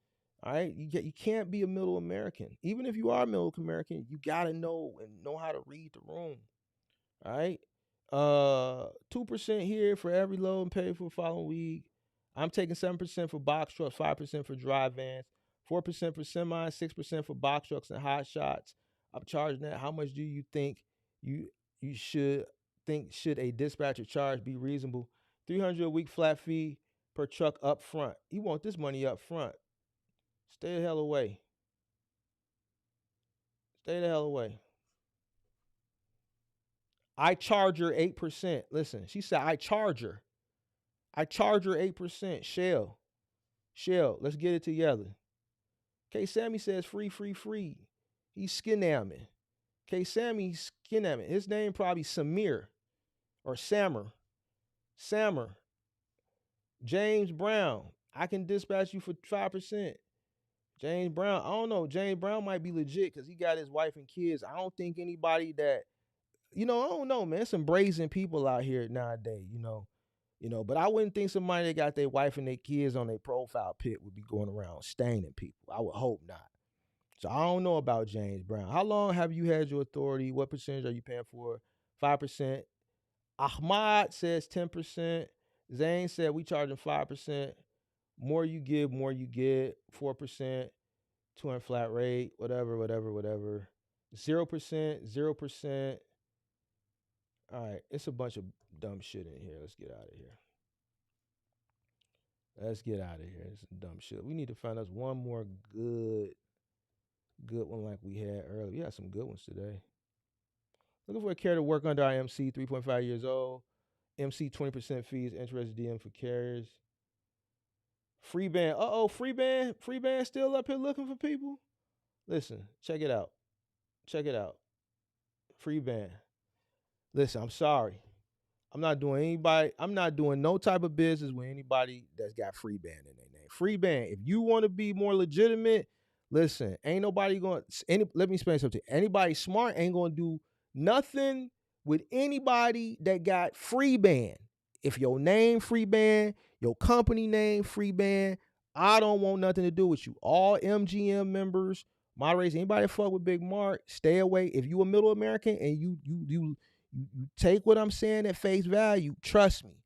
all right, you can't be a middle American. Even if you are a middle American, you got to know how to read the room. All right. 2% here for every load and pay for the following week. I'm taking 7% for box trucks, 5% for dry vans, 4% for semis, 6% for box trucks and hot shots. I'm charging that. How much do you think you should a dispatcher charge be reasonable? $300 a week flat fee per truck up front. You want this money up front. Stay the hell away. Stay the hell away. I charge her 8%. Listen, she said I charge her. I charge her 8%. Shell, let's get it together. K Sammy says free, free, free. He's skin-amming. K Sammy skin-amming. His name probably Samir or Sammer. James Brown. I can dispatch you for 5%. James Brown. I don't know. James Brown might be legit because he got his wife and kids. I don't think anybody that, I don't know, man. Some brazen people out here nowadays, but I wouldn't think somebody that got their wife and their kids on their profile pic would be going around staining people. I would hope not. So I don't know about James Brown. How long have you had your authority? What percentage are you paying for? 5%. Ahmad says 10%. Zane said we charging 5%. More you give, more you get. 4%. 200 flat rate. Whatever. 0%. 0%. All right. It's a bunch of dumb shit in here. Let's get out of here. It's some dumb shit. We need to find us one more good one like we had earlier. We had some good ones today. Looking for a carrier to work under our MC, 3.5 years old. MC 20% fees, interested DM for carriers. Free band. Free band. Free band still up here looking for people. Listen, check it out. Free band. Listen, I'm sorry. I'm not doing no type of business with anybody that's got free band in their name. Free band. If you want to be more legitimate, listen, ain't nobody going let me explain something. Anybody smart ain't going to do nothing with anybody that got free band. If your name free band, your company name free band, I don't want nothing to do with you. All MGM members, moderators, anybody that fuck with Big Mark, stay away. If you a middle American and you take what I'm saying at face value, trust me.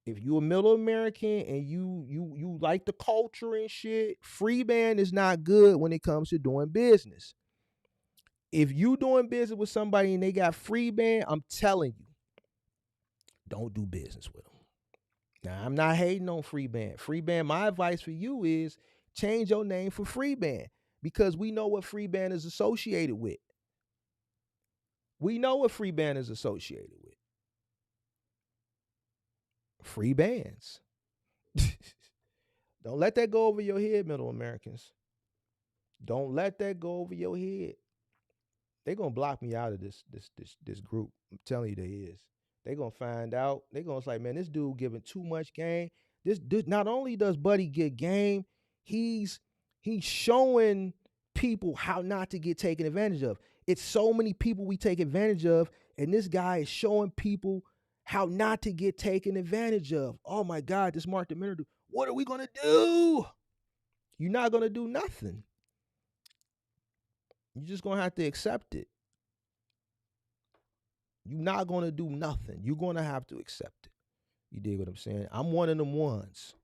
If you a middle American and you like the culture and shit, free band is not good when it comes to doing business. If you doing business with somebody and they got free band, I'm telling you, don't do business with them. Now, I'm not hating on free band. Free band, my advice for you is change your name for free band because we know what free band is associated with. We know what free band is associated with. Free bands. Don't let that go over your head, Middle Americans. Don't let that go over your head. They're gonna block me out of this group. I'm telling you, they is. They're gonna find out. They're gonna say, man, this dude giving too much game. This dude, not only does Buddy get game, he's showing people how not to get taken advantage of. It's so many people we take advantage of, and this guy is showing people how not to get taken advantage of. Oh my God, this Mark the Minute dude. What are we gonna do? You're not gonna do nothing. You're just gonna have to accept it. You're not gonna do nothing. You're gonna have to accept it. You dig what I'm saying? I'm one of them ones.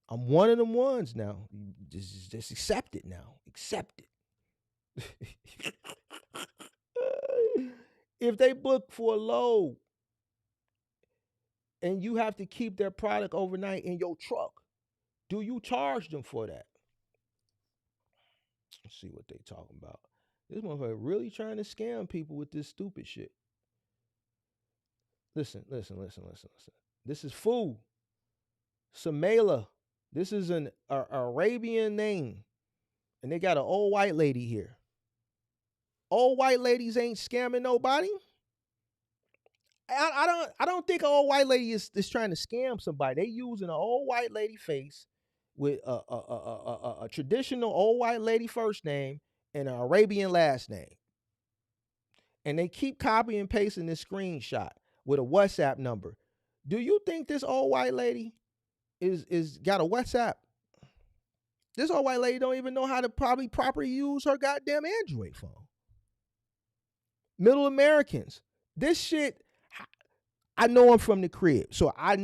I'm one of them ones now. Just accept it now. Accept it. If they book for a load and you have to keep their product overnight in your truck, do you charge them for that? Let's see what they talking about. This motherfucker really trying to scam people with this stupid shit. Listen. This is food. Samela. This is an Arabian name. And they got an old white lady here. Old white ladies ain't scamming nobody. I don't think an old white lady is trying to scam somebody. They using an old white lady face with a traditional old white lady first name and an Arabian last name. And they keep copying and pasting this screenshot with a WhatsApp number. Do you think this old white lady is got a WhatsApp? This old white lady don't even know how to probably properly use her goddamn Android phone. Middle Americans, this shit, I know I'm from the crib, so I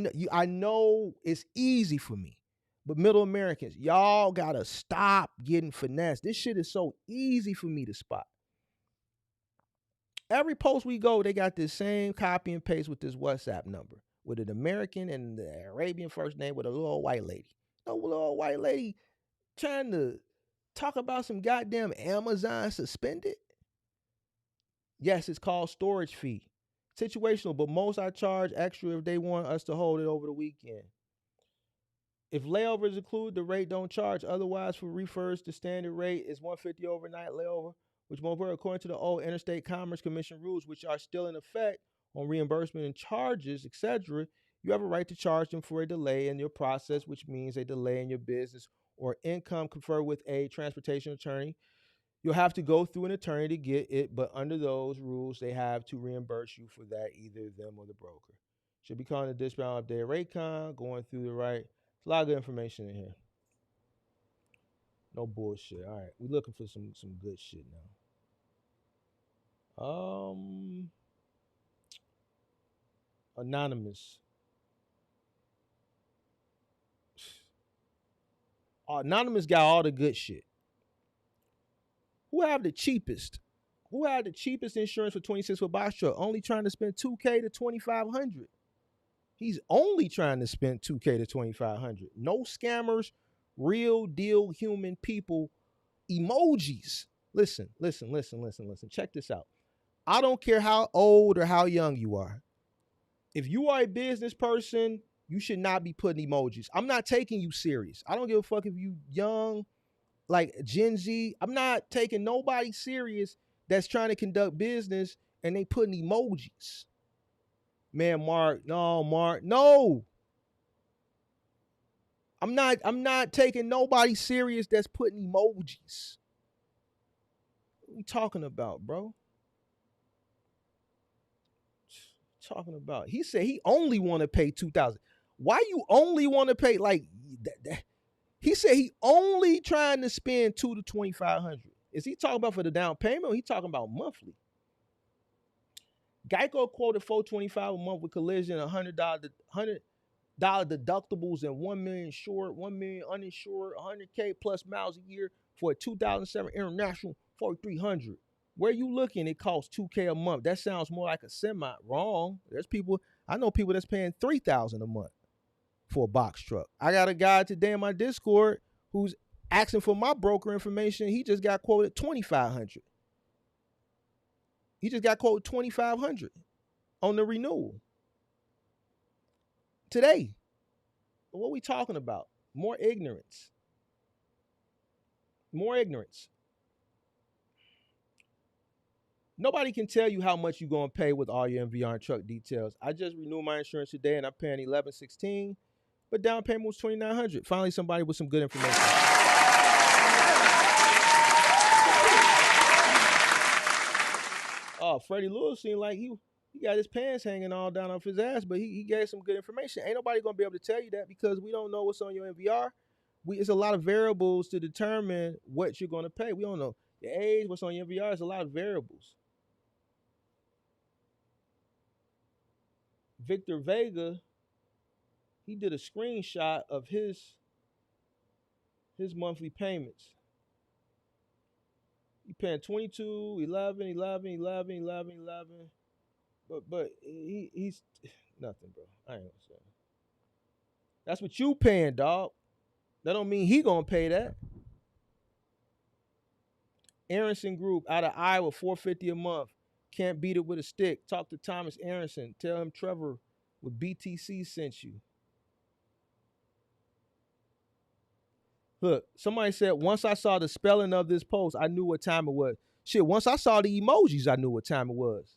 know it's easy for me. But Middle Americans, y'all gotta stop getting finessed. This shit is so easy for me to spot. Every post we go, they got this same copy and paste with this WhatsApp number with an American and the Arabian first name with a little old white lady. No little old white lady trying to talk about some goddamn Amazon suspended. Yes, it's called storage fee. Situational, but most I charge extra if they want us to hold it over the weekend. If layovers include, the rate don't charge. Otherwise, for refers, the standard rate is $150 overnight layover, which won't work according to the old Interstate Commerce Commission rules, which are still in effect on reimbursement and charges, etc. You have a right to charge them for a delay in your process, which means a delay in your business or income conferred with a transportation attorney. You'll have to go through an attorney to get it, but under those rules, they have to reimburse you for that, either them or the broker. Should be calling the dispatch update Raycon, going through the right. There's a lot of good information in here. No bullshit. All right, we're looking for some good shit now. Anonymous. Anonymous got all the good shit. Who have the cheapest? Who had the cheapest insurance for 26 foot box truck? Only trying to spend $2K to $2,500. He's only trying to spend $2K to $2,500. No scammers, real deal human people, emojis. Listen. Check this out. I don't care how old or how young you are. If you are a business person, you should not be putting emojis. I'm not taking you serious. I don't give a fuck if you young, like Gen Z. I'm not taking nobody serious that's trying to conduct business and they putting emojis. Man, Mark, no. I'm not taking nobody serious that's putting emojis. What are we talking about, bro? Talking about. He said he only want to pay $2,000. Why you only want to pay like that? He said he only trying to spend $2,000 to $2,500. Is he talking about for the down payment or he talking about monthly? Geico quoted $425 a month with collision, $100 deductibles, and $1 million insured, $1 million uninsured, $100K plus miles a year for a 2007 International 4300. Where you looking, it costs $2K a month. That sounds more like a semi. Wrong. There's people, I know people that's paying $3,000 a month for a box truck. I got a guy today in my Discord who's asking for my broker information. He just got quoted $2,500. He just got quoted $2,500 on the renewal today. What are we talking about? More ignorance. More ignorance. Nobody can tell you how much you're going to pay with all your MVR and truck details. I just renewed my insurance today and I'm paying $1,116, but down payment was $2,900. Finally, somebody with some good information. Oh, Freddie Lewis seemed like he got his pants hanging all down off his ass, but he gave some good information. Ain't nobody going to be able to tell you that because we don't know what's on your MVR. It's a lot of variables to determine what you're going to pay. We don't know your age, what's on your MVR. There's a lot of variables. Victor Vega, he did a screenshot of his monthly payments. He paying 22, 11, 11, 11, 11, 11. But he's nothing, bro. I ain't gonna say. That's what you paying, dog. That don't mean he gonna pay that. Aronson Group out of Iowa, $450 a month. Can't beat it with a stick. Talk to Thomas Aronson. Tell him Trevor with BTC sent you. Look, somebody said, once I saw the spelling of this post, I knew what time it was. Shit, once I saw the emojis, I knew what time it was.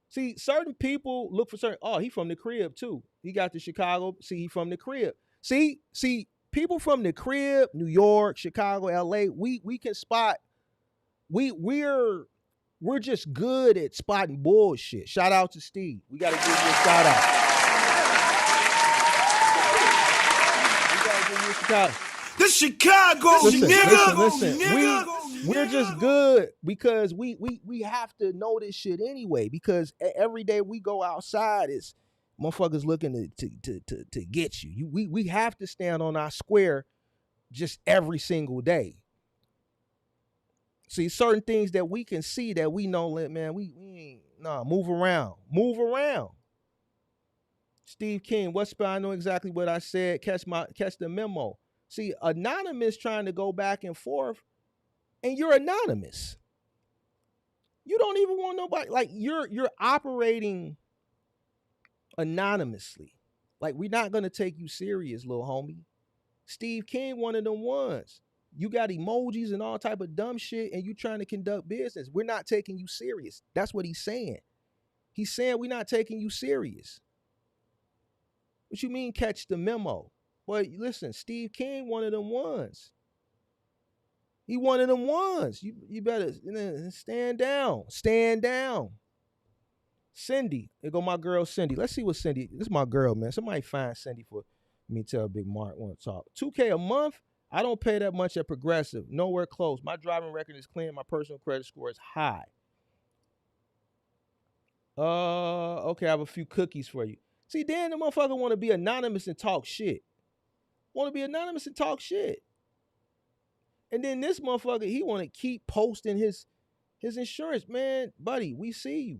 See, certain people look for certain, he from the crib too. He got the Chicago, see, he from the crib. See, people from the crib, New York, Chicago, LA, we can spot, we're just good at spotting bullshit. Shout out to Steve. We got to give you a shout out. We got to give you a shout out. This Chicago, nigga. We're just good because we have to know this shit anyway. Because every day we go outside, it's motherfuckers looking to get you. We have to stand on our square just every single day. See, certain things that we can see that we know, man, we ain't, move around. Steve King, what spell? I know exactly what I said. Catch the memo. See, anonymous trying to go back and forth, and you're anonymous. You don't even want nobody, like you're operating anonymously. Like, we're not gonna take you serious, little homie. Steve King, one of them ones. You got emojis and all type of dumb shit, and you trying to conduct business. We're not taking you serious. That's what he's saying. He's saying we're not taking you serious. What you mean, catch the memo? Well, listen, Steve King, one of them ones. He one of them ones. You better stand down. Stand down. Cindy. There go my girl Cindy. Let's see what Cindy. This is my girl, man. Somebody find Cindy for me. Tell Big Mark want to talk. $2K a month. I don't pay that much at Progressive. Nowhere close. My driving record is clean. My personal credit score is high. Okay, I have a few cookies for you. See, then the motherfucker want to be anonymous and talk shit. And then this motherfucker, he want to keep posting his insurance. Man, buddy, we see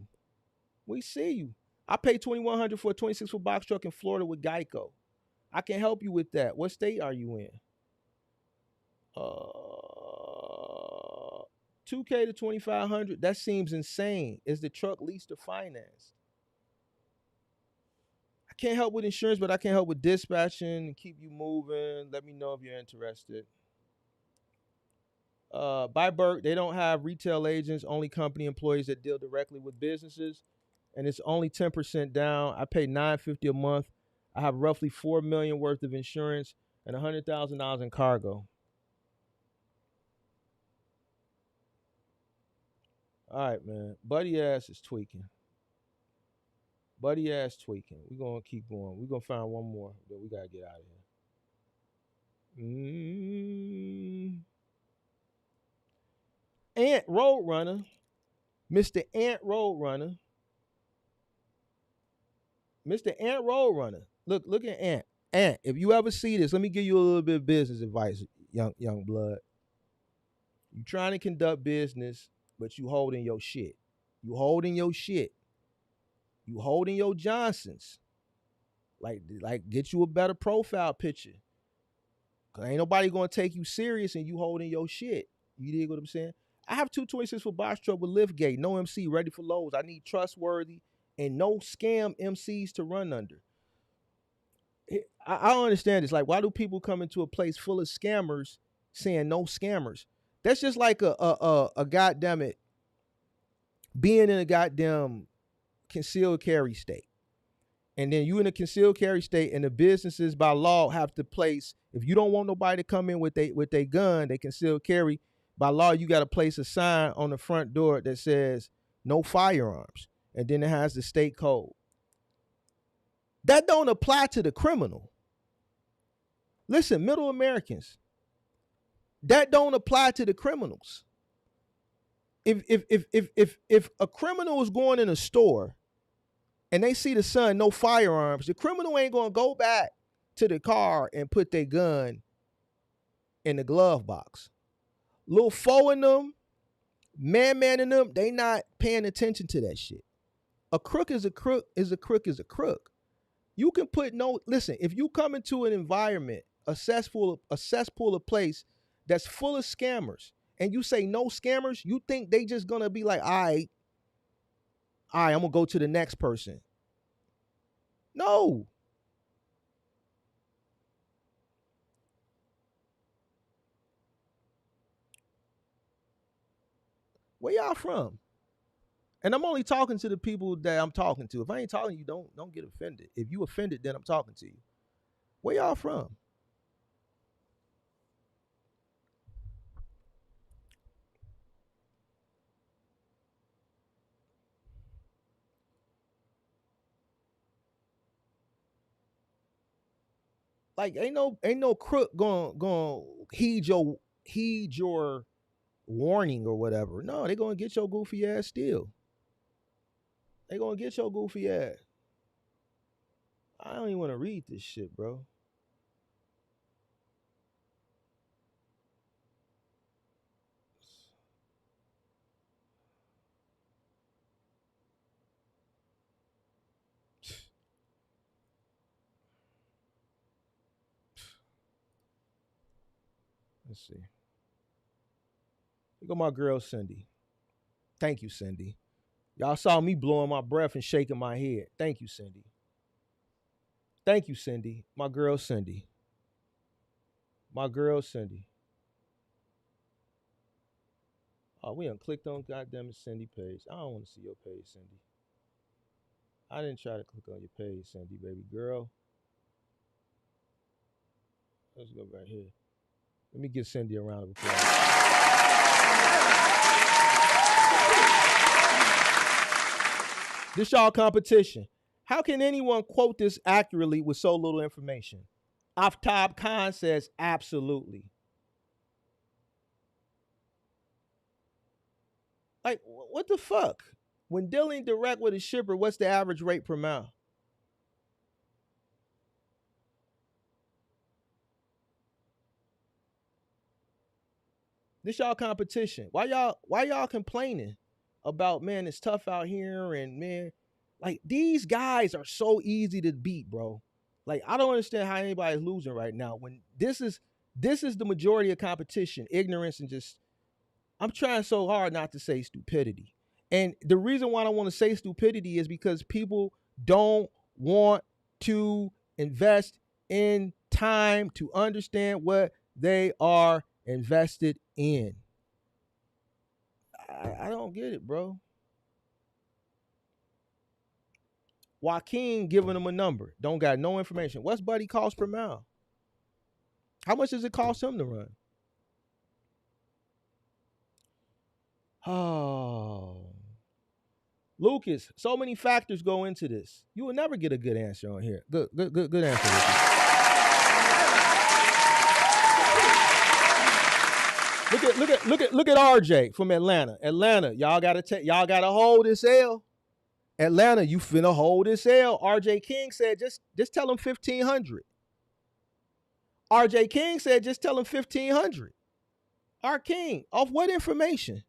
you. I pay $2,100 for a 26-foot box truck in Florida with Geico. I can help you with that. What state are you in? $2K to $2,500. That seems insane. Is the truck leased or financed? I can't help with insurance, but I can help with dispatching and keep you moving. Let me know if you're interested. By Burke, they don't have retail agents, only company employees that deal directly with businesses, and it's only 10% down. I pay $950 a month. I have roughly $4 million worth of insurance and $100,000 in cargo. All right, man. Buddy ass is tweaking. We're going to keep going. We're going to find one more that we got to get out of here. Ant Roadrunner. Mr. Ant Roadrunner. Look at Ant. Ant, if you ever see this, let me give you a little bit of business advice, young blood. You trying to conduct business but you holding your shit. You holding your shit. You holding your Johnsons. Like get you a better profile picture. Cause ain't nobody gonna take you serious and you holding your shit. You dig what I'm saying? I have 226 for box truck with lift gate, no MC, ready for loads. I need trustworthy and no scam MCs to run under. I don't understand this. Like, why do people come into a place full of scammers saying no scammers? That's just like a goddamn it being in a goddamn concealed carry state. And then you in a concealed carry state, and the businesses by law have to place. If you don't want nobody to come in with they gun, they concealed carry. By law, you got to place a sign on the front door that says no firearms, and then it has the state code. That don't apply to the criminal. Listen, middle Americans, that don't apply to the criminals. If a criminal is going in a store and they see the sign no firearms, the criminal ain't gonna go back to the car and put their gun in the glove box. Little foe in them, man in them, they not paying attention to that shit. A crook is a crook is a crook is a crook. You can put no, listen, if you come into an environment, a cesspool of place that's full of scammers, and you say no scammers, you think they just gonna be like, all right, I'm gonna go to the next person. No. Where y'all from? And I'm only talking to the people that I'm talking to. If I ain't talking to you, don't get offended. If you offended, then I'm talking to you. Where y'all from? Like ain't no crook going heed your warning or whatever. No, they gonna get your goofy ass still. They gonna get your goofy ass. I don't even want to read this shit, bro. Let's see. Look at my girl Cindy. Thank you, Cindy. Y'all saw me blowing my breath and shaking my head. Thank you, Cindy. Thank you, Cindy. My girl Cindy. My girl Cindy. Oh, we done clicked on goddamn Cindy page. I don't want to see your page, Cindy. I didn't try to click on your page, Cindy, baby girl. Let's go right here. Let me give Cindy a round of applause. This y'all competition. How can anyone quote this accurately with so little information? Aftab Khan says absolutely. Like, what the fuck? When dealing direct with a shipper, what's the average rate per mile? This y'all competition. Why y'all complaining about, man, it's tough out here, and man, like these guys are so easy to beat, bro. Like, I don't understand how anybody's losing right now when this is the majority of competition, ignorance, and just I'm trying so hard not to say stupidity. And the reason why I don't want to say stupidity is because people don't want to invest in time to understand what they are invested in. I don't get it, bro. Joaquin giving them a number. Don't got no information. What's Buddy cost per mile? How much does it cost him to run? Oh. Lucas, so many factors go into this. You will never get a good answer on here. Good answer, Lucas. Look at RJ from Atlanta. Atlanta, y'all gotta hold this L. Atlanta, you finna hold this L. RJ King said just tell him 1,500. RJ King said just tell him 1,500. R King, off what information?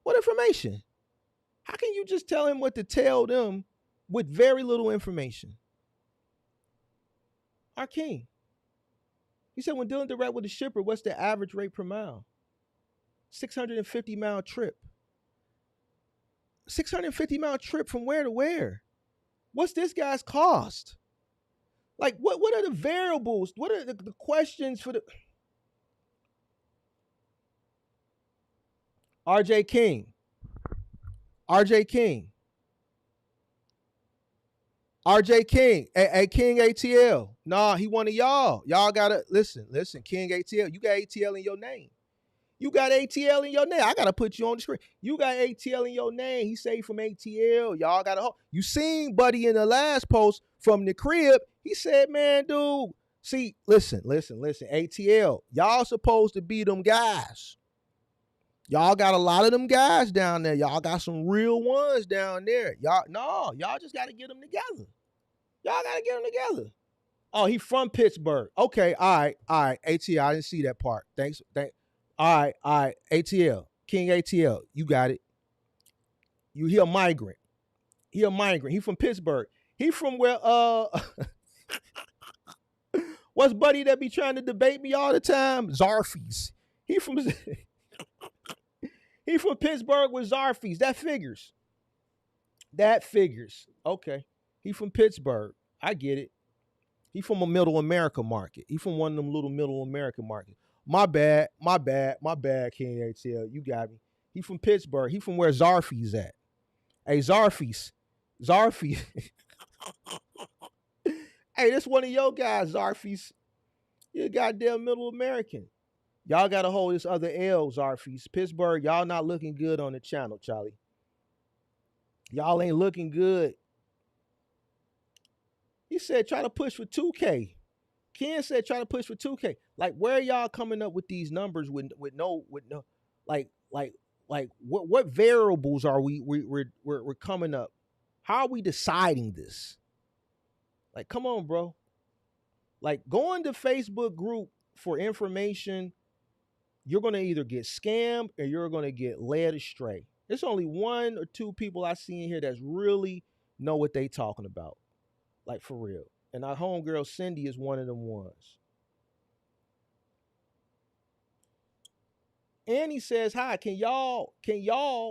What information? How can you just tell him what to tell them with very little information? Our king. He said when dealing direct with a shipper, what's the average rate per mile? 650-mile trip. 650-mile trip from where to where? What's this guy's cost? Like, what are the variables? What are the questions for the RJ King? RJ King. RJ King. A King ATL. Nah, he one of y'all. Y'all gotta listen. King ATL. You got ATL in your name. You got ATL in your name. I gotta put you on the screen. You got ATL in your name. He say from ATL. Y'all gotta hold. You seen Buddy in the last post from the crib. He said, man, dude. See, listen. ATL. Y'all supposed to be them guys. Y'all got a lot of them guys down there. Y'all got some real ones down there. Y'all just gotta get them together. Y'all gotta get them together. Oh, he from Pittsburgh. Okay, all right. ATL, I didn't see that part. Thanks. All right. ATL, King ATL, you got it. He a migrant. He from Pittsburgh. He from where what's buddy that be trying to debate me all the time? Zarfies. He from Pittsburgh with Zarfies. That figures. Okay. He from Pittsburgh. I get it. He from a middle America market. He from one of them little middle America markets. My bad, King ATL. You got me. He from Pittsburgh. He from where Zarfi's at. Hey, Zarfi's. Hey, this one of your guys, Zarfi's. You're a goddamn middle American. Y'all got to hold this other L, Zarfi's. Pittsburgh, y'all not looking good on the channel, Charlie. Y'all ain't looking good. He said try to push for 2K. Ken said try to push for 2K. Like, where are y'all coming up with these numbers with no like what variables are we're coming up? How are we deciding this? Like, come on, bro. Like, going to Facebook group for information, you're gonna either get scammed or you're gonna get led astray. There's only one or two people I see in here that's really know what they talking about. Like, for real. And our homegirl Cindy is one of them ones. Annie says, hi, can y'all,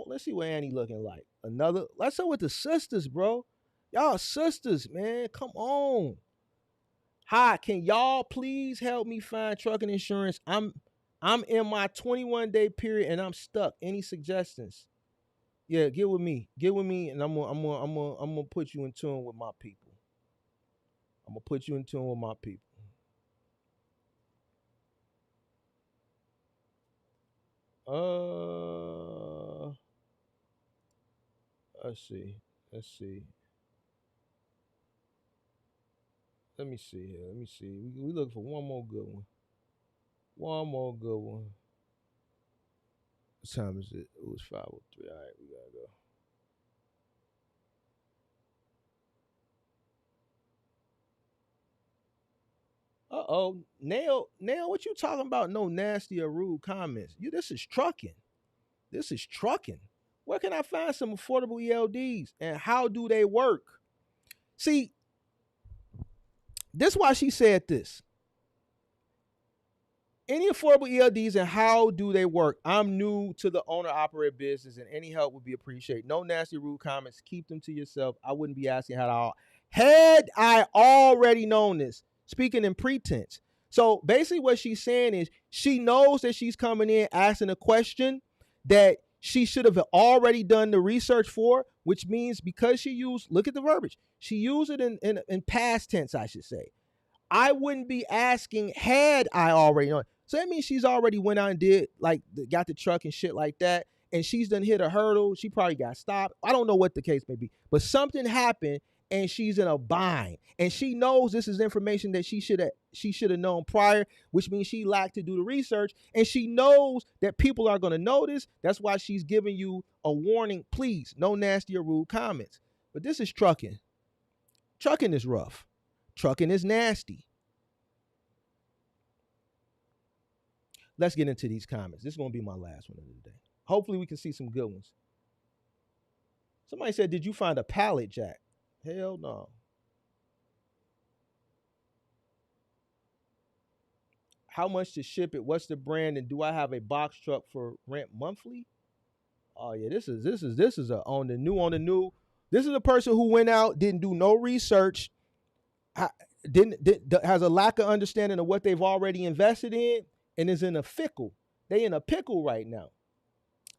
let's see what Annie looking like. Let's go with the sisters, bro. Y'all sisters, man. Come on. Hi, can y'all please help me find trucking insurance? I'm in my 21-day period and I'm stuck. Any suggestions? Yeah, get with me, and I'm gonna put you in tune with my people. Let's see. Let me see here. We look for one more good one. What time is it? It was 5:03. All right, we gotta go. Nail, what you talking about? No nasty or rude comments. This is trucking. Where can I find some affordable ELDs and how do they work? See, this is why she said this. Any affordable ELDs and how do they work? I'm new to the owner-operator business and any help would be appreciated. No nasty, rude comments. Keep them to yourself. I wouldn't be asking had I already known this. Speaking in pretense. So basically what she's saying is she knows that she's coming in asking a question that she should have already done the research for, which means because she used, look at the verbiage, she used it in past tense, I should say. I wouldn't be asking had I already known. So that means she's already went out and did, like, got the truck and shit like that, and she's done hit a hurdle. She probably got stopped. I don't know what the case may be, but something happened and she's in a bind. And she knows this is information that she should have known prior, which means she lacked to do the research. And she knows that people are going to notice. That's why she's giving you a warning. Please, no nasty or rude comments. But this is trucking. Trucking is rough. Trucking is nasty. Let's get into these comments. This is going to be my last one of the day. Hopefully we can see some good ones. Somebody said, did you find a pallet jack? Hell no. How much to ship it? What's the brand? And do I have a box truck for rent monthly? Oh yeah, this is a on the new. This is a person who went out, didn't do no research, has a lack of understanding of what they've already invested in, and is in a pickle. They in a pickle right now.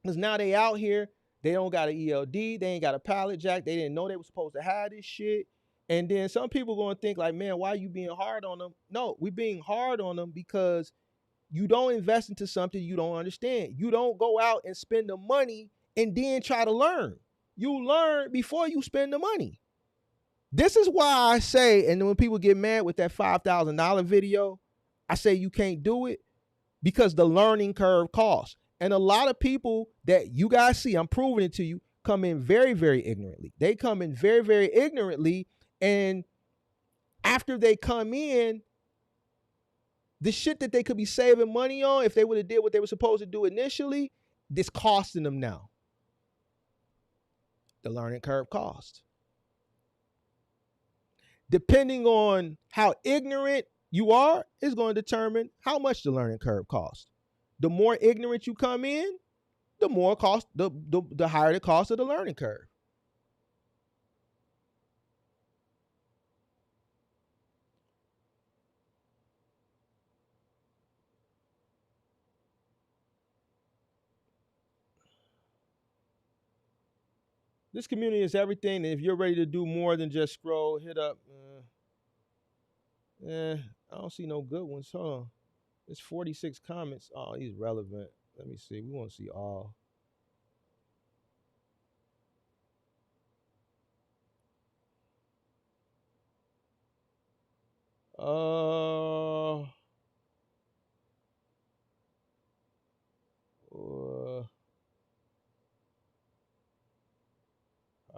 Because now they out here, they don't got an ELD, they ain't got a pallet jack, they didn't know they were supposed to have this shit. And then some people gonna think like, man, why are you being hard on them? No, we being hard on them because you don't invest into something you don't understand. You don't go out and spend the money and then try to learn. You learn before you spend the money. This is why I say, and when people get mad with that $5,000 video, I say you can't do it because the learning curve costs. And a lot of people that you guys see, I'm proving it to you, come in very, very ignorantly. They come in very, very ignorantly. And after they come in, the shit that they could be saving money on, if they would have did what they were supposed to do initially, this costing them now. The learning curve cost. Depending on how ignorant you are, is going to determine how much the learning curve costs. The more ignorant you come in, the more cost, the higher the cost of the learning curve. This community is everything. And if you're ready to do more than just scroll, hit up. I don't see no good ones, huh? There's 46 comments. Oh, he's relevant. Let me see. We want to see all. All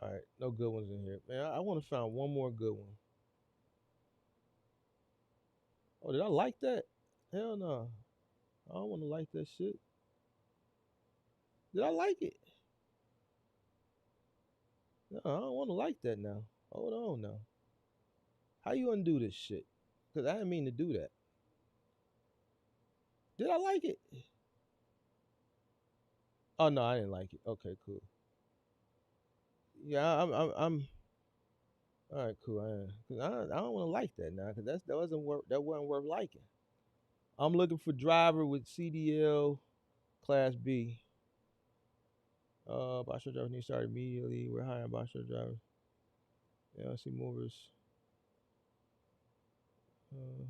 right, no good ones in here, man. I want to find one more good one. Oh, did I like that? Hell no. I don't want to like that shit. Did I like it? No, I don't want to like that now. Hold on now. How you undo this shit? Because I didn't mean to do that. Did I like it? Oh no, I didn't like it. Okay, cool. Yeah, I'm all right, cool. I don't want to like that now because that wasn't worth liking. I'm looking for driver with CDL Class B. Box truck drivers need to start immediately. We're hiring box truck drivers. Yeah, I see movers. Uh,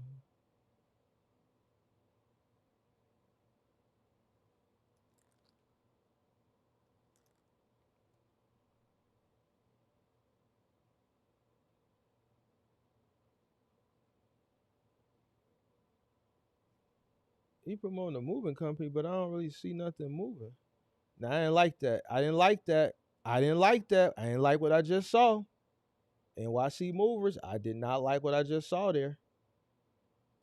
he promoting a moving company, but I don't really see nothing moving. Now I didn't like that. I didn't like that. I didn't like that. I didn't like what I just saw. NYC movers. I did not like what I just saw there.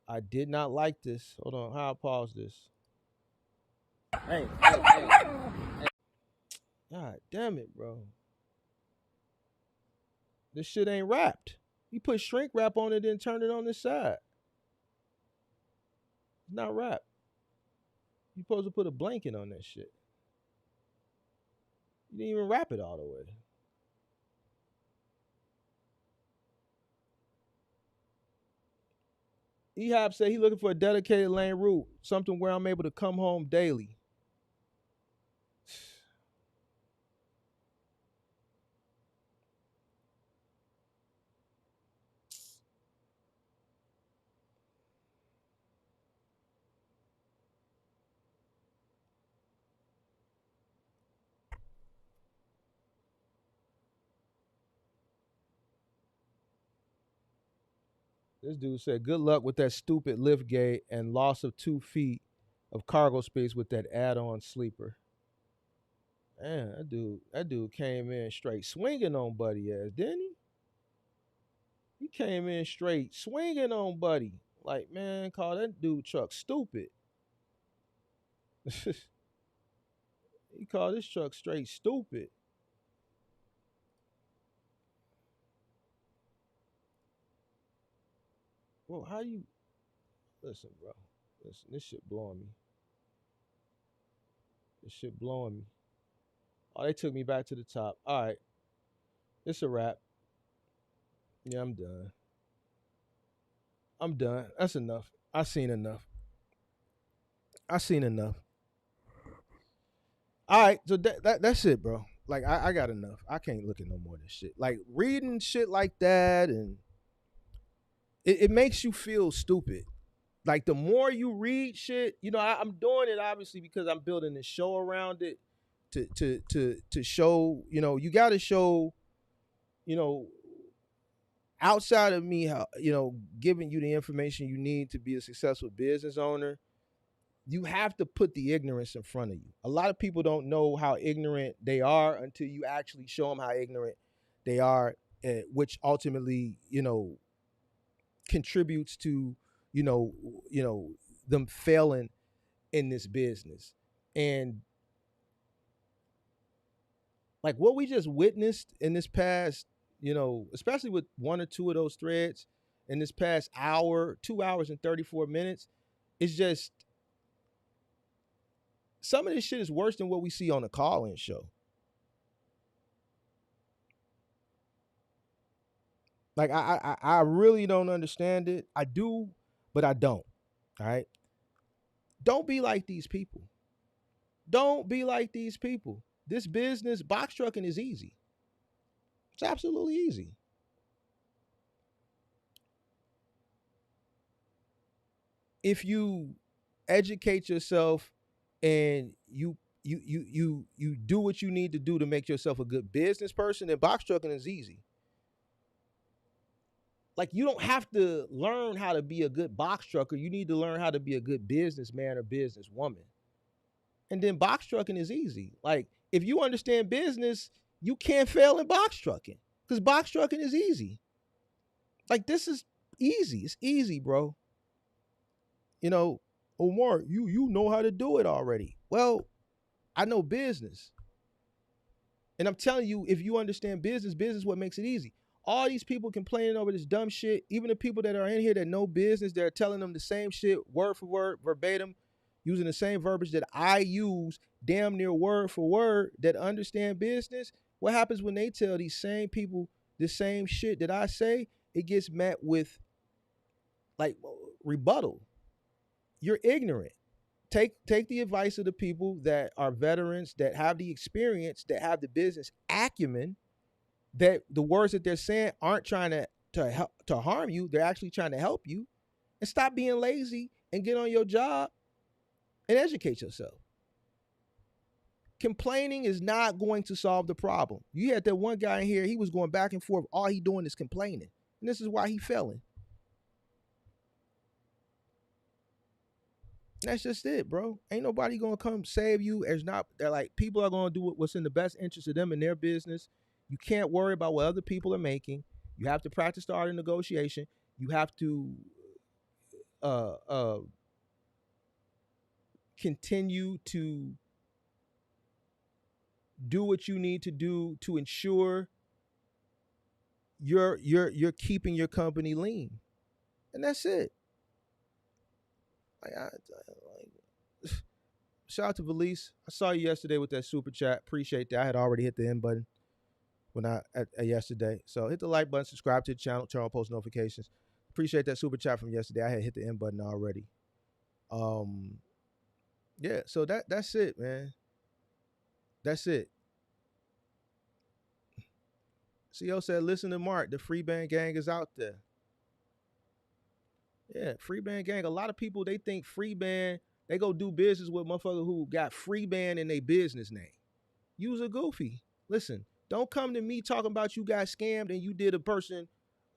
I did not like this. Hold on. How I pause this? Hey. God damn it, bro. This shit ain't wrapped. He put shrink wrap on it and turned it on this side. It's not wrapped. You supposed to put a blanket on that shit. You didn't even wrap it all the way. Ehab said he looking for a dedicated lane route, something where I'm able to come home daily. This dude said, good luck with that stupid lift gate and loss of 2 feet of cargo space with that add-on sleeper. Man, that dude came in straight swinging on Buddy ass, didn't he? He came in straight swinging on Buddy. Like, man, call that dude truck stupid. He called this truck straight stupid. Well, how you listen, bro? Listen, this shit blowing me. This shit blowing me. Oh, they took me back to the top. All right, it's a wrap. Yeah, I'm done. I'm done. That's enough. I seen enough. I seen enough. All right, so that's it, bro. Like I got enough. I can't look at no more of this shit. Like reading shit like that, and it makes you feel stupid. Like the more you read shit, I'm doing it obviously because I'm building a show around it to show. You got to show. You know, outside of me, how giving you the information you need to be a successful business owner, you have to put the ignorance in front of you. A lot of people don't know how ignorant they are until you actually show them how ignorant they are, which ultimately, contributes to, you know, you know, them failing in this business. And like what we just witnessed in this past, especially with one or two of those threads in this past hour, 2 hours and 34 minutes, it's just some of this shit is worse than what we see on the call-in show. Like I really don't understand it. I do, but I don't. All right. Don't be like these people. Don't be like these people. This business, box trucking is easy. It's absolutely easy. If you educate yourself and you do what you need to do to make yourself a good business person, then box trucking is easy. Like you don't have to learn how to be a good box trucker. You need to learn how to be a good businessman or businesswoman. And then box trucking is easy. Like if you understand business, you can't fail in box trucking because box trucking is easy. Like this is easy. It's easy, bro. You know, Omar, you know how to do it already. Well, I know business. And I'm telling you, if you understand business, business is what makes it easy. All these people complaining over this dumb shit, even the people that are in here that know business, they're telling them the same shit word for word, verbatim, using the same verbiage that I use, damn near word for word, that understand business. What happens when they tell these same people the same shit that I say? It gets met with like rebuttal. You're ignorant. Take the advice of the people that are veterans, that have the experience, that have the business acumen, that the words that they're saying aren't trying to help to harm you. They're actually trying to help you. And stop being lazy and get on your job and educate yourself. Complaining is not going to solve the problem. You had that one guy in here, he was going back and forth. All he doing is complaining. And this is why he failing. That's just it, bro. Ain't nobody gonna come save you. They're like people are gonna do what's in the best interest of them and their business. You can't worry about what other people are making. You have to practice the art of negotiation. You have to uh uh continue to do what you need to do to ensure you're keeping your company lean. And that's it. Like, shout out to Valise. I saw you yesterday with that super chat. Appreciate that. I had already hit the end button when at yesterday. So hit the like button, subscribe to the channel, turn on post notifications. Appreciate that super chat from yesterday. I had hit the end button already. Um, yeah. So that's it, man. That's it. CO said, "Listen to Mark. The free band gang is out there." Yeah, free band gang. A lot of people they think free band. They go do business with motherfucker who got free band in their business name. You's a goofy. Listen, don't come to me talking about you got scammed and you did a person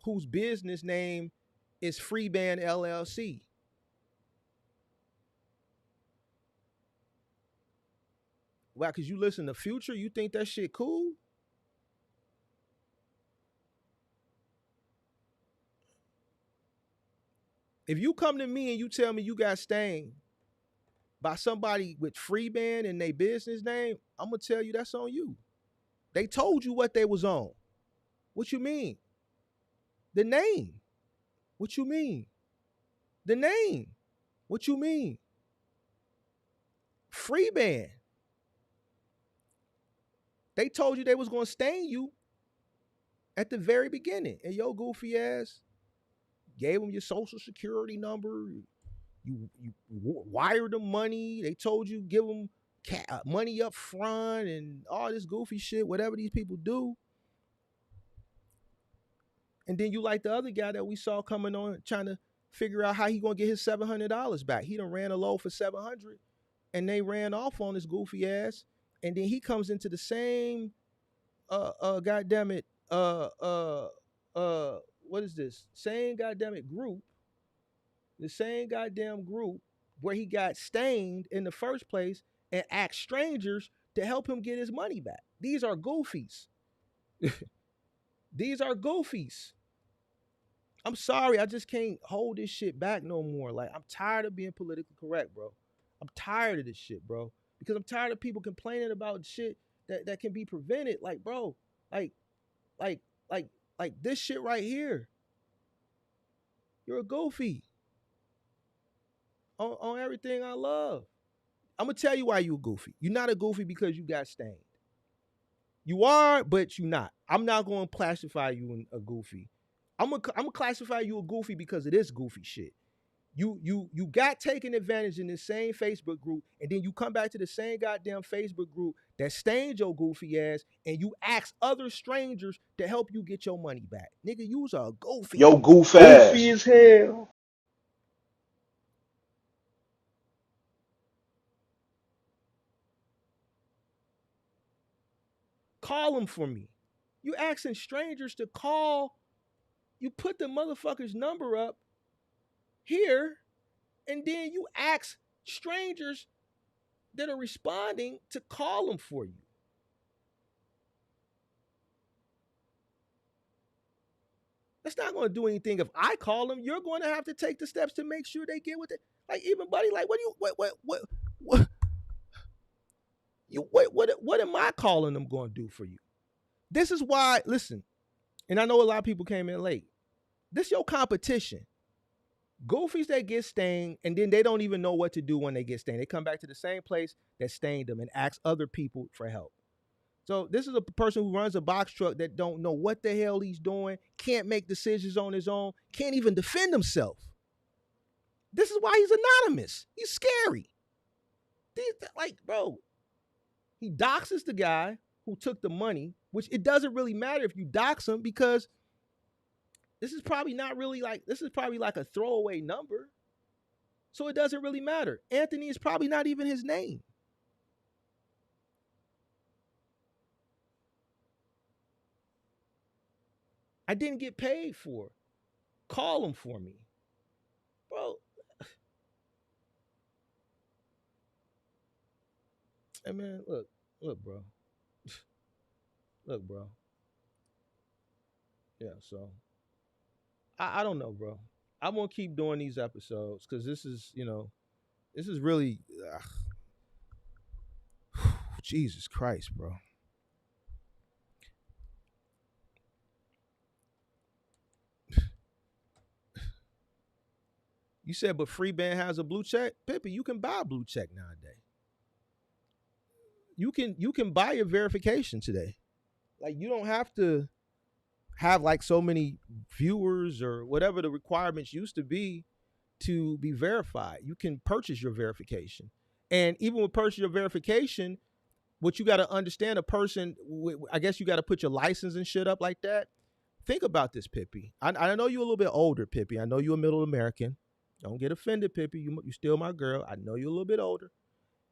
whose business name is Freeband LLC. Why? Because you listen to Future, you think that shit cool? If you come to me and you tell me you got Stain by somebody with free band in their business name, I'm gonna tell you that's on you. They told you what they was on. What you mean? The name. What you mean? The name. What you mean? Free band. They told you they was gonna stain you at the very beginning, and your goofy ass gave them your social security number. You wired them money. They told you give them money up front and all this goofy shit, whatever these people do. And then you like the other guy that we saw coming on trying to figure out how he gonna get his $700 back. He done ran a low for $700, and they ran off on his goofy ass. And then he comes into the same goddamn it what is this? Same goddamn it group, the same goddamn group where he got stained in the first place and asked strangers to help him get his money back. These are goofies. These are goofies. I'm sorry, I just can't hold this shit back no more. Like, I'm tired of being politically correct, bro. I'm tired of this shit, bro. Because I'm tired of people complaining about shit that can be prevented. Like, bro, like, like, like this shit right here. You're a goofy on everything I love. I'm gonna tell you why you a goofy. You're not a goofy because you got stained. You are, but you're not. I'm not gonna classify you in a goofy. I'm gonna classify you a goofy because of this goofy shit. You got taken advantage in this same Facebook group, and then you come back to the same goddamn Facebook group that stained your goofy ass, and you ask other strangers to help you get your money back. Nigga, you's a goofy. Yo, goof Goofy ass. as hell. Call them for me. You asking strangers to call. You put the motherfucker's number up here, and then you ask strangers that are responding to call them for you. That's not going to do anything if I call them. You're going to have to take the steps to make sure they get with it. Like, even buddy, like, what am I calling them going to do for you? This is why, listen, and I know a lot of people came in late. This your competition. Goofies that get stained, and then they don't even know what to do when they get stained. They come back to the same place that stained them and ask other people for help. So this is a person who runs a box truck that don't know what the hell he's doing, can't make decisions on his own, can't even defend himself. This is why he's anonymous. He's scary. Like, bro, he doxes the guy who took the money, which it doesn't really matter if you dox him because this is probably like a throwaway number. So it doesn't really matter. Anthony is probably not even his name. I didn't get paid for. Call him for me. Bro. Hey, man, look, bro. Look, bro. Yeah, so I don't know, bro. I'm gonna keep doing these episodes because this is really Jesus Christ, bro. You said, but free band has a blue check. Pippi, you can buy a blue check nowadays. You can buy your verification today. Like, you don't have to have like so many viewers or whatever the requirements used to be to be verified. You can purchase your verification. And even with purchase your verification, what you got to understand, a person, I guess you got to put your license and shit up like that. Think about this, Pippi. I know you're a little bit older, Pippi. I know you're a middle American. Don't get offended, Pippi. You still my girl. I know you're a little bit older.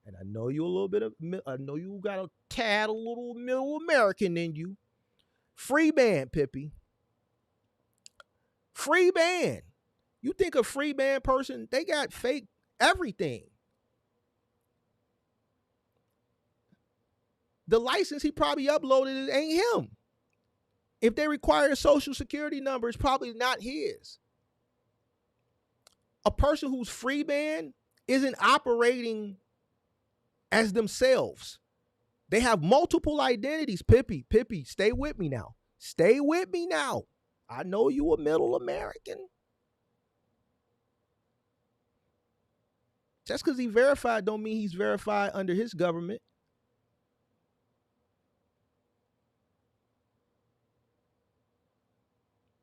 And I know you a little bit of, I know you got a tad a little middle American in you. Free band, Pippi. Free band. You think a free band person, they got fake everything. The license he probably uploaded ain't him. If they require a social security number, it's probably not his. A person who's free band isn't operating as themselves. They have multiple identities. Pippi, stay with me now. Stay with me now. I know you a middle American. Just because he verified don't mean he's verified under his government.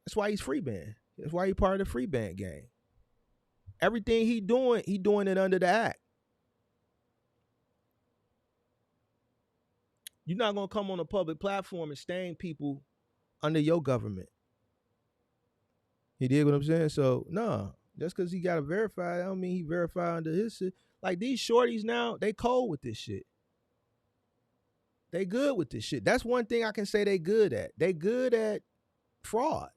That's why he's free band. That's why he's part of the free band gang. Everything he doing it under the act. You're not gonna come on a public platform and stain people under your government. You dig what I'm saying? So no, just because he got a verified, I don't mean he verified under his shit. Like these shorties now, they cold with this shit. They good with this shit. That's one thing I can say they good at. They good at fraud.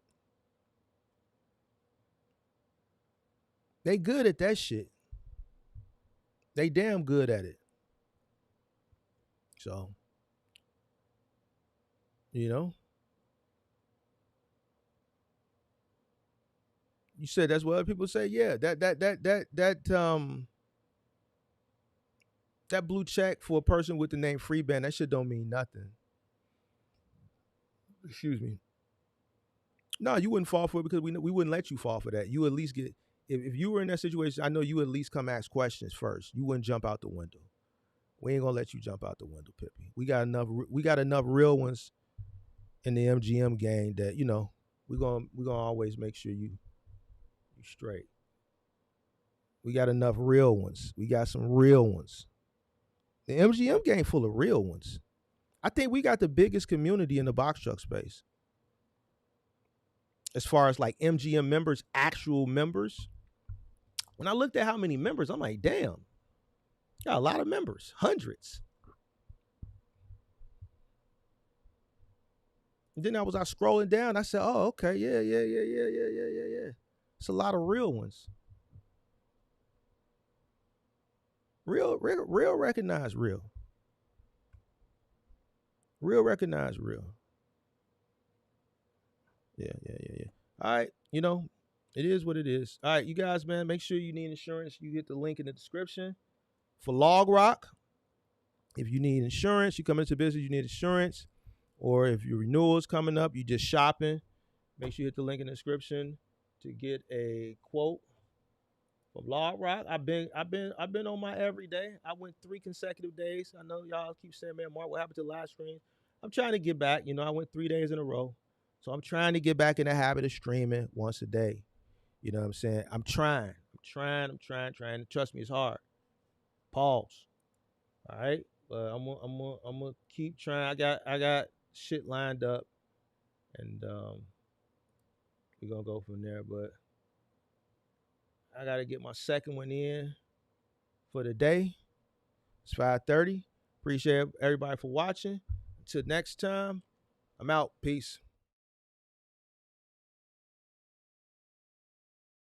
They good at that shit. They damn good at it. So, you know. You said that's what other people say. Yeah, that blue check for a person with the name free band, that shit don't mean nothing. Excuse me. No, you wouldn't fall for it because we wouldn't let you fall for that. You at least get if you were in that situation, I know you at least come ask questions first. You wouldn't jump out the window. We ain't gonna let you jump out the window, Pippi. We got enough real ones in the MGM game that we're gonna always make sure you straight. We got enough real ones. We got some real ones. The MGM game full of real ones. I think we got the biggest community in the box truck space. As far as like MGM members, actual members. When I looked at how many members, I'm like, damn, got a lot of members, hundreds. And then I was scrolling down. I said, oh, okay, yeah. It's a lot of real ones. Real recognize real. Real recognize real. Yeah. All right, it is what it is. All right, you guys, man, make sure you need insurance. You get the link in the description for Log Rock. If you need insurance, you come into business, you need insurance. Or if your renewal is coming up, you just shopping, make sure you hit the link in the description to get a quote from Log Rock. I've been on my everyday. I went 3 consecutive days. I know y'all keep saying, man, Mark, what happened to live stream? I'm trying to get back. I went 3 days in a row. So I'm trying to get back in the habit of streaming once a day. You know what I'm saying? I'm trying. Trust me, it's hard. Pause. All right? But I'm gonna keep trying. I got shit lined up. And we're gonna go from there. But I gotta get my second one in for the day. It's 5:30. Appreciate everybody for watching. Until next time, I'm out. Peace.